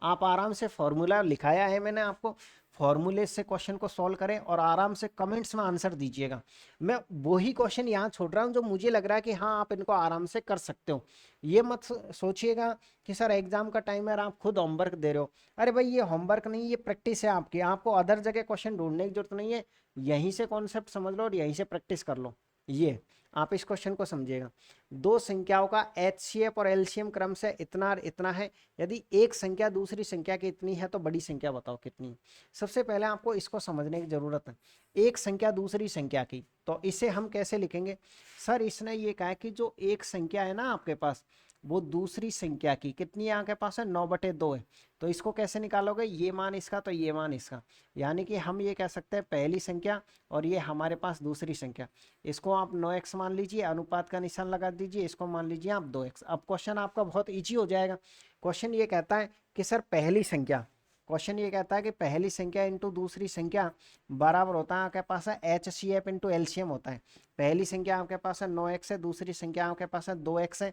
आप आराम से फॉर्मूला लिखाया है मैंने आपको, फॉर्मूले से क्वेश्चन को सॉल्व करें और आराम से कमेंट्स में आंसर दीजिएगा। मैं वही क्वेश्चन यहाँ छोड़ रहा हूँ जो मुझे लग रहा है कि हाँ आप इनको आराम से कर सकते हो। ये मत सोचिएगा कि सर एग्जाम का टाइम है और आप खुद होमवर्क दे रहे हो। अरे भाई ये होमवर्क नहीं, ये प्रैक्टिस है आपकी। आपको अदर जगह क्वेश्चन ढूंढने की जरूरत नहीं है, यहीं से कॉन्सेप्ट समझ लो और यहीं से प्रैक्टिस कर लो। ये आप इस क्वेश्चन को समझिएगा। दो संख्याओं का एचसीएफ और एलसीएम क्रम से इतना और इतना है। यदि एक संख्या दूसरी संख्या की इतनी है तो बड़ी संख्या बताओ कितनी है। सबसे पहले आपको इसको समझने की जरूरत है। एक संख्या दूसरी संख्या की, तो इसे हम कैसे लिखेंगे? सर इसने ये कहा कि जो एक संख्या है ना आपके पास, वो दूसरी संख्या की कितनी है आपके पास है, 9/2 है। तो इसको कैसे निकालोगे? ये मान इसका तो ये मान इसका, यानी कि हम ये कह सकते हैं पहली संख्या और ये हमारे पास दूसरी संख्या। इसको आप 9x मान लीजिए, अनुपात का निशान लगा दीजिए, इसको मान लीजिए आप 2x। अब क्वेश्चन आपका बहुत ईजी हो जाएगा। क्वेश्चन ये कहता है कि सर पहली संख्या, क्वेश्चन ये कहता है कि पहली संख्या इंटू दूसरी संख्या बराबर होता है आपके पास है HCF इंटू एलसीएम होता है। पहली संख्या आपके पास है 9x है, दूसरी संख्या आपके पास है 2x है।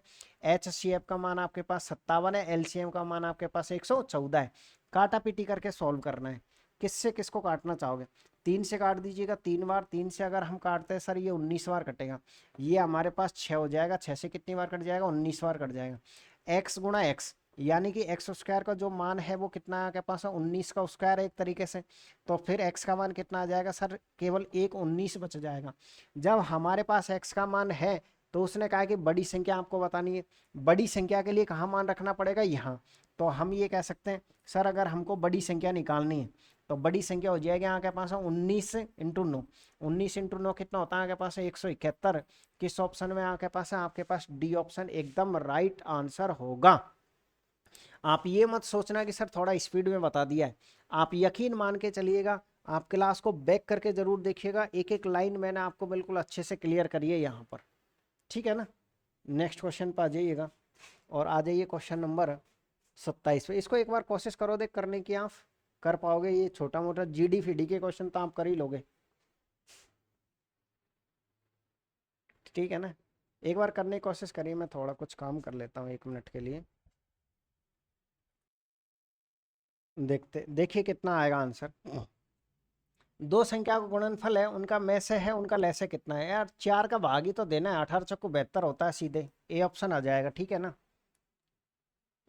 HCF का मान आपके पास 57 है, एलसीएम का मान आपके पास 114 है। काटा पीटी करके सॉल्व करना है। किससे किसको काटना चाहोगे? 3 से काट दीजिएगा 3 बार। 3 से अगर हम काटते हैं सर ये 19 बार कटेगा। ये हमारे पास 6 हो जाएगा। 6 से कितनी बार कट जाएगा? 19 बार कट जाएगा। x गुणा x, यानी कि एक्स स्क्वायर का जो मान है वो कितना आपके पास है? 19 का स्क्वायर है एक तरीके से। तो फिर x का मान कितना आ जाएगा सर? केवल एक 19 बच जाएगा। जब हमारे पास x का मान है तो उसने कहा कि बड़ी संख्या आपको बतानी है। बड़ी संख्या के लिए कहाँ मान रखना पड़ेगा? यहाँ। तो हम ये कह सकते हैं सर अगर हमको बड़ी संख्या निकालनी है तो बड़ी संख्या हो जाएगी आपके पास है 19 इंटू 9। 19 इंटू 9 कितना होता है आपके पास है? 171। किस ऑप्शन में आपके पास है? आपके पास डी ऑप्शन एकदम राइट आंसर होगा। आप ये मत सोचना कि सर थोड़ा स्पीड में बता दिया है। आप यकीन मान के चलिएगा, आप क्लास को बैक करके जरूर देखिएगा। एक एक लाइन मैंने आपको बिल्कुल अच्छे से क्लियर करी है यहाँ पर, ठीक है ना। नेक्स्ट क्वेश्चन पर आ जाइएगा और आ जाइए क्वेश्चन नंबर 27 पे। इसको एक बार कोशिश करो देख करने की, आप कर पाओगे। ये छोटा मोटा जीडी फीडी के क्वेश्चन तो आप कर ही लोगे, ठीक है ना। एक बार करने की कोशिश करिए। मैं थोड़ा कुछ काम कर लेता हूँ 1 मिनट के लिए। देखिए कितना आएगा आंसर। दो संख्या का गुणनफल है, उनका में से है, उनका लैसे कितना है? यार 4 का भाग ही तो देना है। 18 चौको 72 होता है, सीधे ए ऑप्शन आ जाएगा, ठीक है ना।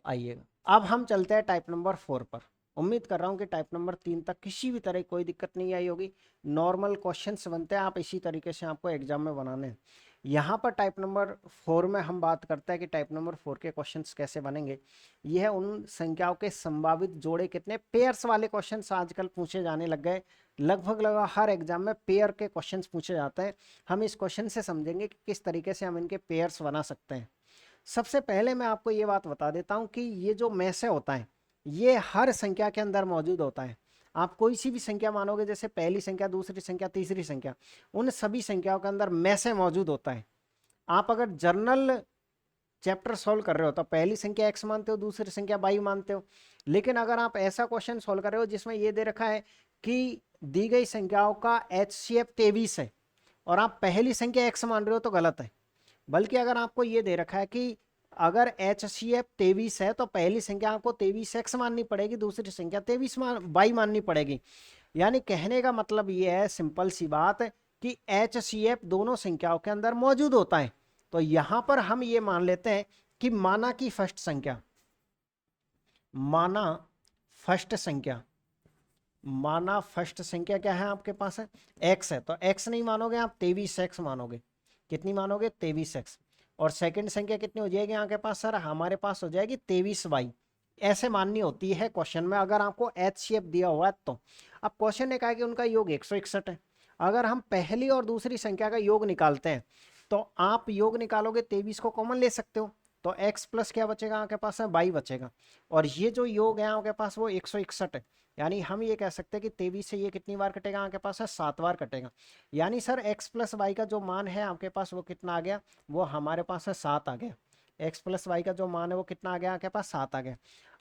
आइएगा अब हम चलते हैं टाइप नंबर 4 पर। उम्मीद कर रहा हूँ कि टाइप नंबर 3 तक किसी भी तरह कोई दिक्कत नहीं आई होगी। नॉर्मल क्वेश्चंस बनते हैं, आप इसी तरीके से आपको एग्जाम में बनाने हैं। यहाँ पर टाइप नंबर 4 में हम बात करते हैं कि टाइप नंबर 4 के क्वेश्चंस कैसे बनेंगे। यह है उन संख्याओं के संभावित जोड़े कितने। पेयर्स वाले क्वेश्चंस आजकल पूछे जाने लग गए। लगभग हर एग्जाम में पेयर के क्वेश्चंस पूछे जाते हैं। हम इस क्वेश्चन से समझेंगे कि किस तरीके से हम इनके पेयर्स बना सकते हैं। सबसे पहले मैं आपको ये बात बता देता हूं कि ये जो में से होता है ये हर संख्या के अंदर मौजूद होता है। आप कोई सी भी संख्या मानोगे, जैसे पहली संख्या, दूसरी संख्या, तीसरी संख्या, उन सभी संख्याओं के अंदर में से मौजूद होता है। आप अगर जर्नल चैप्टर सॉल्व कर रहे हो तो पहली संख्या x मानते हो, दूसरी संख्या y मानते हो। लेकिन अगर आप ऐसा क्वेश्चन सॉल्व कर रहे हो जिसमें ये दे रखा है कि दी गई संख्याओं का HCF 23 है और आप पहली संख्या x मान रहे हो तो गलत है। बल्कि अगर आपको ये दे रखा है कि अगर HCF 23 है तो पहली संख्या आपको 23x माननी पड़ेगी, दूसरी संख्या 23 y माननी पड़ेगी। यानी कहने का मतलब ये है, सिंपल सी बात, कि HCF दोनों संख्याओं के अंदर मौजूद होता है। तो यहां पर हम ये मान लेते हैं कि माना की फर्स्ट संख्या, माना फर्स्ट संख्या, माना फर्स्ट संख्या क्या है आपके पास है? x है। तो x नहीं मानोगे आप, 23x मानोगे। कितनी मानोगे? 23x। और सेकंड संख्या कितनी हो जाएगी आपके पास? सर हमारे पास हो जाएगी 23y। ऐसे माननी होती है क्वेश्चन में, अगर आपको HCF दिया हुआ है तो। अब क्वेश्चन ने कहा कि उनका योग 161 है। अगर हम पहली और दूसरी संख्या का योग निकालते हैं तो आप योग निकालोगे, 23 को कॉमन ले सकते हो, तो x प्लस क्या बचेगा आपके पास है? y बचेगा। और ये जो योग है आपके पास वो 161 है। यानी हम ये कह सकते हैं कि 23 से ये कितनी बार कटेगा आपके पास है? 7 बार कटेगा। यानी सर x प्लस वाई का जो मान है आपके पास वो कितना आ गया? वो हमारे पास है 7 आ गया। x प्लस वाई का जो मान है वो कितना आ गया आपके पास? 7 आ गया।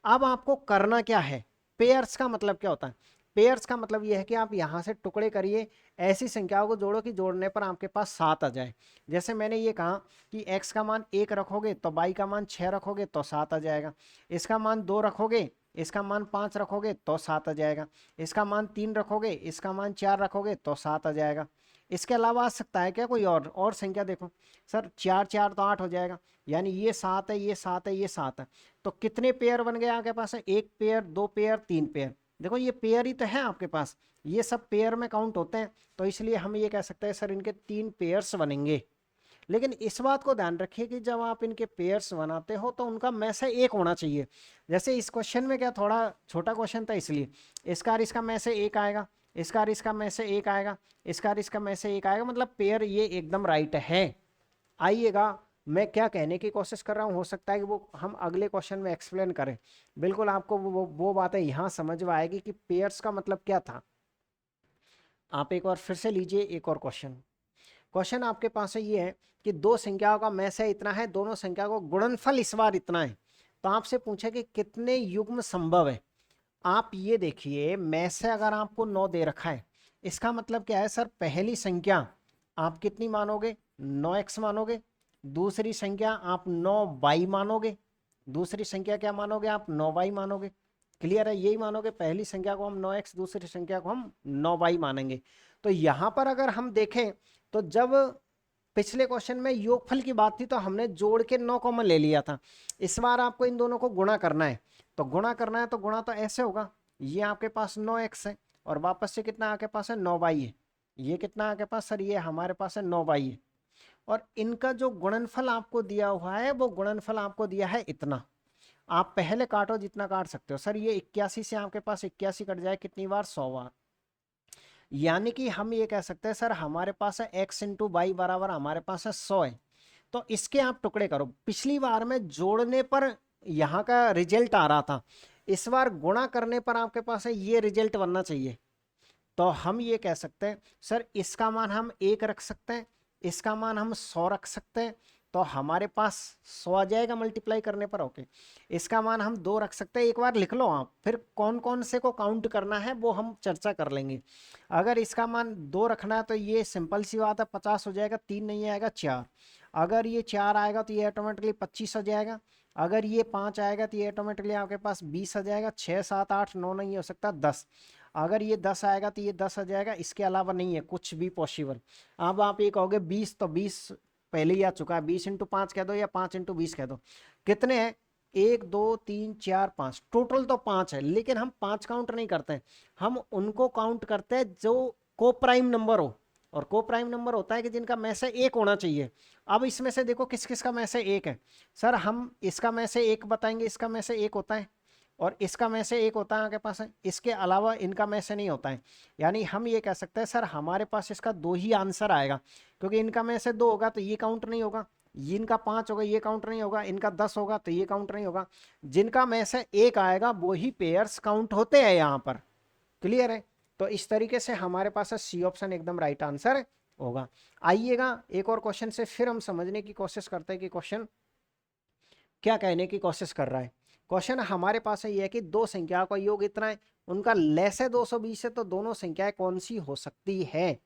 अब आपको करना क्या है? पेयर्स का मतलब क्या होता है? पेयर्स का मतलब ये है कि आप यहाँ से टुकड़े करिए, ऐसी संख्याओं को जोड़ो कि जोड़ने पर आपके पास 7 आ जाए। जैसे मैंने ये कहा कि x का मान 1 रखोगे तो y का मान 6 रखोगे तो 7 आ जाएगा। इसका मान 2 रखोगे, इसका मान 5 रखोगे तो 7 आ जाएगा। इसका मान 3 रखोगे, इसका मान 4 रखोगे तो 7 आ जाएगा। इसके अलावा आ सकता है क्या कोई और संख्या? देखो सर 4 4 तो 8 हो जाएगा। यानी ये 7 है, ये 7 है, ये 7 है। तो कितने पेयर बन गए आपके पास है? 1 पेयर, 2 पेयर, 3 पेयर। देखो ये पेयर ही तो है आपके पास, ये सब पेयर में काउंट होते हैं। तो इसलिए हम ये कह सकते हैं सर इनके 3 पेयर्स बनेंगे। लेकिन इस बात को ध्यान रखिए कि जब आप इनके पेयर्स बनाते हो तो उनका में से एक होना चाहिए। जैसे इस क्वेश्चन में क्या थोड़ा छोटा क्वेश्चन था इसलिए इसका और इसका में से एक आएगा, इसका और इसका में से एक आएगा, इसका और इसका में से एक आएगा, मतलब पेयर ये एकदम राइट है। आइएगा मैं क्या कहने की कोशिश कर रहा हूँ, हो सकता है कि वो हम अगले क्वेश्चन में एक्सप्लेन करें। बिल्कुल आपको वो बातें यहाँ समझ में आएगी कि पेयर्स का मतलब क्या था। आप एक बार फिर से लीजिए एक और क्वेश्चन। क्वेश्चन आपके पास है ये है कि दो संख्याओं का में से इतना है, दोनों संख्या को गुणनफल इस बार इतना है, तो आपसे पूछे कि कितने युग्म संभव है। आप ये देखिए में से अगर आपको 9 दे रखा है, इसका मतलब क्या है सर, पहली संख्या आप कितनी मानोगे, 9x मानोगे। दूसरी संख्या आप 9y मानोगे। दूसरी संख्या क्या मानोगे आप, 9y मानोगे। क्लियर है, यही मानोगे, पहली संख्या को हम 9x, दूसरी संख्या को हम 9y मानेंगे। तो यहां पर अगर हम देखें तो जब पिछले क्वेश्चन में योगफल की बात थी तो हमने जोड़ के 9 कॉमन ले लिया था। इस बार आपको इन दोनों को गुणा करना है, तो गुणा करना है तो गुणा तो ऐसे होगा, ये आपके पास 9x है और वापस से कितना आपके पास है 9y है। ये कितना आपके पास सर, ये हमारे पास है 9y है। और इनका जो गुणनफल आपको दिया हुआ है वो गुणनफल आपको दिया है इतना। आप पहले काटो जितना काट सकते हो। सर ये 81 से आपके पास 81 कट जाए कितनी बार, 100 बार। यानी कि हम ये कह सकते हैं सर हमारे पास है x इंटू वाई बराबर हमारे पास है 100 है। तो इसके आप टुकड़े करो। पिछली बार में जोड़ने पर यहाँ का रिजल्ट आ रहा था, इस बार गुणा करने पर आपके पास है ये रिजल्ट बनना चाहिए। तो हम ये कह सकते हैं सर इसका मान हम 1 रख सकते हैं, इसका मान हम 100 रख सकते हैं, तो हमारे पास 100 आ जाएगा मल्टीप्लाई करने पर। ओके, इसका मान हम 2 रख सकते हैं, एक बार लिख लो आप, फिर कौन कौन से को काउंट करना है वो हम चर्चा कर लेंगे। अगर इसका मान 2 रखना है तो ये सिंपल सी बात है 50 हो जाएगा, 3 नहीं आएगा 4। अगर ये 4 आएगा तो ये ऑटोमेटिकली 25 हो जाएगा। अगर ये 5 आएगा तो ये ऑटोमेटिकली आपके पास 20 आ जाएगा। 6 7 8 9 नहीं हो सकता 10। अगर ये 10 आएगा तो ये 10 आ जाएगा, इसके अलावा नहीं है कुछ भी पॉसिबल। अब आप ये कहोगे 20, तो 20 पहले ही आ चुका है, 20 इंटू 5 कह दो या 5 इंटू 20 कह दो। कितने हैं, 1 2 3 4 5, टोटल तो 5 है, लेकिन हम 5 काउंट नहीं करते हैं, हम उनको काउंट करते हैं जो को प्राइम नंबर हो। और को प्राइम नंबर होता है कि जिनका में से एक होना चाहिए। अब इसमें से देखो किस किस का में से एक है। सर हम इसका में से एक बताएंगे, इसका में से एक होता है और इसका में से एक होता है आपके पास है, इसके अलावा इनका में से नहीं होता है। यानी हम ये कह सकते हैं सर हमारे पास इसका 2 ही आंसर आएगा, क्योंकि इनका में से 2 होगा तो ये काउंट नहीं होगा, इनका 5 होगा ये काउंट नहीं होगा, इनका 10 होगा तो ये काउंट नहीं होगा। जिनका में से एक आएगा वो ही पेयर्स काउंट होते हैं यहाँ पर। क्लियर है, तो इस तरीके से हमारे पास सी ऑप्शन एकदम राइट आंसर होगा। आइएगा एक और क्वेश्चन से फिर हम समझने की कोशिश करते हैं कि क्वेश्चन क्या कहने की कोशिश कर रहा है। क्वेश्चन हमारे पास है ये है कि दो संख्याओं का योग इतना है, उनका लैस है 220 है, तो दोनों संख्याएं कौन सी हो सकती है।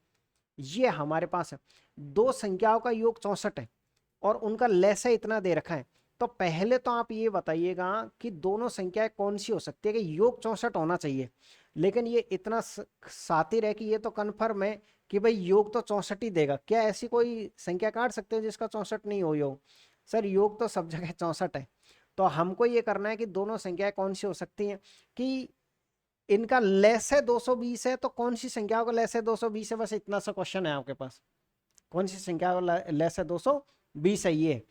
ये हमारे पास है, दो संख्याओं का योग 64 है और उनका लैस है इतना दे रखा है। तो पहले तो आप ये बताइएगा कि दोनों संख्याएं कौन सी हो सकती है, कि योग 64 होना चाहिए, लेकिन ये इतना सातिर है कि ये तो कन्फर्म है कि भाई योग तो 64 ही देगा। क्या ऐसी कोई संख्या काट सकते हो जिसका 64 नहीं हो योग, सर योग तो सब जगह 64 है। तो हमको ये करना है कि दोनों संख्याएं कौन सी हो सकती हैं, कि इनका लेस है 220 है, तो कौन सी संख्याओं का लेस है 220 है, बस इतना सा क्वेश्चन है आपके पास। कौन सी संख्या का लेस है 220 है ये,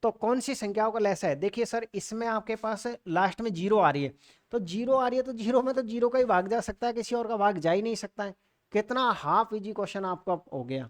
तो कौन सी संख्याओं का लेस है। देखिए सर इसमें आपके पास लास्ट में 0 आ रही है, तो 0 आ रही है तो 0 में तो 0 का ही भाग जा सकता है, किसी और का भाग जा ही नहीं सकता है। कितना हाफ इजी क्वेश्चन आपका हो गया।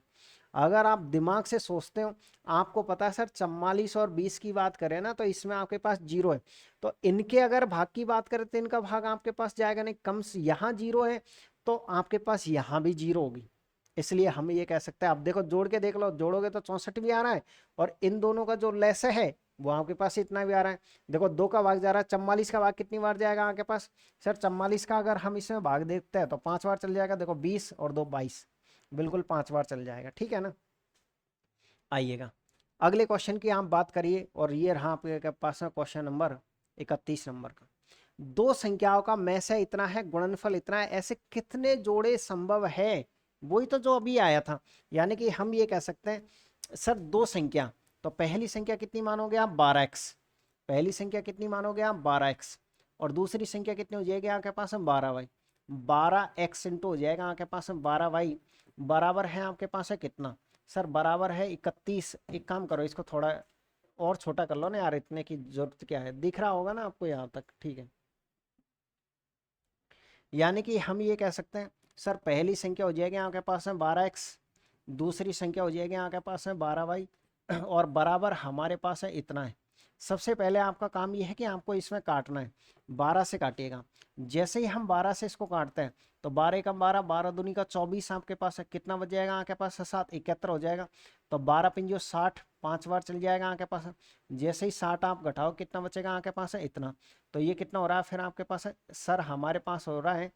अगर आप दिमाग से सोचते हो, आपको पता है सर 44 और 20 की बात करें ना तो इसमें आपके पास 0 है, तो इनके अगर भाग की बात करें तो इनका भाग आपके पास जाएगा नहीं, कम से यहाँ 0 है तो आपके पास यहाँ भी 0 होगी। इसलिए हम ये कह सकते हैं, आप देखो जोड़ के देख लो, जोड़ोगे तो 64 भी आ रहा है और इन दोनों का जो लेस है वो आपके पास इतना भी आ रहा है। देखो 2 का भाग जा रहा है, 44 का भाग कितनी बार जाएगा आपके पास, सर 44 का अगर हम इसमें भाग देते हैं तो 5 बार चल जाएगा। देखो 20 और 2 22, बिल्कुल 5 बार चल जाएगा, ठीक है ना। आइएगा अगले क्वेश्चन की आप बात करिए, और ये रहा आपके पास में क्वेश्चन नंबर 31 नंबर का। दो संख्याओं का में से इतना है, गुणनफल इतना है, ऐसे कितने जोड़े संभव है। वही तो जो अभी आया था। यानी कि हम ये कह सकते हैं सर दो संख्या, तो पहली संख्या कितनी मानोगे आप 12x, पहली संख्या कितनी मानोगे आप 12x, और दूसरी संख्या कितनी हो जाएगी आपके पास में 12y। 12x इंटू हो जाएगा आपके पास में 12y, बराबर है आपके पास है कितना सर बराबर है 31। एक काम करो, इसको थोड़ा और छोटा कर लो ना यार, इतने की जरूरत क्या है, दिख रहा होगा ना आपको यहाँ तक, ठीक है। यानी कि हम ये कह सकते हैं सर पहली संख्या हो जाएगी आपके पास में 12x, दूसरी संख्या हो जाएगी आपके पास में 12y, और बराबर हमारे पास है इतना है। सबसे पहले आपका काम ये है कि आपको इसमें काटना है, 12 से काटिएगा। जैसे ही हम 12 से इसको काटते हैं तो 12 एकम 12, 12 दूनी का 24 आपके पास है, कितना बच जाएगा आपके पास है 7, 71 हो जाएगा। तो 12 पिंजो 60, 5 बार चल जाएगा आपके पास है। जैसे ही 60 आप घटाओ कितना बचेगा आपके पास है इतना। तो ये कितना हो रहा है फिर आपके पास है सर, हमारे पास हो रहा है,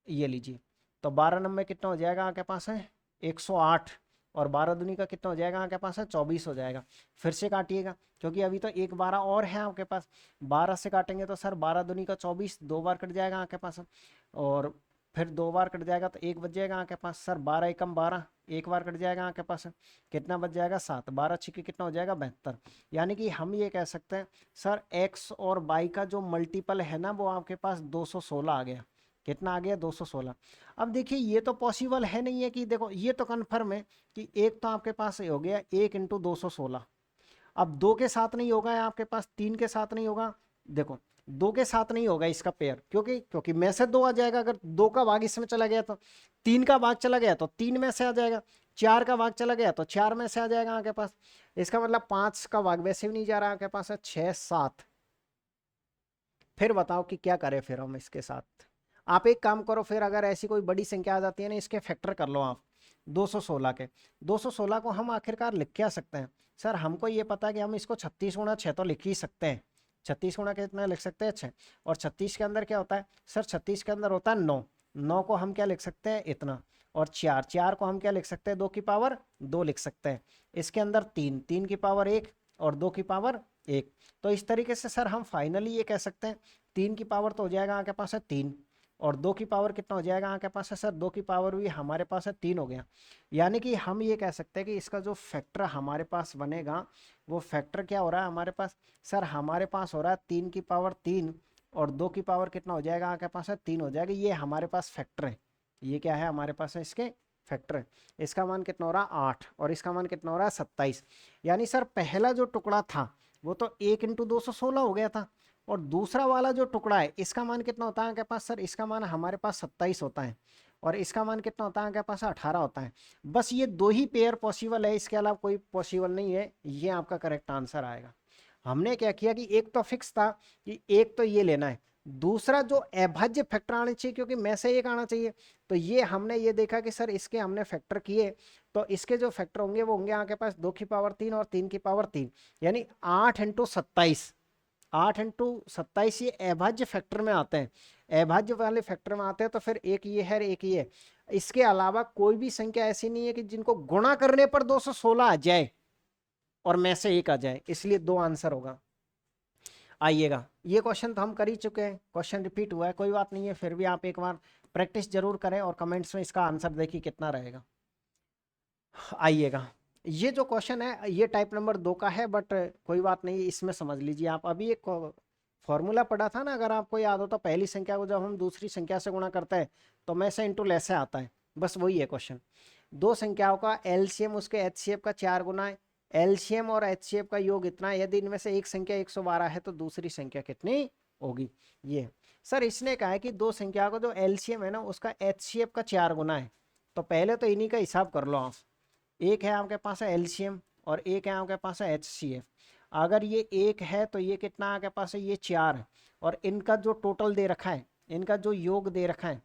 ये लीजिए। तो 12 नंबर कितना हो जाएगा आपके पास है 108, और 12 दूनी का कितना हो जाएगा आपके पास है 24 हो जाएगा। फिर से काटिएगा, क्योंकि अभी तो एक 12 और है आपके पास। 12 से काटेंगे तो सर 12 दूनी का 24, 2 बार कट जाएगा आपके पास, और फिर 2 बार कट जाएगा तो 1 बच जाएगा आपके पास। सर 12 एकम 12, 1 बार कट जाएगा आपके पास, कितना बच जाएगा 7, 12 छिके कितना हो जाएगा 72। यानी कि हम ये कह सकते हैं सर x और y का जो मल्टीपल है ना वो आपके पास 216 आ गया। कितना आ गया 216। अब देखिए ये तो पॉसिबल है नहीं है कि देखो, ये तो कन्फर्म है कि एक तो आपके पास ये हो गया 1 इंटू 216। अब 2 के साथ नहीं होगा आपके पास, 3 के साथ नहीं होगा, देखो 2 के साथ नहीं होगा इसका पेयर, क्योंकि क्योंकि में से 2 आ जाएगा। अगर 2 का भाग इसमें चला गया तो 3 का भाग चला गया तो 3 में से आ जाएगा, 4 का भाग चला गया तो 4 में से आ जाएगा आपके पास। इसका मतलब 5 का भाग वैसे भी नहीं जा रहा आपके पास है, 6 7। फिर बताओ कि क्या करें फिर हम इसके साथ। आप एक काम करो फिर, अगर ऐसी कोई बड़ी संख्या आ जाती है ना, इसके फैक्टर कर लो आप 216 के। 216 को हम आखिरकार लिख क्या सकते हैं सर, हमको ये पता है कि हम इसको 36 गुणा 6 तो लिख ही सकते हैं। 36 गुणा कितना लिख सकते हैं 6, और 36 के अंदर क्या होता है सर, 36 के अंदर होता है 9। 9 को हम क्या लिख सकते हैं इतना, और 4, 4 को हम क्या लिख सकते हैं 2 की पावर 2 लिख सकते हैं। इसके अंदर 3, 3 की पावर 1, और 2 की पावर 1। तो इस तरीके से सर हम फाइनली ये कह सकते हैं 3 की पावर तो हो जाएगा आपके पास है 3, और 2 की पावर कितना हो जाएगा आपके पास है सर, 2 की पावर भी हमारे पास है 3 हो गया। यानी कि हम ये कह सकते हैं कि इसका जो फैक्टर हमारे पास बनेगा वो फैक्टर क्या हो रहा है हमारे पास सर, हमारे पास हो रहा है 3 की पावर 3, और 2 की पावर कितना हो जाएगा आपके पास है 3 हो जाएगा। ये हमारे पास फैक्टर है, ये क्या है हमारे पास है इसके फैक्टर है। इसका मान कितना हो रहा है 8, और इसका मान कितना हो रहा है 27। यानी सर पहला जो टुकड़ा था वो तो 1 इंटू 216 हो गया था, और दूसरा वाला जो टुकड़ा है इसका मान कितना होता है आपके पास सर, इसका मान हमारे पास 27 होता है, और इसका मान कितना होता है आपके पास 18 होता है। बस ये 2 ही पेयर पॉसिबल है, इसके अलावा कोई पॉसिबल नहीं है। ये आपका करेक्ट आंसर आएगा। हमने क्या किया कि एक तो फिक्स था कि एक तो ये लेना है, दूसरा जो अभाज्य फैक्टर आने चाहिए, क्योंकि में से एक आना चाहिए। तो ये हमने ये देखा कि सर इसके हमने फैक्टर किए, तो इसके जो फैक्टर होंगे वो होंगे आपके पास 2 की पावर 3 और 3 की पावर 3, यानी 8 इंटू 27। 8 इंटू 27 ये अभाज्य फैक्टर में आते हैं, अभाज्य वाले फैक्टर में आते हैं। तो फिर एक ये है एक ये है। इसके अलावा कोई भी संख्या ऐसी नहीं है कि जिनको गुणा करने पर 216 आ जाए और में से एक आ जाए, इसलिए 2 आंसर होगा। आइएगा, ये क्वेश्चन तो हम कर ही चुके हैं, क्वेश्चन रिपीट हुआ है, कोई बात नहीं है, फिर भी आप एक बार प्रैक्टिस जरूर करें और कमेंट्स में इसका आंसर देखिए कितना रहेगा। आइएगा, ये जो क्वेश्चन है ये टाइप नंबर 2 का है, बट कोई बात नहीं, इसमें समझ लीजिए आप। अभी एक फॉर्मूला पढ़ा था ना, अगर आपको याद हो तो, पहली संख्या को जब हम दूसरी संख्या से गुणा करते हैं तो में से इंटू लेस से आता है, बस वही है क्वेश्चन। दो संख्याओं का एलसीएम उसके एचसीएफ का 4 गुना है, एलसीएम और एचसीएफ का योग इतना है, यदि इनमें से एक संख्या 112 है तो दूसरी संख्या कितनी होगी। ये सर इसने कहा है कि दो संख्या को जो एलसीएम है ना उसका एचसीएफ का 4 गुना है। तो पहले तो इन्हीं का हिसाब कर लो आप। एक है आपके पास है एलसीएम और एक है आपके पास है एचसीएफ। अगर ये एक है तो ये कितना आपके पास है, ये 4 है, और इनका जो टोटल दे रखा है, इनका जो योग दे रखा है,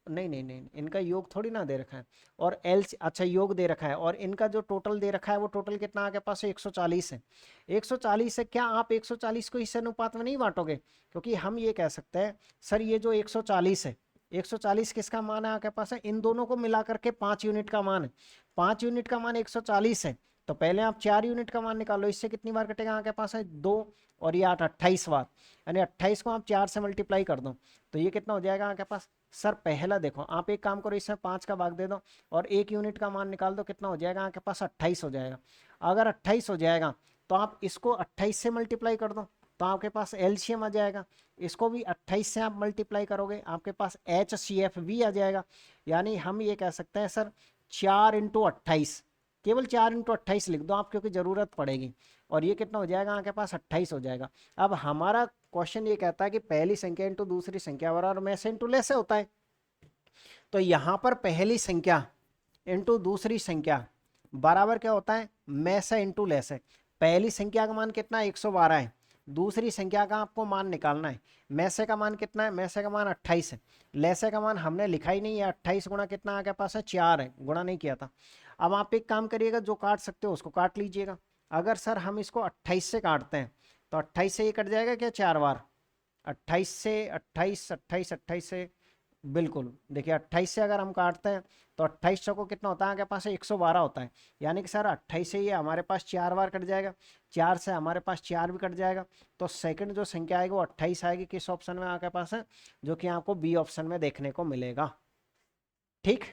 नहीं नहीं नहीं, इनका योग थोड़ी ना दे रखा है, और एल अच्छा योग दे रखा है, और इनका जो टोटल दे रखा है वो टोटल कितना आपके पास है 140 है। 140 है, क्या आप 140 को इस अनुपात में नहीं बांटोगे, क्योंकि हम ये कह सकते हैं सर ये जो 140 है, 140 किसका मान है आपके पास है, इन दोनों को मिला करके 5 यूनिट का मान है। 5 यूनिट का मान 140 है, तो पहले आप 4 यूनिट का मान निकालो, इससे कितनी बार कटेगा आपके पास है 2, और ये 8 28 बार, यानी 28 को आप 4 से मल्टीप्लाई कर दो तो ये कितना हो जाएगा आपके पास। सर पहला देखो, आप एक काम करो, इसमें 5 का भाग दे दो और 1 यूनिट का मान निकाल दो, कितना हो जाएगा आपके पास 28 हो जाएगा। अगर 28 हो जाएगा तो आप इसको 28 से मल्टीप्लाई कर दो तो आपके पास एलसीएम आ जाएगा। इसको भी 28 से आप मल्टीप्लाई करोगे आपके पास एचसीएफ भी आ जाएगा। यानी हम ये कह सकते हैं सर 4 इंटू 28, केवल 4 × 28 लिख दो आप, क्योंकि ज़रूरत पड़ेगी। और ये कितना हो जाएगा आपके पास, 28 हो जाएगा। अब हमारा क्वेश्चन ये कहता है कि पहली संख्या इंटू दूसरी संख्या बराबर में से इंटू लेस होता है। तो यहाँ पर पहली संख्या इंटू दूसरी संख्या बराबर क्या होता है, में से इंटू लेस है। पहली संख्या का मान कितना है, 112 है। दूसरी संख्या का आपको मान निकालना है। में से का मान कितना है, में से का मान 28 है। लेसे का मान हमने लिखा ही नहीं है, 28 गुणा कितना आपके पास है, 4 है, गुणा नहीं किया था। अब आप एक काम करिएगा, जो काट सकते हो उसको काट लीजिएगा। अगर सर हम इसको 28 से काटते हैं तो 28 से ये कट जाएगा क्या, 4 बार, 28 से 28, 28, 28 से, बिल्कुल देखिए 28 से अगर हम काटते हैं तो 28 को कितना होता है आपके पास, 112 होता है। यानी कि सर 28 से ये हमारे पास 4 बार कट जाएगा, 4 से हमारे पास 4 भी कट जाएगा। तो सेकंड जो संख्या आएगी वो 28 आएगी। किस ऑप्शन में आपके पास है, जो कि आपको बी ऑप्शन में देखने को मिलेगा। ठीक,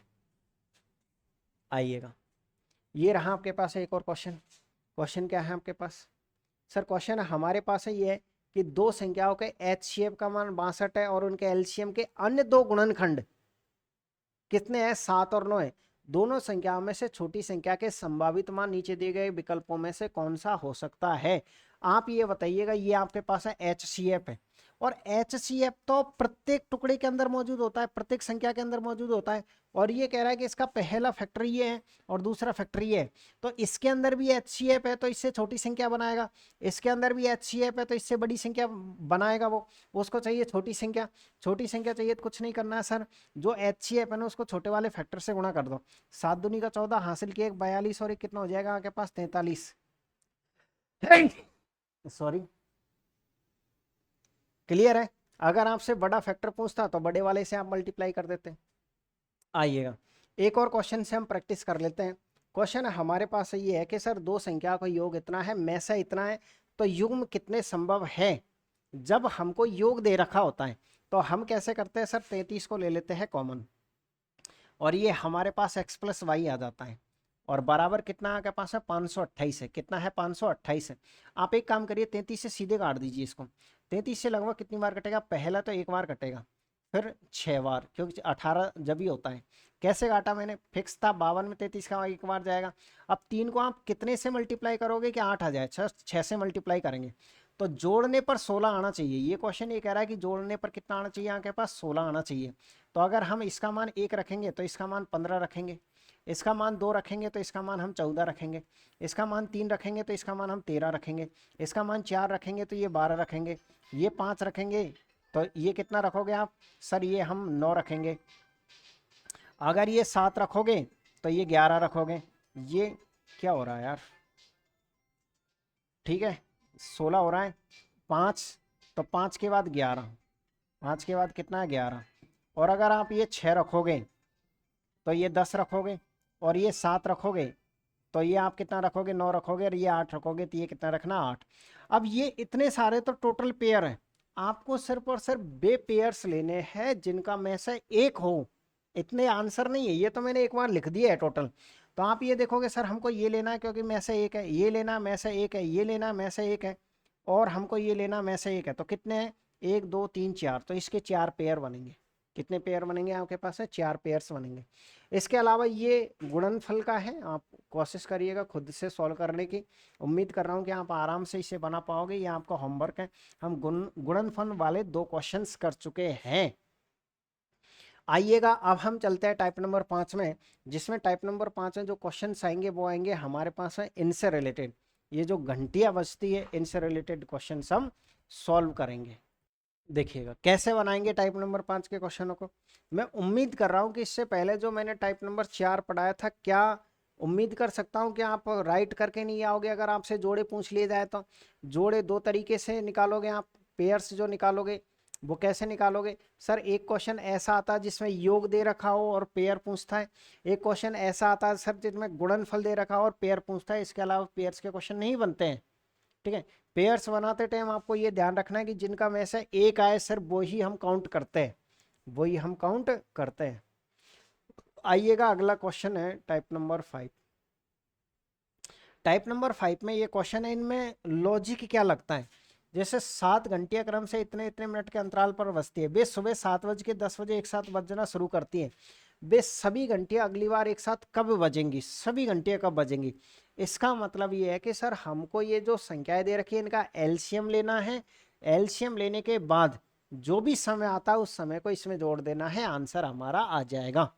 आइएगा, ये रहा आपके पास एक और क्वेश्चन। क्वेश्चन क्या है आपके पास, सर क्वेश्चन हमारे पास है ये है कि दो संख्याओं के HCF का मान 62 है और उनके LCM के अन्य दो गुणनखंड कितने हैं, 7 और 9 है। दोनों संख्याओं में से छोटी संख्या के संभावित मान नीचे दिए गए विकल्पों में से कौन सा हो सकता है। आप ये बताइएगा, ये आपके पास है HCF है, और HCF तो प्रत्येक टुकड़े के अंदर मौजूद होता है, प्रत्येक संख्या के अंदर मौजूद होता है। और ये कह रहा है कि इसका पहला फैक्टर ये है और दूसरा फैक्टर ये है, तो इसके अंदर भी HCF है तो इससे छोटी संख्या बनाएगा, इसके अंदर भी HCF है तो इससे बड़ी संख्या बनाएगा। वो उसको चाहिए छोटी संख्या, छोटी संख्या चाहिए तो कुछ नहीं करना है सर, जो HCF है ना उसको छोटे वाले फैक्टर से गुणा कर दो। 7 दूनी का 14 हासिल किए, 42 और एक कितना हो जाएगा आपके पास, 43, सॉरी, क्लियर है। अगर आपसे बड़ा फैक्टर पूछता तो बड़े वाले से आप मल्टीप्लाई कर देते। आइएगा, एक और क्वेश्चन से हम प्रैक्टिस कर लेते हैं। क्वेश्चन हमारे पास ये है कि सर दो संख्या का योग इतना है, में से इतना है, तो युग्म कितने संभव है। जब हमको योग दे रखा होता है तो हम कैसे करते हैं सर, 33 को ले लेते हैं कॉमन, और ये हमारे पास x + y आ जाता है, और बराबर कितना आपके पास है, 528 है। कितना है, 528 है। आप एक काम करिए, 33 से सीधे काट दीजिए इसको। 33 से लगभग कितनी बार कटेगा, पहला तो एक बार कटेगा, फिर 6 बार, क्योंकि 18 जब ही होता है। कैसे काटा मैंने, फिक्स था 52 में 33 का एक बार जाएगा। अब 3 को आप कितने से मल्टीप्लाई करोगे कि 8 आ जाए, 6 से मल्टीप्लाई करेंगे तो जोड़ने पर 16 आना चाहिए। ये क्वेश्चन ये कह रहा है कि जोड़ने पर कितना आना चाहिए आपके पास, 16 आना चाहिए। तो अगर हम इसका मान 1 रखेंगे तो इसका मान 15 रखेंगे, इसका मान 2 रखेंगे तो इसका मान हम 14 रखेंगे, इसका मान 3 रखेंगे तो इसका मान हम 13 रखेंगे, इसका मान 4 रखेंगे तो ये 12 रखेंगे, ये 5 रखेंगे तो ये कितना रखोगे आप, सर ये हम 9 रखेंगे। अगर ये 7 रखोगे तो ये 11 रखोगे। ये क्या हो रहा है यार, ठीक है 16 हो रहा है, 5 तो 5 के बाद 11, 5 के बाद कितना है, 11। और अगर आप ये 6 रखोगे तो ये 10 रखोगे, और ये 7 रखोगे तो ये आप कितना रखोगे, 9 रखोगे, और ये 8 रखोगे तो ये कितना रखना, 8। अब ये इतने सारे तो टोटल पेयर है, आपको सिर्फ और सिर्फ वे पेयर्स लेने हैं जिनका में से एक हो। इतने आंसर नहीं है, ये तो मैंने एक बार लिख दिया है टोटल। तो आप ये देखोगे सर हमको ये लेना है क्योंकि में से एक है, ये लेना में से एक है, ये लेना में से एक है, और हमको ये लेना में से एक है। तो कितने हैं, 1 2 3 4, तो इसके 4 पेयर बनेंगे। कितने पेयर बनेंगे आपके पास है, 4 पेयर्स बनेंगे। इसके अलावा ये गुणनफल का है, आप कोशिश करिएगा खुद से सॉल्व करने की। उम्मीद कर रहा हूँ कि आप आराम से इसे बना पाओगे, ये आपका होमवर्क है। हम गुणनफल वाले 2 क्वेश्चंस कर चुके हैं। आइएगा, अब हम चलते हैं टाइप नंबर 5 में, जिसमें टाइप नंबर 5 में जो क्वेश्चंस आएंगे वो आएंगे हमारे पास है इनसे रिलेटेड। ये जो घंटियां बजती है इनसे रिलेटेड क्वेश्चन हम सॉल्व करेंगे। देखिएगा कैसे बनाएंगे टाइप नंबर 5 के क्वेश्चनों को। मैं उम्मीद कर रहा हूँ कि इससे पहले जो मैंने टाइप नंबर 4 पढ़ाया था, क्या उम्मीद कर सकता हूँ कि आप राइट करके नहीं आओगे। अगर आपसे जोड़े पूछ लिए जाए तो जोड़े 2 तरीके से निकालोगे आप, पेयर्स जो निकालोगे वो कैसे निकालोगे सर। एक क्वेश्चन ऐसा आता है जिसमें योग दे रखा हो और पेयर पूछता है, एक क्वेश्चन ऐसा आता है सर जिसमें गुणनफल दे रखा हो और पेयर पूछता है। इसके अलावा पेयर्स के क्वेश्चन नहीं बनते हैं, ठीक है। पेयर्स बनाते टाइम आपको ये ध्यान रखना है कि जिनका में से एक आए सर वो ही हम काउंट करते हैं, वही हम काउंट करते हैं। आइएगा, अगला क्वेश्चन है टाइप नंबर 5। टाइप नंबर 5 में ये क्वेश्चन है, इनमें लॉजिक क्या लगता है। जैसे 7 घंटिया क्रम से इतने इतने मिनट के अंतराल पर बजती है। वे सुबह 7 बज के 10 बजे एक साथ बजना शुरू करती हैं। वे सभी घंटियां अगली बार एक साथ कब बजेंगी, सभी घंटियां कब बजेंगी। इसका मतलब ये है कि सर हमको ये जो संख्याएं दे रखी है इनका एलसीएम लेना है, एलसीएम लेने के बाद जो भी समय आता है उस समय को इसमें जोड़ देना है, आंसर हमारा आ जाएगा।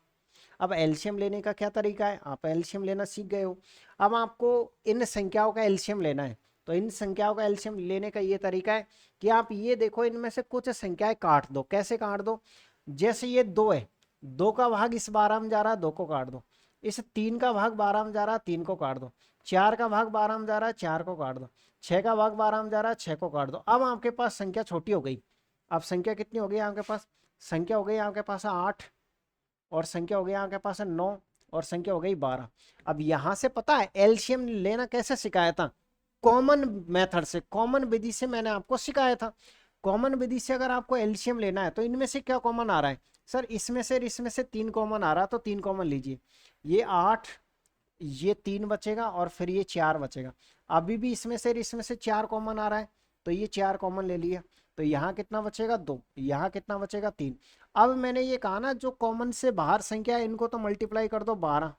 अब एलसीएम लेने का क्या तरीका है, आप एलसीएम लेना सीख गए हो। अब आपको इन संख्याओं का एलसीएम लेना है, तो इन संख्याओं का एलसीएम लेने का ये तरीका है कि आप ये देखो इनमें से कुछ संख्याएं काट दो। कैसे काट दो, जैसे ये 2 है, 2 का भाग इस 12 में जा रहा है, 2 को काट दो। इस 3 का भाग 12 में जा रहा है, 3 को काट दो। 4 का भाग 12 में जा रहा है, 4 को काट दो। 6 का भाग 12 में जा रहा है, 6 को काट दो। अब आपके पास संख्या छोटी हो गई। अब संख्या कितनी हो गई आपके पास, संख्या हो गई आपके पास 8, और संख्या हो गई आपके पास 9, और संख्या हो गई 12। अब यहां से पता है एलसीएम लेना कैसे सिखाया था, कॉमन मेथड से, कॉमन विधि से मैंने आपको सिखाया था। कॉमन विधि से अगर आपको एलसीएम लेना है तो इनमें से क्या कॉमन आ रहा है, सर इसमें से 3 कॉमन आ रहा है, तो 3 कॉमन लीजिए। ये 8, ये 3 बचेगा और फिर ये 4 बचेगा। अभी भी इसमें से 4 कॉमन आ रहा है, तो ये 4 कॉमन ले लिया। तो यहाँ कितना बचेगा 2, यहाँ कितना बचेगा 3। अब मैंने ये कहा ना जो कॉमन से बाहर संख्या है इनको तो मल्टीप्लाई कर दो 12,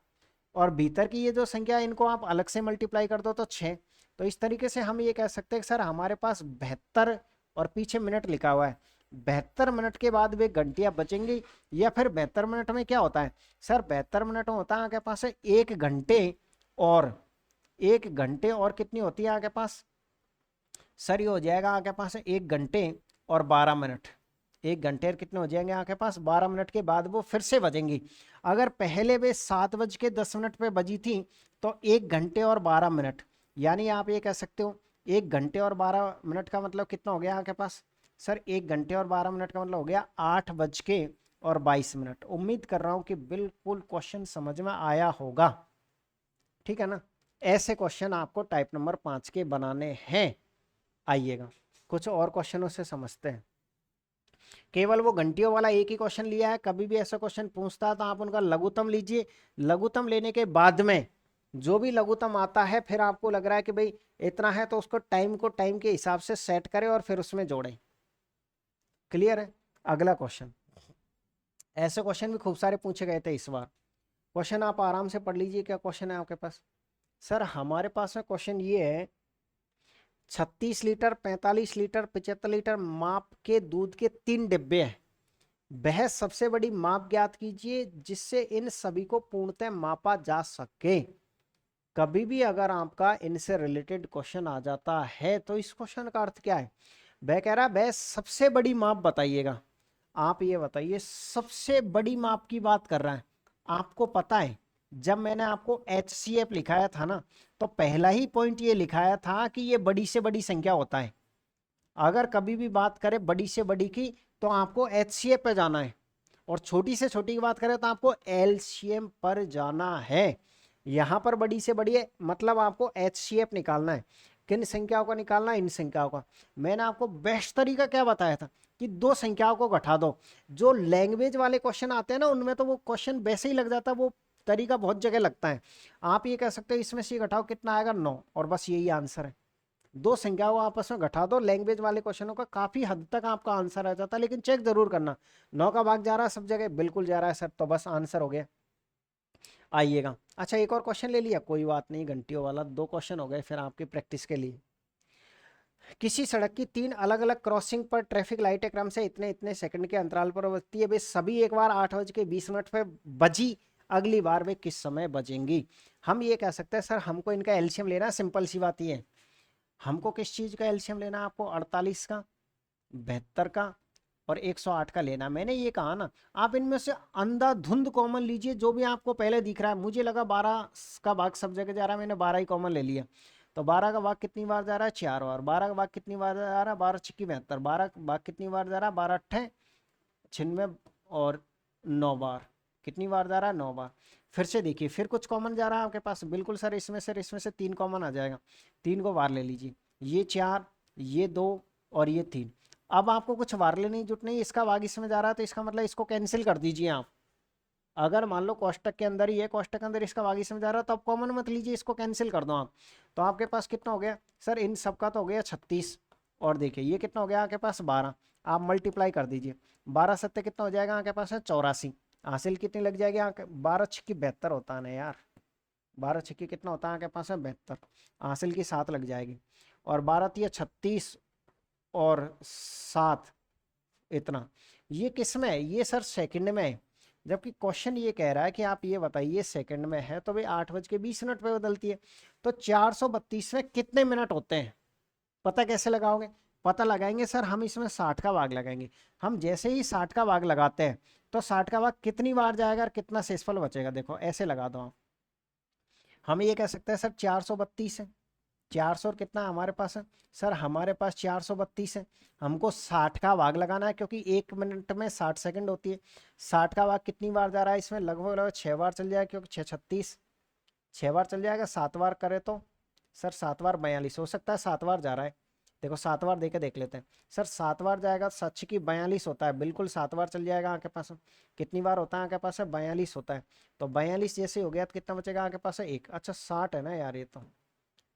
और भीतर की ये जो संख्या है इनको आप अलग से मल्टीप्लाई कर दो तो 6। तो इस तरीके से हम ये कह सकते हैं कि सर हमारे पास 72 और पीछे मिनट लिखा हुआ है, 72 मिनट के बाद वे घंटियां बचेंगी। या फिर 72 मिनट में क्या होता है, सर 72 मिनट में होता है आपके पास 1 घंटे, और 1 घंटे और कितनी होती है आपके पास, सर ये हो जाएगा आपके पास 1 घंटे और 12 मिनट। 1 घंटे और कितने हो जाएंगे आपके पास 12 मिनट के बाद वो फिर से बजेंगी। अगर पहले वे 7:10 पे बजी थी तो 1 घंटे और 12 मिनट, यानी आप ये कह सकते हो 1 घंटे और 12 मिनट का मतलब कितना हो गया आपके पास, सर 1 घंटे और 12 मिनट का मतलब हो गया 8:22। उम्मीद कर रहा हूँ कि बिल्कुल क्वेश्चन समझ में आया होगा, ठीक है ना। ऐसे क्वेश्चन आपको टाइप नंबर 5 के बनाने हैं। आइएगा कुछ और क्वेश्चनों से समझते हैं। केवल वो घंटियों वाला एक ही क्वेश्चन लिया है, कभी भी ऐसा क्वेश्चन पूछता है तो आप उनका लघुत्तम लीजिए। लघुत्तम लेने के बाद में जो भी लघुत्तम आता है फिर आपको लग रहा है कि भाई इतना है तो उसको टाइम के हिसाब से सेट करें और फिर उसमें जोड़ें। क्लियर है। अगला क्वेश्चन, ऐसे क्वेश्चन भी खूब सारे पूछे गए थे इस बार। क्वेश्चन आप आराम से पढ़ लीजिए, क्या क्वेश्चन है आपके पास। सर हमारे पास में क्वेश्चन ये है, 36 लीटर, 45 लीटर, 75 लीटर माप के दूध के 3 डिब्बे हैं। वह सबसे बड़ी माप ज्ञात कीजिए जिससे इन सभी को पूर्णतः मापा जा सके। कभी भी अगर आपका इनसे रिलेटेड क्वेश्चन आ जाता है तो इस क्वेश्चन का अर्थ क्या है, वह कह रहा है वह सबसे बड़ी माप बताइएगा। आप ये बताइए सबसे बड़ी माप की बात कर रहा है। आपको पता है जब मैंने आपको HCF लिखाया था ना, तो पहला ही पॉइंट ये लिखाया था कि ये बड़ी से बड़ी संख्या होता है। अगर कभी भी बात करें बड़ी से बड़ी की तो आपको HCF पे जाना है, और छोटी से छोटी की बात करें तो आपको LCM पर जाना है। यहां पर बड़ी से बड़ी है मतलब आपको HCF निकालना है। किन संख्याओं का निकालना है, इन संख्याओं का। मैंने आपको बेस्ट तरीका क्या बताया था कि 2 संख्याओं को घटा दो। जो लैंग्वेज वाले क्वेश्चन आते हैं ना उनमें तो वो क्वेश्चन वैसे ही लग जाता है, वो तरीका बहुत जगह लगता है। आप ये कह सकते हो इसमें से घटाओ कितना आएगा 9, और बस यही आंसर है। 2 संख्याओं को आपस में घटा दो, लैंग्वेज वाले क्वेश्चनों का काफी हद तक आपका आंसर आ जाता है। लेकिन चेक जरूर करना 9 का भाग जा रहा है सब जगह, बिल्कुल जा रहा है सर, तो बस आंसर हो गया। आइएगा, अच्छा एक और क्वेश्चन ले लिया, कोई बात नहीं, घंटियों वाला 2 क्वेश्चन हो गए फिर आपकी प्रैक्टिस के लिए। किसी सड़क की 3 अलग अलग क्रॉसिंग पर ट्रैफिक लाइटें क्रम से इतने इतने सेकंड के अंतराल पर बजती है, वे सभी एक बार 8:20 पे बजी, अगली बार वे किस समय बजेंगी। हम ये कह सकते हैं सर हमको इनका एलसीएम लेना, सिंपल सी बात ये है। हमको किस चीज का एलसीएम लेना है, आपको 48 का, 72 का और 108 का लेना। मैंने ये कहा ना, आप इनमें से अंधाधुंध कॉमन लीजिए जो भी आपको पहले दिख रहा है। मुझे लगा 12 का भाग सब जगह जा रहा है, मैंने 12 ही कॉमन ले लिया। तो 12 का भाग कितनी बार जा रहा है, 4 बार। 12 का भाग कितनी बार जा रहा है, 12 छिक्की 72। 12 का भाग कितनी बार जा रहा है, 12 अट्ठे 96 और 9 बार। कितनी बार जा रहा है, 9 बार। फिर से देखिए फिर कुछ कॉमन जा रहा है आपके पास, बिल्कुल सर इसमें से 3 कॉमन आ जाएगा। 3 को बार ले लीजिए, ये 4, ये 2 और ये 3। अब आपको कुछ वार्ले नहीं जुटने, इसका भाग इसमें जा रहा है तो इसका मतलब इसको कैंसिल कर दीजिए आप। अगर मान लो कोष्टक के अंदर ही है, कोष्टक के अंदर इसका भाग इसमें जा रहा है तो आप कॉमन मत लीजिए, इसको कैंसिल कर दो आप। तो आपके पास कितना हो गया सर, इन सब का तो हो गया 36, और देखिए ये कितना हो गया आपके पास 12। आप मल्टीप्लाई कर दीजिए, 12 सत्ते कितना हो जाएगा आपके पास है 84। हासिल कितनी लग जाएगी यहाँ 12 छिक्की 72 होता है ना यार, 12 छिक्की कितना होता है आपके पास है 72, हासिल की 7 लग जाएगी, और 12 तिया 36 और 7 इतना। ये किस में है, ये सर सेकंड में है, जबकि क्वेश्चन ये कह रहा है कि आप ये बताइए सेकंड में है तो भाई 8:20 पे बदलती है, तो 432 में कितने मिनट होते हैं, पता कैसे लगाओगे, पता लगाएंगे सर हम इसमें 60 का भाग लगाएंगे। हम जैसे ही 60 का भाग लगाते हैं तो 60 का भाग कितनी बार जाएगा और कितना शेषफल बचेगा, देखो ऐसे लगा दो आप। हम ये कह सकते हैं सर 432 है, 400 और कितना हमारे पास है, सर हमारे पास 432 है, हमको 60 का भाग लगाना है क्योंकि 1 मिनट में 60 सेकंड होती है। 60 का भाग कितनी बार जा रहा है इसमें, लगभग लगभग 6 बार चल जाएगा, क्योंकि 6 36 6 बार चल जाएगा, 7 बार करे तो सर 7 बार 42 हो सकता है, 7 बार जा रहा है, देखो 7 बार देके देख लेते हैं। सर 7 बार जाएगा, 7 की 42 होता है, बिल्कुल 7 बार चल जाएगा आपके पास। कितनी बार होता है आपके पास है, 42 होता है, तो 42 जैसे हो गया तो कितना बचेगा आपके पास है एक, अच्छा 60 है ना यार, ये तो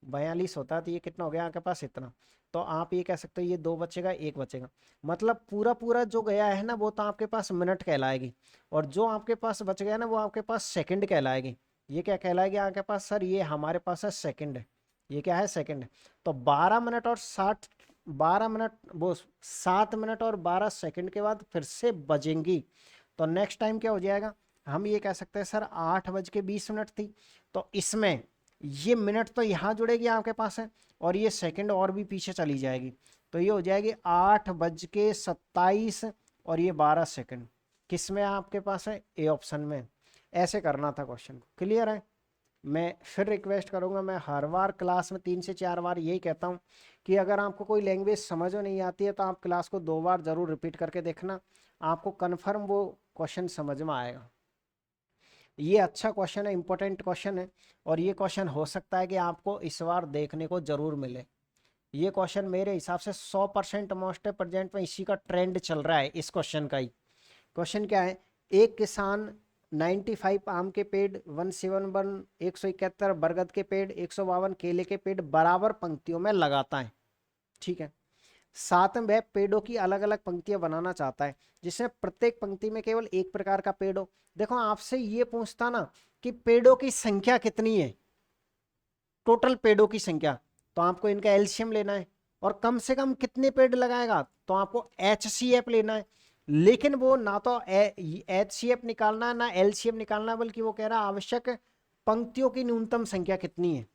42 होता है तो ये कितना हो गया आपके पास इतना, तो आप ये कह सकते हो ये 2 बचेगा 1 बचेगा, मतलब पूरा पूरा जो गया है ना वो तो आपके पास मिनट कहलाएगी, और जो आपके पास बच गया ना वो आपके पास सेकंड कहलाएगी। ये क्या कहलाएगी आपके पास, सर ये हमारे पास है सेकंड है, ये क्या है सेकंड है। तो 12 मिनट और 60, 12 मिनट वो 7 मिनट और 12 सेकंड के बाद फिर से बजेंगी, तो नेक्स्ट टाइम क्या हो जाएगा, हम ये कह सकते हैं सर 8:20 थी, तो इसमें ये मिनट तो यहाँ जुड़ेगी आपके पास है, और ये सेकंड और भी पीछे चली जाएगी, तो ये हो जाएगी 8:27 और ये 12 सेकंड, किस में आपके पास है, ए ऑप्शन में। ऐसे करना था क्वेश्चन को, क्लियर है। मैं फिर रिक्वेस्ट करूंगा, मैं हर बार क्लास में 3 से 4 बार यही कहता हूँ कि अगर आपको कोई लैंग्वेज समझ में नहीं आती है तो आप क्लास को 2 बार जरूर रिपीट करके देखना, आपको कन्फर्म वो क्वेश्चन समझ में आएगा। ये अच्छा क्वेश्चन है, इंपॉर्टेंट क्वेश्चन है, और ये क्वेश्चन हो सकता है कि आपको इस बार देखने को जरूर मिले। ये क्वेश्चन मेरे हिसाब से 100% मोस्ट प्रेजेंट में इसी का ट्रेंड चल रहा है, इस क्वेश्चन का ही। क्वेश्चन क्या है, एक किसान 95 आम के पेड़, 171 171 बरगद के पेड़, 152 केले के पेड़ बराबर पंक्तियों में लगाता है, ठीक है। साथ में वह पेड़ों की अलग अलग पंक्तियां बनाना चाहता है जिसमें प्रत्येक पंक्ति में केवल एक प्रकार का पेड़ हो। देखो आपसे ये पूछता ना कि पेड़ों की संख्या कितनी है, टोटल पेड़ों की संख्या, तो आपको इनका एलसीएम लेना है, और कम से कम कितने पेड़ लगाएगा तो आपको एचसीएफ लेना है। लेकिन वो ना तो एचसीएफ निकालना है ना एलसीएम निकालना है, बल्कि वो कह रहा है आवश्यक पंक्तियों की न्यूनतम संख्या कितनी है,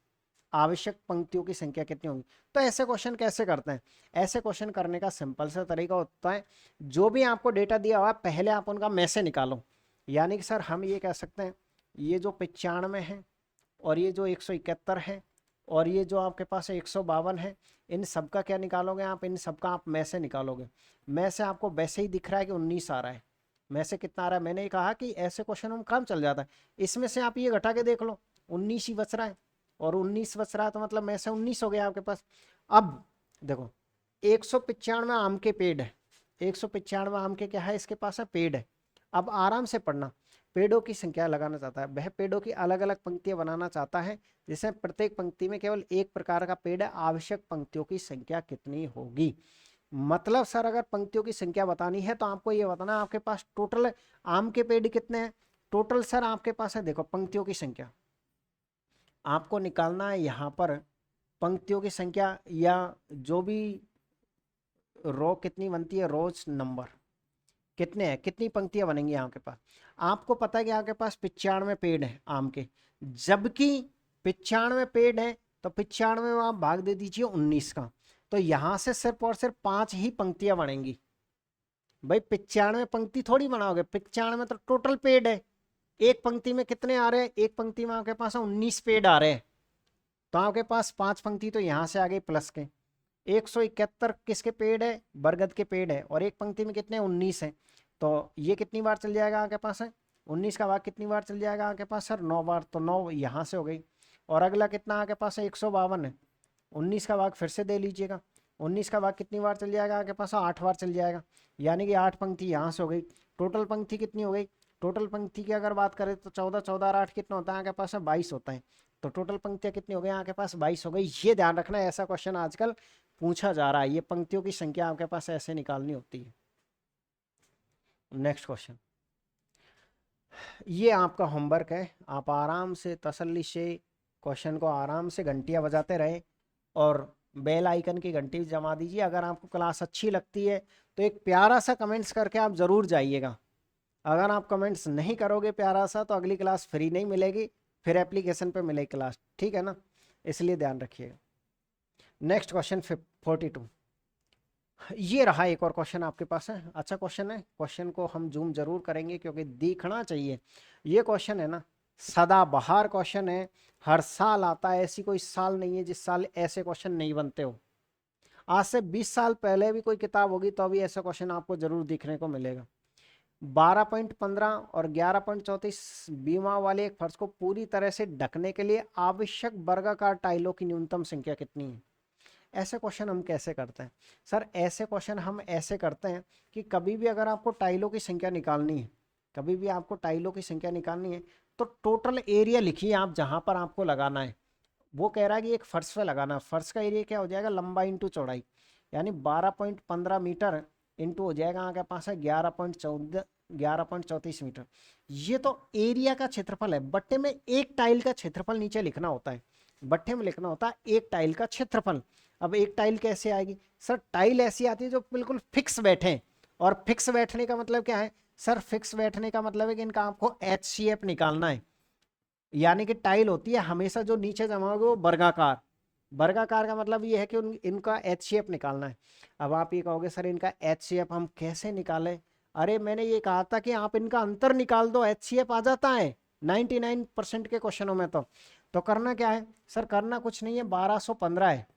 आवश्यक पंक्तियों की संख्या कितनी होगी। तो ऐसे क्वेश्चन कैसे करते हैं, ऐसे क्वेश्चन करने का सिंपल सा तरीका होता है, जो भी आपको डेटा दिया हुआ है पहले आप उनका में से निकालो। यानी कि सर हम ये कह सकते हैं ये जो 95 है और ये जो 171 है और ये जो आपके पास 152 है, इन सब का क्या निकालोगे आप, इन सब का आप में से निकालोगे। में से आपको वैसे ही दिख रहा है कि 19 आ रहा है, में से कितना आ रहा है, मैंने ही कहा कि ऐसे क्वेश्चन हम काम चल जाता है। इसमें से आप ये घटा के देख लो, 19 ही बच रहा है, और 19 बच रहा है तो मतलब में से 19 हो गया आपके पास। अब देखो 195 आम के पेड़ है, 195 आम के क्या है इसके पास है पेड़ है। अब आराम से पढ़ना, पेड़ों की संख्या लगाना चाहता है, वह पेड़ों की अलग अलग पंक्तियां बनाना चाहता है जिसमें प्रत्येक पंक्ति में केवल एक प्रकार का पेड़ है, आवश्यक पंक्तियों की संख्या कितनी होगी। मतलब सर अगर पंक्तियों की संख्या बतानी है तो आपको ये बताना है आपके पास टोटल आम के पेड़ कितने हैं, टोटल सर आपके पास है देखो पंक्तियों की संख्या, आपको निकालना है यहाँ पर पंक्तियों की संख्या, या जो भी रो कितनी बनती है, रोज नंबर कितने हैं, कितनी पंक्तियां बनेंगी आपके पास। आपको पता है कि आपके पास 95 पेड़ है आम के, जबकि 95 पेड़ है तो 95 में आप भाग दे दीजिए 19 का, तो यहां से सिर्फ और सिर्फ 5 ही पंक्तियां बनेंगी। भाई 95 पंक्ति थोड़ी बनाओगे, 95 तो टोटल पेड़ है, एक पंक्ति में कितने आ रहे हैं, एक पंक्ति में आपके पास 19 पेड़ आ रहे हैं, तो आपके पास 5 पंक्ति तो यहां से आ गई प्लस के। 171 किसके पेड़ है, बरगद के पेड़ है, और एक पंक्ति में कितने 19 है, तो ये कितनी बार चल जाएगा आपके पास है, 19 का भाग कितनी बार चल जाएगा आपके पास सर 9 बार, तो 9 यहाँ से हो गई। और अगला कितना आपके पास है 152 है, 19 का भाग फिर से दे लीजिएगा, 19 का भाग कितनी बार चल जाएगा आपके पास 8 बार चल जाएगा, यानी कि 8 पंक्ति यहाँ से हो गई। टोटल पंक्ति कितनी हो गई, टोटल पंक्ति की अगर बात करें तो 14 14 और 8 कितना होता है आपके पास 22 होता है, तो टोटल पंक्तियां कितनी हो गई आपके पास 22 हो गई। ये ध्यान रखना है, ऐसा क्वेश्चन आजकल पूछा जा रहा है, ये पंक्तियों की संख्या आपके पास ऐसे निकालनी होती है। नेक्स्ट क्वेश्चन, ये आपका होमवर्क है, आप आराम से तसल्ली से क्वेश्चन को आराम से घंटियाँ बजाते रहे और बेल आइकन की घंटी जमा दीजिए। अगर आपको क्लास अच्छी लगती है तो एक प्यारा सा कमेंट्स करके आप ज़रूर जाइएगा। अगर आप कमेंट्स नहीं करोगे प्यारा सा तो अगली क्लास फ्री नहीं मिलेगी, फिर एप्लीकेशन पे मिलेगी क्लास, ठीक है ना, इसलिए ध्यान रखिएगा। नेक्स्ट क्वेश्चन 42, ये रहा एक और क्वेश्चन आपके पास है, अच्छा क्वेश्चन है, क्वेश्चन को हम जूम जरूर करेंगे क्योंकि दिखना चाहिए। ये क्वेश्चन है ना सदाबहार क्वेश्चन है, हर साल आता है, ऐसी कोई साल नहीं है जिस साल ऐसे क्वेश्चन नहीं बनते हो। आज से 20 साल पहले भी कोई किताब होगी तो अभी ऐसा क्वेश्चन आपको जरूर देखने को मिलेगा। 12.15 और 11.34 बीमा वाले एक फर्श को पूरी तरह से ढकने के लिए आवश्यक वर्गाकार टाइलों की न्यूनतम संख्या कितनी है? ऐसे क्वेश्चन हम कैसे करते हैं सर? ऐसे क्वेश्चन हम ऐसे करते हैं कि कभी भी अगर आपको टाइलों की संख्या निकालनी है, कभी भी आपको टाइलों की संख्या निकालनी है तो टोटल एरिया लिखिए आप जहां पर आपको लगाना है। वो कह रहा है कि एक फर्श पे लगाना, फर्श का एरिया क्या हो जाएगा, लंबाई इंटू चौड़ाई, यानी 12.15 मीटर इंटू हो जाएगा आपके पास है 11.34 मीटर। ये तो एरिया का क्षेत्रफल है। बट्टे में एक टाइल का क्षेत्रफल नीचे लिखना होता है, बट्टे में लिखना होता है एक टाइल का क्षेत्रफल। अब एक टाइल कैसे आएगी सर? टाइल ऐसी आती है जो बिल्कुल फिक्स बैठे, और फिक्स बैठने का मतलब क्या है सर? फिक्स बैठने का मतलब है कि इनका आपको HCF निकालना है, यानी कि टाइल होती है हमेशा जो नीचे जमा होगी वो वर्गाकार। वर्गाकार का मतलब ये है कि इनका HCF निकालना है। अब आप ये कहोगे सर इनका HCF हम कैसे निकालें? अरे मैंने ये कहा था कि आप इनका अंतर निकाल दो, HCF आ जाता है 99% के क्वेश्चनों में। तो करना क्या है सर? करना कुछ नहीं है, 1215 है,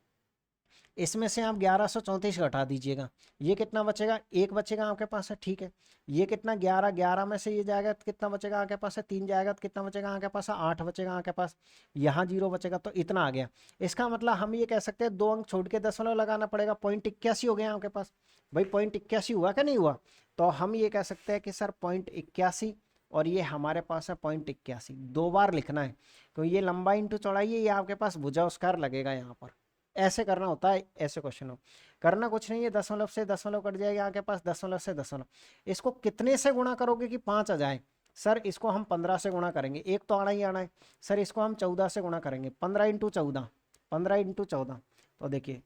इसमें से आप 1134 घटा दीजिएगा, ये कितना बचेगा? एक बचेगा आपके पास है, ठीक है। ये कितना 11, 11 में से ये जाएगा तो कितना बचेगा आपके पास है? 3 जाएगा तो कितना बचेगा आपके पास है? 8 बचेगा आपके पास। यहाँ 0 बचेगा तो इतना आ गया। इसका मतलब हम ये कह सकते हैं 2 अंक छोड़ के दशमलव लगाना पड़ेगा, 0.81 हो गया आपके पास। भाई 0.81 हुआ क्या नहीं हुआ? तो हम ये कह सकते हैं कि सर 0.81 और ये हमारे पास है 0.81, 2 बार लिखना है क्योंकि ये लंबाई इंटू चौड़ाई है, ये आपके पास भुजास्कार लगेगा यहाँ पर। ऐसे करना होता है ऐसे क्वेश्चन हो। करना कुछ नहीं है, दशमलव से दशमलव कट जाएगा आपके पास, दशमलव से दशमलव। इसको कितने से गुणा करोगे कि 5 आ जाए? सर इसको हम 15 से गुणा करेंगे, एक तो आना ही आना है। सर इसको हम 14 से गुणा करेंगे, 15 इंटू 14, 15 इंटू 14। तो देखिए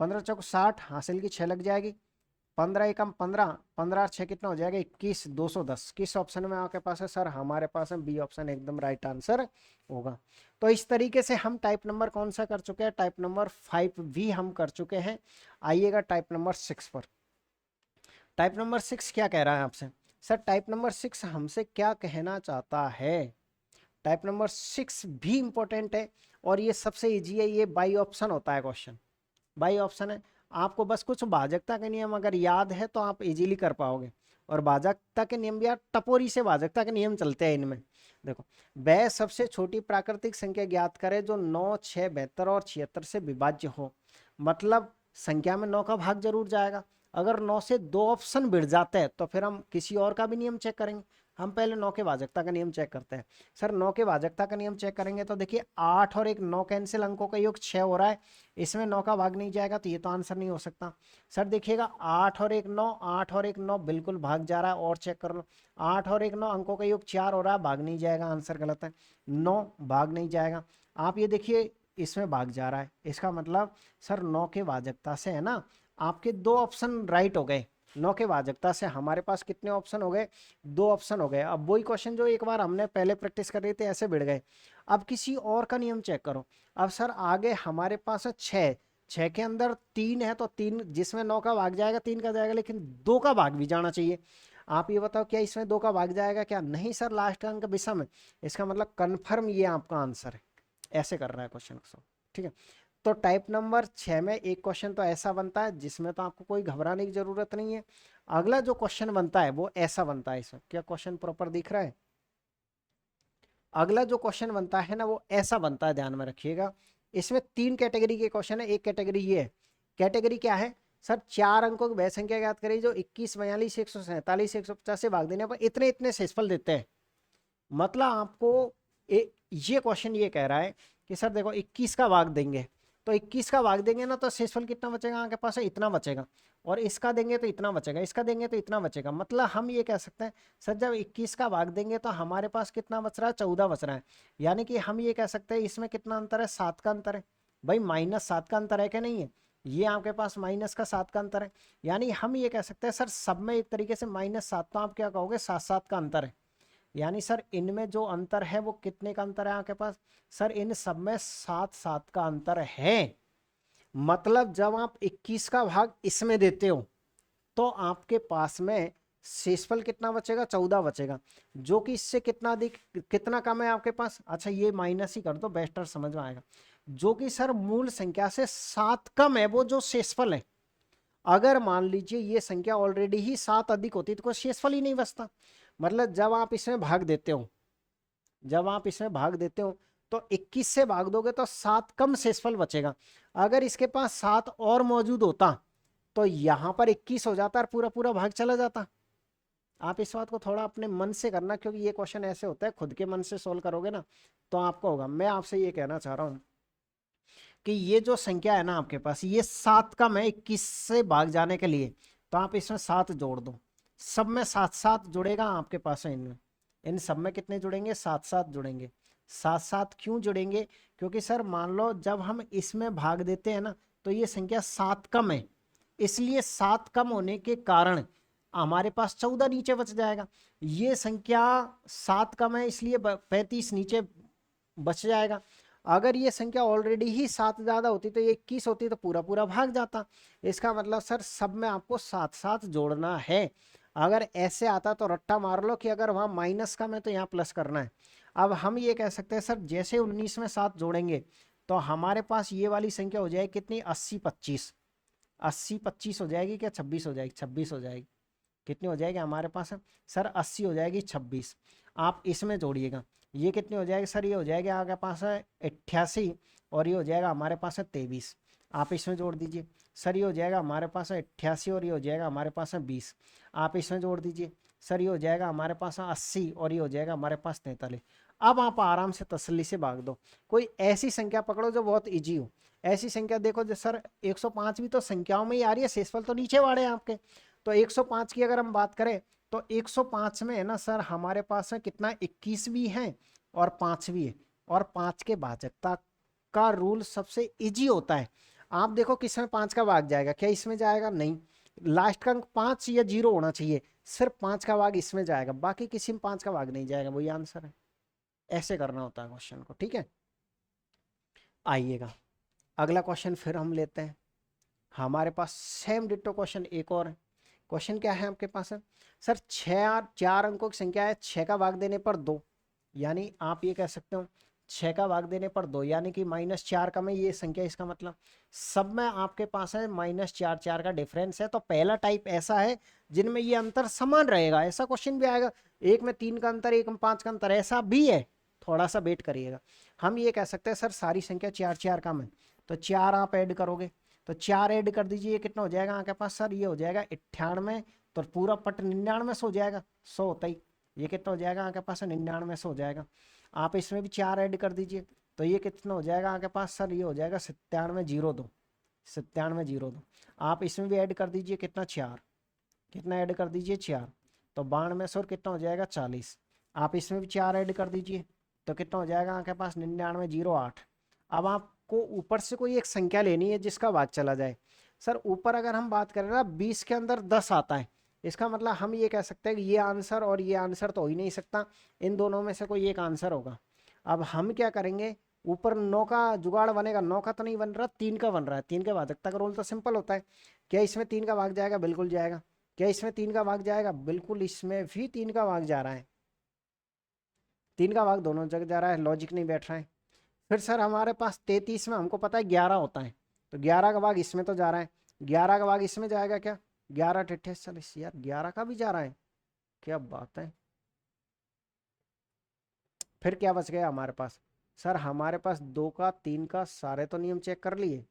15 चौक 60, हासिल की 6 लग जाएगी, 15 एकम 15, 15 6 कितना हो जाएगा 21, 210। किस ऑप्शन में आपके पास है सर? हमारे पास है बी ऑप्शन, एकदम राइट आंसर होगा। तो इस तरीके से हम टाइप नंबर कौन सा कर चुके हैं? टाइप नंबर 5 भी हम कर चुके हैं। आइएगा टाइप नंबर 6 पर। टाइप नंबर 6 क्या कह रहा है आपसे? सर टाइप नंबर 6 हमसे क्या कहना चाहता है? टाइप नंबर 6 भी इंपॉर्टेंट है और ये सबसे इजी है, ये बाई ऑप्शन होता है क्वेश्चन, बाई ऑप्शन है। आपको बस कुछ भाजकता के नियम अगर याद है तो आप इजीली कर पाओगे। और भाजकता के नियम भी यार टपोरी से भाजकता के नियम चलते हैं इनमें। देखो, वह सबसे छोटी प्राकृतिक संख्या ज्ञात करे जो 9, 6, 72 और 76 से विभाज्य हो। मतलब संख्या में 9 का भाग जरूर जाएगा। अगर 9 से 2 ऑप्शन भिड़ जाते हैं तो फिर हम किसी और का भी नियम चेक करेंगे। हम पहले 9 के भाजकता का नियम चेक करते हैं। सर 9 के भाजकता का नियम चेक करेंगे तो देखिए 8 और 1 9 कैंसिल, अंकों का योग 6 हो रहा है, इसमें 9 का भाग नहीं जाएगा तो ये तो आंसर नहीं हो सकता। सर देखिएगा 8 और 1 9, 8 और 1 9 बिल्कुल भाग जा रहा है, और चेक कर लो 8 और 1 9 अंकों का योग 4 हो रहा है, भाग नहीं जाएगा, आंसर गलत है, 9 भाग नहीं जाएगा। आप ये देखिए इसमें भाग जा रहा है, इसका मतलब सर 9 के भाजकता से है ना आपके 2 ऑप्शन राइट हो गए। 9 के भाजकता से हमारे पास कितने ऑप्शन हो गए? 2 ऑप्शन हो गए। अब वही क्वेश्चन जो एक बार हमने पहले प्रैक्टिस कर रहे थे ऐसे भिड़ गए। अब किसी और का नियम चेक करो। अब सर आगे हमारे पास है 6, 6 के अंदर 3 है तो 3 जिसमें 9 का भाग जाएगा 3 का जाएगा, लेकिन 2 का भाग भी जाना चाहिए। आप ये बताओ क्या इसमें 2 का भाग जाएगा क्या? नहीं सर, लास्ट का अंक विषम है, इसका मतलब कन्फर्म ये आपका आंसर है। ऐसे कर रहा है क्वेश्चन को, ठीक है। तो टाइप नंबर 6 में एक क्वेश्चन तो ऐसा बनता है जिसमें तो आपको कोई घबराने की जरूरत नहीं है। अगला जो क्वेश्चन बनता है वो ऐसा बनता है। इसमें क्या क्वेश्चन प्रॉपर दिख रहा है? अगला जो क्वेश्चन बनता है ना वो ऐसा बनता है, ध्यान में रखिएगा। इसमें 3 कैटेगरी के क्वेश्चन है। एक कैटेगरी ये है, कैटेगरी क्या है सर? 4 अंकों की वह संख्या याद करिए जो 21, 42, 147, 150 से भाग देने पर इतने इतने शेषफल देते हैं। मतलब आपको ये क्वेश्चन ये कह रहा है कि सर देखो 21 का भाग देंगे तो 21 का भाग देंगे ना तो शेषफल कितना बचेगा आपके पास है, इतना बचेगा। और इसका देंगे तो इतना बचेगा, इसका देंगे तो इतना बचेगा। मतलब हम ये कह सकते हैं सर जब 21 का भाग देंगे तो हमारे पास कितना बच रहा है, 14 बच रहा है। यानी कि हम ये कह सकते हैं इसमें कितना अंतर है, 7 का अंतर है। भाई -7 का अंतर है क्या, नहीं है? ये आपके पास माइनस का 7 का अंतर है। यानी हम ये कह सकते हैं सर सब में एक तरीके से -7, तो आप क्या कहोगे, 7-7 का अंतर है। यानी सर इनमें जो अंतर है वो कितने का अंतर है आपके पास, सर इन सब में 7-7 का अंतर है। मतलब जब आप 21 का भाग इसमें देते हो तो आपके पास में शेषफल कितना बचेगा, 14 बचेगा, जो कि इससे कितना अधिक कितना कम है आपके पास। अच्छा ये माइनस ही कर दो, बेस्टर समझ में आएगा। जो कि सर मूल संख्या से 7 कम है वो जो शेषफल है। अगर मान लीजिए ये संख्या ऑलरेडी ही 7 अधिक होती तो कोई शेषफल ही नहीं बचता। मतलब जब आप इसमें भाग देते हो, जब आप इसमें भाग देते हो तो 21 से भाग दोगे तो 7 कम शेषफल बचेगा। अगर इसके पास 7 और मौजूद होता तो यहां पर 21 हो जाता और पूरा पूरा भाग चला जाता। आप इस बात को थोड़ा अपने मन से करना, क्योंकि ये क्वेश्चन ऐसे होता है खुद के मन से सोल्व करोगे ना तो आपको होगा। मैं आपसे ये कहना चाह रहा हूं कि ये जो संख्या है ना आपके पास, ये 7 कम है 21 से भाग जाने के लिए, तो आप इसमें 7 जोड़ दो। सब में 7-7 जुड़ेगा आपके पास है, इनमें इन सब में कितने जुड़ेंगे, 7-7 जुड़ेंगे। 7-7 क्यों जुड़ेंगे, क्योंकि सर मान लो जब हम इसमें भाग देते हैं ना तो ये संख्या 7 कम है, इसलिए 7 कम होने के कारण हमारे पास 14 नीचे बच जाएगा। ये संख्या 7 कम है इसलिए 35 नीचे बच जाएगा। अगर ये संख्या ऑलरेडी ही 7 ज्यादा होती तो ये 21 होती तो पूरा पूरा भाग जाता। इसका मतलब सर सब में आपको 7-7 जोड़ना है। अगर ऐसे आता तो रट्टा मार लो कि अगर वहां माइनस कम है तो यहाँ प्लस करना है। अब हम ये कह सकते हैं सर जैसे 19 में 7 जोड़ेंगे तो हमारे पास ये वाली संख्या हो जाएगी कितनी, 80-25। 80-25 हो जाएगी क्या, 26 हो जाएगी, 26 हो जाएगी। कितनी हो जाएगी हमारे पास सर, 80 हो जाएगी 26। आप इसमें जोड़िएगा, ये कितनी हो जाएगी सर, ये हो जाएगी आपके पास है 88 और ये हो जाएगा हमारे पास है 23। आप इसमें जोड़ दीजिए सर, ये हो जाएगा हमारे पास है 88 और ये हो जाएगा हमारे पास है 20। आप इसमें जोड़ दीजिए सर, ये हो जाएगा हमारे पास है 80 और ये हो जाएगा हमारे पास 43। अब आप आराम से तसल्ली से भाग दो, कोई ऐसी संख्या पकड़ो जो बहुत ईजी हो। ऐसी संख्या देखो जो सर 105 भी तो संख्याओं में ही आ रही है, शेषफल तो नीचे वाले हैं आपके। तो 105 की अगर हम बात करें तो 105 में है ना सर हमारे पास है कितना, 21 भी है और 5 भी है। और 5 के भाजकता का रूल सबसे इजी होता है। आप देखो किसमें 5 का भाग जाएगा, क्या इसमें जाएगा, नहीं। लास्ट का अंक 5 या 0 होना चाहिए, सिर्फ 5 का भाग इसमें जाएगा, बाकी किसी में 5 का भाग नहीं जाएगा, वही आंसर है। ऐसे करना होता है क्वेश्चन को, ठीक है। आइएगा अगला क्वेश्चन फिर हम लेते हैं। हमारे पास सेम डिट्टो क्वेश्चन एक और है। क्वेश्चन क्या है आपके पास है सर, 4 अंकों की संख्या है, 6 का भाग देने पर 2, यानी आप ये कह सकते हो 6 का भाग देने पर 2 यानी कि -4 का में ये संख्या, इसका मतलब सब में आपके पास है -4 का डिफरेंस है। तो पहला टाइप ऐसा है जिनमें ये अंतर समान रहेगा, ऐसा क्वेश्चन भी आएगा। एक में 3 का अंतर, एक में 5 का अंतर, ऐसा भी है, थोड़ा सा वेट करिएगा। हम ये कह सकते हैं सर सारी संख्या 4-4 का में, तो 4 आप ऐड करोगे तो 4 ऐड कर दीजिए, ये कितना हो जाएगा आपके पास सर, ये हो जाएगा 98। तो पूरा पट 99 से हो जाएगा, 100 होता ही, ये कितना हो जाएगा आपके पास 99 से हो जाएगा। आप इसमें भी 4 ऐड कर दीजिए तो ये कितना हो जाएगा आपके पास सर, ये हो जाएगा 9702, 9702। आप इसमें भी ऐड कर दीजिए कितना, 4, कितना ऐड कर दीजिए 4, तो 92 से और कितना हो जाएगा 40। आप इसमें भी 4 ऐड कर दीजिए तो कितना हो जाएगा आपके पास 9908। अब आपको ऊपर से कोई एक संख्या लेनी है जिसका भाग चला जाए। सर ऊपर अगर हम बात करें ना 20 के अंदर 10 आता है, इसका मतलब हम ये कह सकते हैं कि ये आंसर और ये आंसर तो हो ही नहीं सकता, इन दोनों में से कोई एक आंसर होगा। अब हम क्या करेंगे, ऊपर 9 का जुगाड़ बनेगा, 9 का तो नहीं बन रहा, 3 का बन रहा है। 3 के भाजकता का रोल तो सिंपल होता है। क्या इसमें 3 का भाग जाएगा, बिल्कुल जाएगा। क्या इसमें 3 का भाग जाएगा, बिल्कुल इसमें भी 3 का भाग जा रहा है। 3 का भाग दोनों जगह जा रहा है, लॉजिक नहीं बैठ रहा है। फिर सर हमारे पास 33 में हमको पता है 11 होता है, तो 11 का भाग इसमें तो जा रहा है, 11 का भाग इसमें जाएगा क्या, 11 टिट्ठे 40, यार 11 का भी जा रहा है, क्या बात है। फिर क्या बच गया हमारे पास सर, हमारे पास 2 का 3 का सारे तो नियम चेक कर लिए,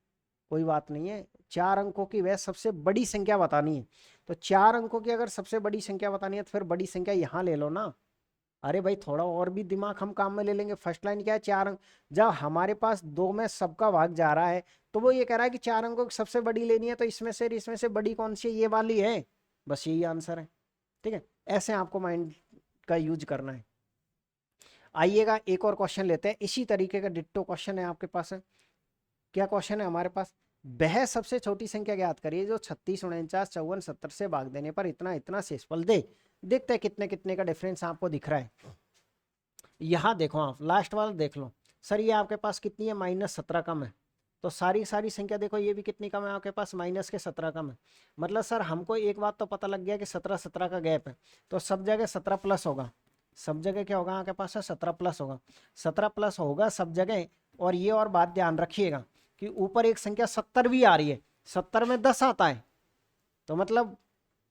कोई बात नहीं है। 4 अंकों की वह सबसे बड़ी संख्या बतानी है, तो 4 अंकों की अगर सबसे बड़ी संख्या बतानी है तो फिर बड़ी संख्या यहाँ ले लो ना, अरे भाई थोड़ा और भी दिमाग हम काम में ले लेंगे। फर्स्ट लाइन क्या है, 4 अंक। जब हमारे पास 2 में सबका भाग जा रहा है तो वो ये कह रहा है कि 4 अंकों की सबसे बड़ी लेनी है, तो इसमें से बड़ी कौन सी है, ये वाली है। बस यही आंसर है। ठीक है, ऐसे आपको माइंड का यूज करना है। आइएगा एक और क्वेश्चन लेते हैं, इसी तरीके का डिट्टो क्वेश्चन है आपके पास। क्या क्वेश्चन है हमारे पास, वह सबसे छोटी संख्या ज्ञात करिए जो 36, 49, 54, 70 से भाग देने पर इतना इतना शेषफल दे। देखते हैं कितने कितने का डिफरेंस आपको दिख रहा है। यहाँ देखो, आप लास्ट वाला देख लो। सर ये आपके पास कितनी है, -17 कम है। तो सारी सारी संख्या देखो, ये भी कितनी कम है आपके पास, -17 कम है। मतलब सर हमको एक बात तो पता लग गया कि 17 17 का गैप है, तो सब जगह 17 प्लस होगा। सब जगह क्या होगा आपके पास, 17 प्लस होगा। 17 प्लस होगा सब जगह। और ये और बात ध्यान रखिएगा कि ऊपर एक संख्या 70 भी आ रही है, 70 में 10 आता है, तो मतलब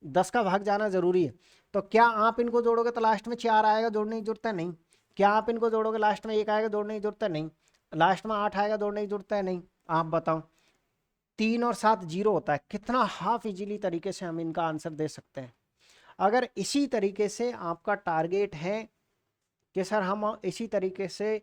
10 का भाग जाना जरूरी है। तो क्या आप इनको जोड़ोगे तो लास्ट में 4 आएगा, जोड़ने की जरूरत है नहीं। क्या आप इनको जोड़ोगे लास्ट में 1 आएगा, जोड़ने की जरूरत है नहीं। लास्ट में 8 आएगा, जोड़ने की जरूरत है नहीं। आप बताओ, 3 और 7 0 होता है, कितना हाफ इजीली तरीके से हम इनका आंसर दे सकते हैं। अगर इसी तरीके से आपका टारगेट है कि सर हम इसी तरीके से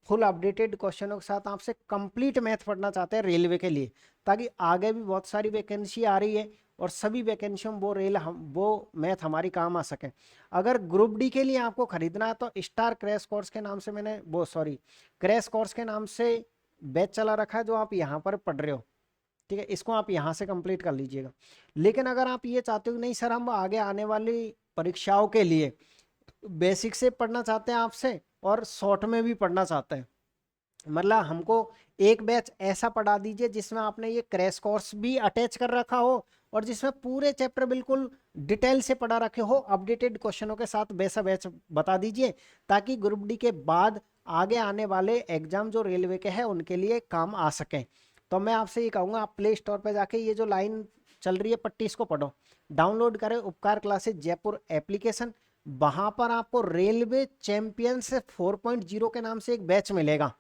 फुल अपडेटेड क्वेश्चनों के साथ आपसे कंप्लीट मैथ पढ़ना चाहते हैं रेलवे के लिए, ताकि आगे भी बहुत सारी वैकेंसी आ रही है और सभी वैकेंसी में वो मैथ हमारी काम आ सके। अगर ग्रुप डी के लिए आपको खरीदना है तो स्टार क्रैश कोर्स के नाम से मैंने क्रैश कोर्स के नाम से बैच चला रखा है, जो आप यहाँ पर पढ़ रहे हो। ठीक है, इसको आप यहाँ से कंप्लीट कर लीजिएगा। लेकिन अगर आप ये चाहते हो कि नहीं सर हम आगे आने वाली परीक्षाओं के लिए बेसिक से पढ़ना चाहते हैं आपसे और शॉर्ट में भी पढ़ना चाहते हैं, मतलब हमको एक बैच ऐसा पढ़ा दीजिए जिसमें आपने ये क्रैश कोर्स भी अटैच कर रखा हो और जिसमें पूरे चैप्टर बिल्कुल डिटेल से पढ़ा रखे हो, अपडेटेड क्वेश्चनों के साथ वैसा बैच बता दीजिए, ताकि ग्रुप डी के बाद आगे आने वाले एग्जाम जो रेलवे के हैं उनके लिए काम आ सकें। तो मैं आपसे ये कहूँगा, आप प्ले स्टोर पर जाके ये जो लाइन चल रही है पट्टी, इसको पढ़ो, डाउनलोड करें उपकार क्लासेस जयपुर एप्लीकेशन। वहां पर आपको रेलवे चैंपियंस 4.0 के नाम से एक बैच मिलेगा।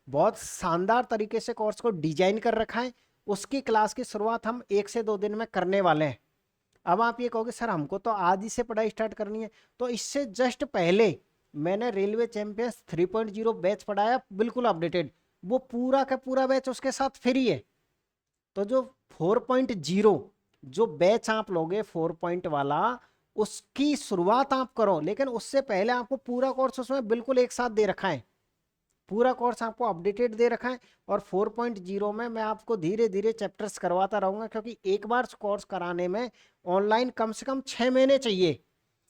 बहुत शानदार तरीके से कोर्स को डिजाइन कर रखा है। उसकी क्लास की शुरुआत हम 1 से 2 दिन में करने वाले हैं। अब आप ये कहोगे सर हमको तो आज ही से पढ़ाई स्टार्ट करनी है, तो इससे जस्ट पहले मैंने रेलवे चैंपियंस 3.0 बैच पढ़ाया, बिल्कुल अपडेटेड। वो पूरा का पूरा बैच उसके साथ फ्री है। तो जो 4.0 जो बैच आप लोगे 4 पॉइंट वाला, उसकी शुरुआत आप करो, लेकिन उससे पहले आपको पूरा कोर्स उसमें बिल्कुल एक साथ दे रखा है। पूरा कोर्स आपको अपडेटेड दे रखा है। और 4.0 में मैं आपको धीरे धीरे चैप्टर्स करवाता रहूंगा, क्योंकि एक बार कोर्स कराने में ऑनलाइन कम से कम 6 महीने चाहिए।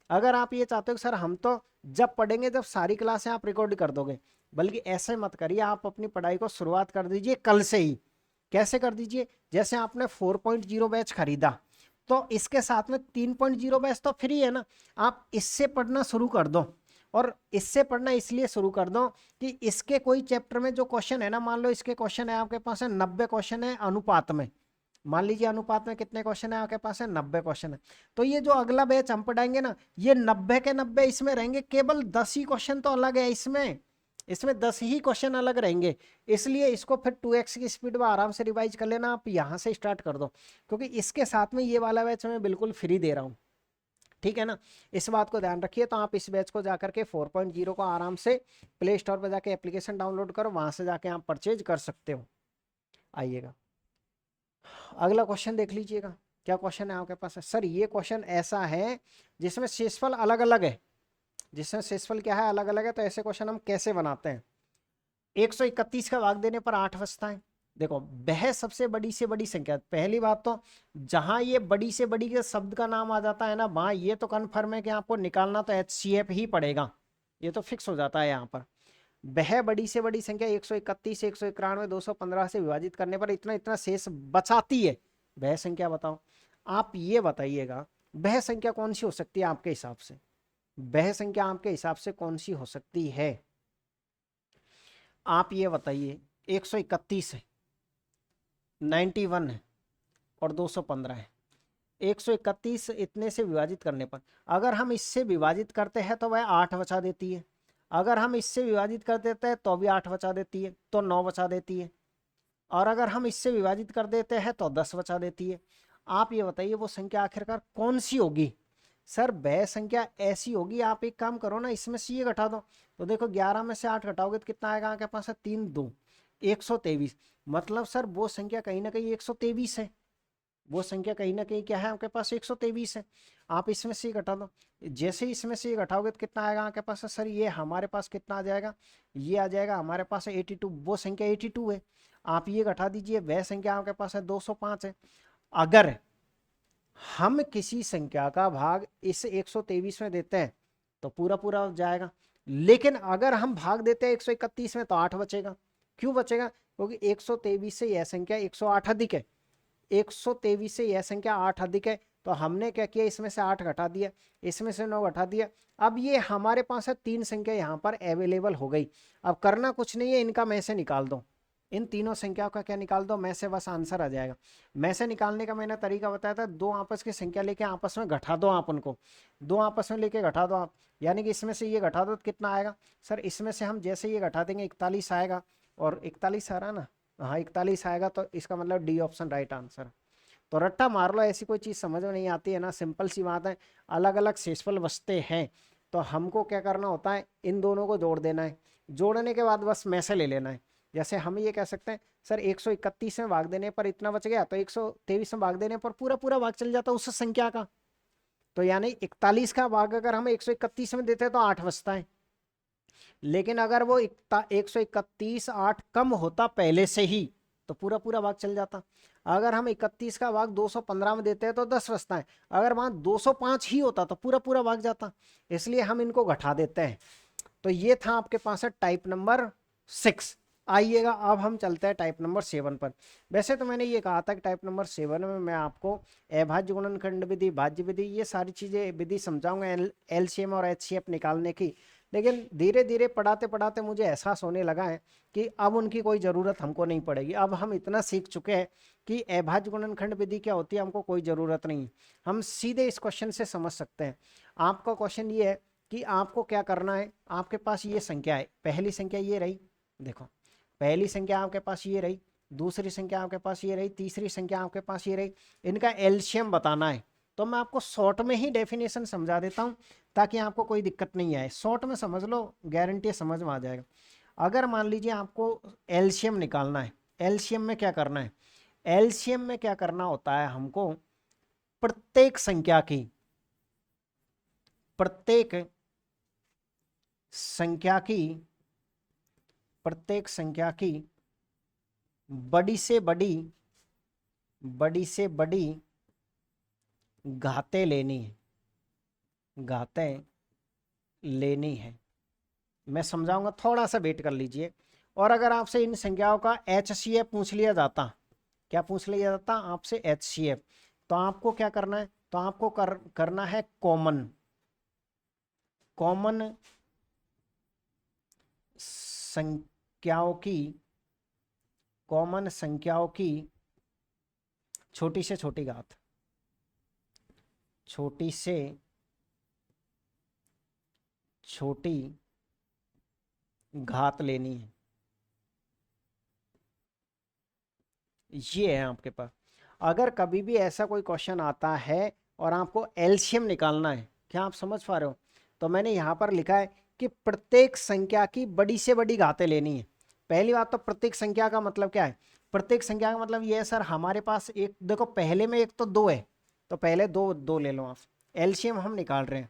अगर आप ये चाहते हो कि सर हम तो जब पढ़ेंगे जब सारी क्लासें आप रिकॉर्ड कर दोगे, बल्कि ऐसे मत करिए, आप अपनी पढ़ाई को शुरुआत कर दीजिए कल से ही। कैसे कर दीजिए, जैसे आपने 4.0 बैच खरीदा तो इसके साथ में 3.0 बैच तो फ्री है ना, आप इससे पढ़ना शुरू कर दो। और इससे पढ़ना इसलिए शुरू कर दो कि इसके कोई चैप्टर में जो क्वेश्चन है ना, मान लो इसके क्वेश्चन है आपके पास है 90 क्वेश्चन है अनुपात में, मान लीजिए अनुपात में कितने क्वेश्चन है आपके पास है 90 क्वेश्चन है। तो ये जो अगला बैच हम पढ़ाएंगे ना, ये 90 के 90 इसमें रहेंगे, केवल 10 ही क्वेश्चन तो अलग है इसमें, इसमें 10 ही क्वेश्चन अलग रहेंगे। इसलिए इसको फिर 2x की स्पीड में आराम से रिवाइज कर लेना, आप यहाँ से स्टार्ट कर दो, क्योंकि इसके साथ में ये वाला बैच मैं बिल्कुल फ्री दे रहा हूँ। ठीक है ना, इस बात को ध्यान रखिए। तो आप इस बैच को जाकर के 4.0 को आराम से प्ले स्टोर पर जाके एप्लीकेशन डाउनलोड करो, वहां से जाके आप परचेज कर सकते हो। आइएगा अगला क्वेश्चन देख लीजिएगा, क्या क्वेश्चन है आपके पास है। सर ये क्वेश्चन ऐसा है जिसमें शेषफल अलग अलग है, जिसमें शेषफल क्या है अलग अलग है, तो ऐसे क्वेश्चन हम कैसे बनाते हैं। 131 का भाग देने पर 8 बचता है। देखो वह सबसे बड़ी से बड़ी संख्या, पहली बात तो जहां ये बड़ी से बड़ी के शब्द का नाम आ जाता है ना, वहां ये तो कन्फर्म है कि आपको निकालना तो HCF ही पड़ेगा, ये तो फिक्स हो जाता है यहाँ पर। वह बड़ी से बड़ी संख्या 131, 191, 215 से विभाजित करने पर इतना इतना शेष बचाती है, वह संख्या बताओ। आप ये बताइएगा वह संख्या कौन सी हो सकती है आपके हिसाब से, वह संख्या आपके हिसाब से कौन सी हो सकती है, आप ये बताइए। 131 है, 91 है और 215 है। 131 इतने से विभाजित करने पर, अगर हम इससे विभाजित करते हैं तो वह 8 बचा देती है, अगर हम इससे विभाजित कर देते हैं तो भी 8 बचा देती है, तो 9 बचा देती है, और अगर हम इससे विभाजित कर देते हैं तो 10 बचा देती है। आप ये बताइए वो संख्या आखिरकार कौन सी होगी सर वह संख्या ऐसी होगी, आप एक काम करो ना, इसमें से ये घटा दो, तो देखो 11 में से 8 घटाओगे तो कितना आएगा आपके पास है, 3 2 123। मतलब सर वो संख्या कहीं ना कहीं 123 है, वो संख्या कहीं ना कहीं क्या है आपके पास 123 है। आप इसमें से घटा दो, जैसे ही इसमें से घटाओगे तो कितना आएगा आपके पास, सर ये हमारे पास कितना आ जाएगा, ये आ जाएगा हमारे पास 82, वो संख्या 82 है। आप ये घटा दीजिए, वह संख्या आपके पास है 205 है। अगर हम किसी संख्या का भाग इस 123 में देते हैं तो पूरा पूरा जाएगा, लेकिन अगर हम भाग देते हैं 131 में तो 8 बचेगा। क्यों बचेगा, क्योंकि 123 से यह संख्या 108 अधिक है, 123 से यह संख्या 8 अधिक है, तो हमने क्या किया, इसमें से 8 घटा दिया, इसमें से 9 घटा दिया। अब ये हमारे पास है 3 संख्या यहाँ पर अवेलेबल हो गई। अब करना कुछ नहीं है, इनका में से निकाल दो, इन तीनों संख्याओं का क्या निकाल दो, में से, बस आंसर आ जाएगा। में से निकालने का मैंने तरीका बताया था, दो आपस की संख्या लेके आपस में घटा दो, आप उनको दो आपस में लेके घटा दो आप, यानी कि इसमें से ये घटा दो तो कितना आएगा, सर इसमें से हम जैसे ये घटा देंगे 41 आएगा, और 41 आ रहा ना, हाँ 41 आएगा, तो इसका मतलब डी ऑप्शन राइट आंसर। तो रट्टा मार लो, ऐसी कोई चीज़ समझ में नहीं आती है ना, सिंपल सी बात है, अलग अलग शेषफल बचते हैं, तो हमको क्या करना होता है, इन दोनों को जोड़ देना है, जोड़ने के बाद बस में से ले लेना है। जैसे हम ये कह सकते हैं सर 131 में भाग देने पर इतना बच गया, तो 123 में भाग देने पर पूरा पूरा भाग चल जाता है उस संख्या का, तो यानी 41 का भाग अगर हम 131 में देते हैं तो 8 बचता है, लेकिन अगर वो 131 8 कम होता पहले से ही तो पूरा पूरा भाग चल जाता। अगर हम 31 का भाग 215 में देते हैं तो 10 बचता है, अगर वहां 205 ही होता तो पूरा पूरा भाग जाता, इसलिए हम इनको घटा देते हैं। तो ये था आपके पास है टाइप नंबर 6। आइएगा अब हम चलते हैं टाइप नंबर 7 पर। वैसे तो मैंने ये कहा था कि टाइप नंबर 7 में मैं आपको अभाज्य गुणनखंड विधि, भाज्य विधि, ये सारी चीज़ें विधि समझाऊंगा, एलसीएम और एचसीएफ निकालने की, लेकिन धीरे धीरे पढ़ाते पढ़ाते मुझे एहसास होने लगा है कि अब उनकी कोई ज़रूरत हमको नहीं पड़ेगी, अब हम इतना सीख चुके हैं कि अभाज्य गुणनखंड विधि क्या होती है हमको कोई ज़रूरत नहीं, हम सीधे इस क्वेश्चन से समझ सकते हैं। आपका क्वेश्चन ये है कि आपको क्या करना है, आपके पास ये संख्या है, पहली संख्या ये रही, देखो पहली संख्या आपके पास ये रही, दूसरी संख्या आपके पास ये रही, तीसरी संख्या आपके पास ये रही, इनका एलसीएम बताना है। तो मैं आपको शॉर्ट में ही डेफिनेशन समझा देता हूँ ताकि आपको कोई दिक्कत नहीं आए, शॉर्ट में समझ लो, गारंटी समझ में आ जाएगा। अगर मान लीजिए आपको एलसीएम निकालना है, एलसीएम में क्या करना है, एलसीएम में क्या करना होता है हमको, प्रत्येक संख्या की, प्रत्येक संख्या की, प्रत्येक संख्या की बड़ी से बड़ी, बड़ी से बड़ी घातें लेनी है, घातें लेनी है। मैं समझाऊंगा, थोड़ा सा वेट कर लीजिए। और अगर आपसे इन संख्याओं का एचसीएफ पूछ लिया जाता, क्या पूछ लिया जाता आपसे, एचसीएफ, तो आपको क्या करना है, तो आपको करना है कॉमन, कॉमन संख्याओं की, कॉमन संख्याओं की छोटी से छोटी घात, छोटी से छोटी घात लेनी है, ये है आपके पास। अगर कभी भी ऐसा कोई क्वेश्चन आता है और आपको एलसीएम निकालना है, क्या आप समझ पा रहे हो, तो मैंने यहाँ पर लिखा है कि प्रत्येक संख्या की बड़ी से बड़ी घातें लेनी है। पहली बात तो प्रत्येक संख्या का मतलब क्या है, प्रत्येक संख्या का मतलब ये है सर हमारे पास एक, देखो पहले में एक तो 2 है, तो पहले दो दो ले लो आप, एलसीएम हम निकाल रहे हैं,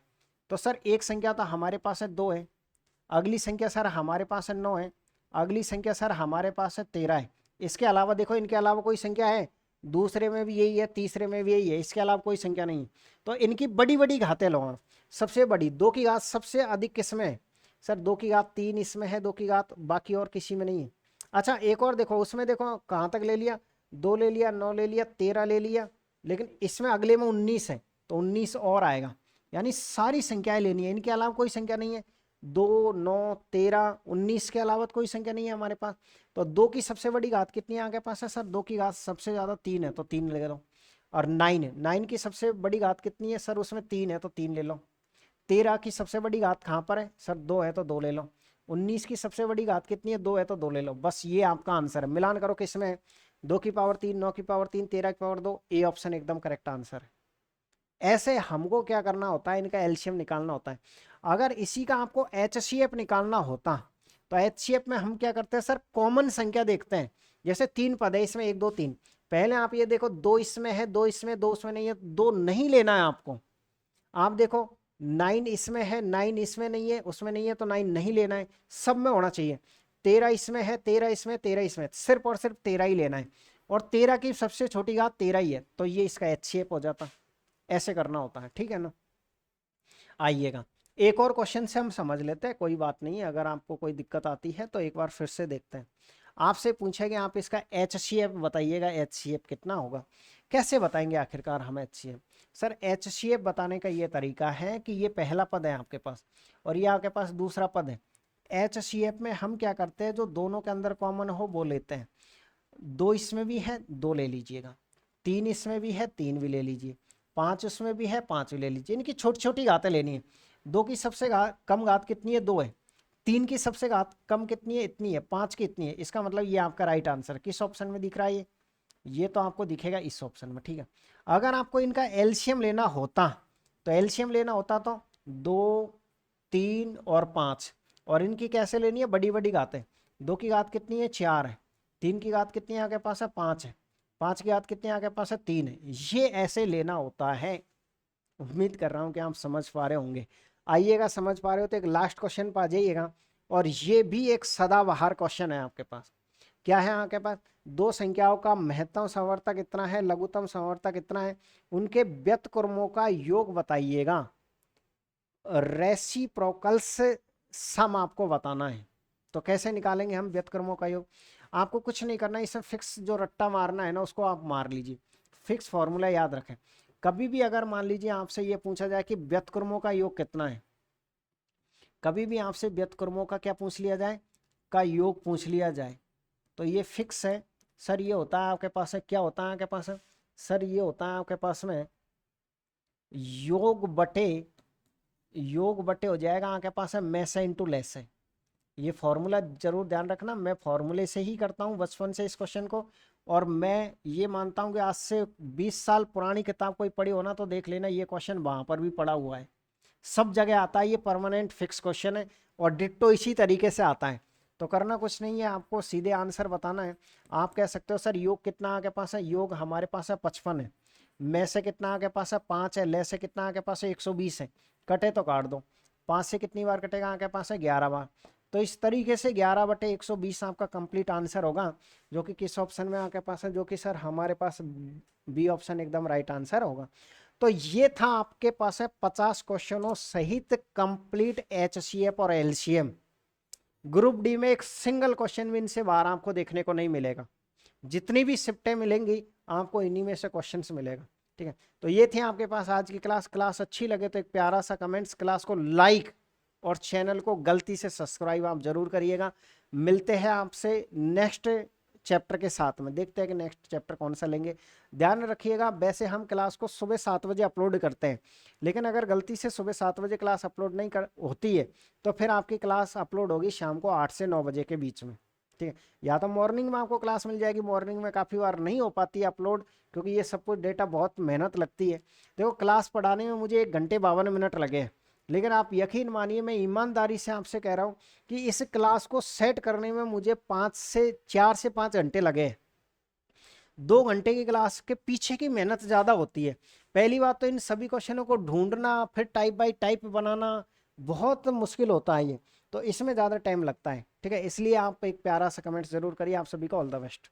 तो सर एक संख्या तो हमारे पास है 2 है, अगली संख्या सर हमारे पास है 9 है, अगली संख्या सर हमारे पास है 13 है। इसके अलावा देखो, इनके अलावा कोई संख्या है, दूसरे में भी यही है, तीसरे में भी यही है, इसके अलावा कोई संख्या नहीं। तो इनकी बड़ी बड़ी घातें लो आप। सबसे बड़ी 2 की घात सबसे अधिक किसमें है, सर 2 की घात 3 इसमें है, 2 की घात, बाकी और किसी में नहीं है। अच्छा एक और देखो, उसमें देखो कहाँ तक ले लिया, 2 ले लिया, 9 ले लिया, 13 ले लिया, लेकिन इसमें अगले में 19 है, तो 19 और आएगा, यानी सारी संख्याएं लेनी है, इनके अलावा कोई संख्या नहीं है। 2 9 13 19 के अलावा कोई संख्या नहीं है हमारे पास। तो 2 की सबसे बड़ी घात कितनी है आपके पास है, सर 2 की घात सबसे ज़्यादा 3 है, तो 3 ले लो। और 9 की सबसे बड़ी घात कितनी है, सर उसमें 3 है, तो 3 ले लो। 13 की सबसे बड़ी घात कहाँ पर है, सर 2 है, तो 2 ले लो। 19 की सबसे बड़ी घात कितनी है, 2 है, तो 2 ले लो। बस ये आपका आंसर है। मिलान करो किसमें, 2 की पावर 3, 9 की पावर 3, 13 की पावर 2, ए ऑप्शन एकदम करेक्ट आंसर है। ऐसे हमको क्या करना होता है, इनका एलसीएम निकालना होता है। अगर इसी का आपको एचसीएफ निकालना होता तो एचसीएफ में हम क्या करते हैं सर, कॉमन संख्या देखते हैं। जैसे 3 पद है इसमें, 1 2 3, पहले आप ये देखो 2 इसमें है, 2 इसमें, 2 उसमें नहीं है, 2 नहीं लेना है आपको। आप देखो 9 इसमें है, 9 इसमें नहीं है, उसमें नहीं है, तो 9 नहीं लेना है, सब में होना चाहिए। 13 इसमें है, 13 इसमें, 13 इसमें, सिर्फ और सिर्फ 13 ही लेना है। और 13 की सबसे छोटी घात 13 ही है, तो ये इसका एचसीएफ हो जाता। ऐसे करना होता है, ठीक है ना। आइएगा एक और क्वेश्चन से हम समझ लेते हैं, कोई बात नहीं है, अगर आपको कोई दिक्कत आती है तो एक बार फिर से देखते हैं। आपसे पूछेगा आप इसका एचसीएफ बताइएगा, एचसीएफ कितना होगा। कैसे बताएंगे आखिरकार हम एचसीएफ। सर एचसीएफ बताने का ये तरीका है कि ये पहला पद है आपके पास और ये आपके पास दूसरा पद है। एचसीएफ में हम क्या करते हैं, जो दोनों के अंदर कॉमन हो वो लेते हैं। 2 इसमें भी है, 2 ले लीजिएगा। 3 इसमें भी है, 3 भी ले लीजिए। 5 उसमें भी है, 5 भी ले लीजिए। इनकी छोटी छोटी घातें लेनी है। 2 की सबसे कम घात कितनी है, 2 है। 3 की सबसे घात कम कितनी है, इतनी है। 5 की इतनी है। इसका मतलब ये आपका राइट आंसर किस ऑप्शन में दिख रहा है, ये तो आपको दिखेगा इस ऑप्शन में, ठीक है। अगर आपको इनका एलसीएम लेना होता तो एलसीएम लेना होता तो 2 3 और 5, और इनकी कैसे लेनी है, बड़ी बड़ी घातें। 2 की घात कितनी है, 4 है। 3 की घात कितनी है आपके पास है, 5 है। 5 की घात कितनी है आपके पास है, 3 है। ये ऐसे लेना होता है। उम्मीद कर रहा हूँ कि आप समझ पा रहे होंगे। आइएगा, समझ पा रहे हो तो एक लास्ट क्वेश्चन पर आ जाइएगा, और ये भी एक सदाबहार क्वेश्चन है आपके पास। क्या है आपके पास, दो संख्याओं का महत्तम समवर्तक कितना है, लघुत्तम समवर्तक कितना है, उनके व्यतक्रमों का योग बताइएगा। रेसिप्रोकल्स सम आपको बताना है। तो कैसे निकालेंगे हम व्यतक्रमों का योग। आपको कुछ नहीं करना है, इसमें फिक्स जो रट्टा मारना है ना उसको आप मार लीजिए। फिक्स फॉर्मूला याद रखें। कभी भी अगर मान लीजिए आपसे ये पूछा जाए कि व्यतक्रमों का योग कितना है, कभी भी आपसे व्यतक्रमों का क्या पूछ लिया जाए, का योग पूछ लिया जाए, तो ये फिक्स है। सर ये होता है आपके पास है, क्या होता है आपके पास है, सर ये होता है आपके पास में योग बटे हो जाएगा आपके पास है में से इंटू लेस है। ये फॉर्मूला जरूर ध्यान रखना, मैं फॉर्मूले से ही करता हूँ बचपन से इस क्वेश्चन को। और मैं ये मानता हूँ कि आज से 20 साल पुरानी किताब कोई पढ़ी हो ना तो देख लेना, ये क्वेश्चन वहाँ पर भी पड़ा हुआ है, सब जगह आता है, ये परमानेंट फिक्स क्वेश्चन है। और डिट्टो इसी तरीके से आता है। तो करना कुछ नहीं है, आपको सीधे आंसर बताना है। आप कह सकते हो सर योग कितना आपके पास है, योग हमारे पास है 55 है। में से कितना आपके पास है 5 है, ले से कितना आपके पास है 120 है। कटे तो काट दो, 5 से कितनी बार कटेगा आपके पास है 11 बार। तो इस तरीके से 11 बटे 120 आपका कंप्लीट आंसर होगा, जो कि किस ऑप्शन में आपके पास है, जो कि सर हमारे पास बी ऑप्शन एकदम राइट आंसर होगा। तो ये था आपके पास है 50 क्वेश्चनों सहित कंप्लीट एचसीएफ और एलसीएम। ग्रुप डी में एक सिंगल क्वेश्चन भी इनसे बाहर आपको देखने को नहीं मिलेगा। जितनी भी शिफ्टें मिलेंगी आपको इन्हीं में से क्वेश्चंस मिलेगा, ठीक है। तो ये थी आपके पास आज की क्लास अच्छी लगे तो एक प्यारा सा कमेंट्स, क्लास को लाइक और चैनल को गलती से सब्सक्राइब आप जरूर करिएगा। मिलते हैं आपसे नेक्स्ट चैप्टर के साथ में, देखते हैं कि नेक्स्ट चैप्टर कौन सा लेंगे। ध्यान रखिएगा, वैसे हम क्लास को सुबह 7 बजे अपलोड करते हैं, लेकिन अगर गलती से सुबह 7 बजे क्लास अपलोड नहीं होती है तो फिर आपकी क्लास अपलोड होगी शाम को 8 से 9 बजे के बीच में, ठीक है। या तो मॉर्निंग में आपको क्लास मिल जाएगी, मॉर्निंग में काफ़ी बार नहीं हो पाती है अपलोड, क्योंकि ये सब कुछ डेटा बहुत मेहनत लगती है। देखो क्लास पढ़ाने में मुझे 1 घंटे 52 मिनट लगे हैं, लेकिन आप यकीन मानिए मैं ईमानदारी से आपसे कह रहा हूँ कि इस क्लास को सेट करने में मुझे 4 से 5 घंटे लगे। 2 घंटे की क्लास के पीछे की मेहनत ज़्यादा होती है। पहली बात तो इन सभी क्वेश्चनों को ढूंढना, फिर टाइप बाय टाइप बनाना बहुत मुश्किल होता है ये, तो इसमें ज़्यादा टाइम लगता है, ठीक है। इसलिए आप एक प्यारा सा कमेंट जरूर करिए। आप सभी को ऑल द बेस्ट।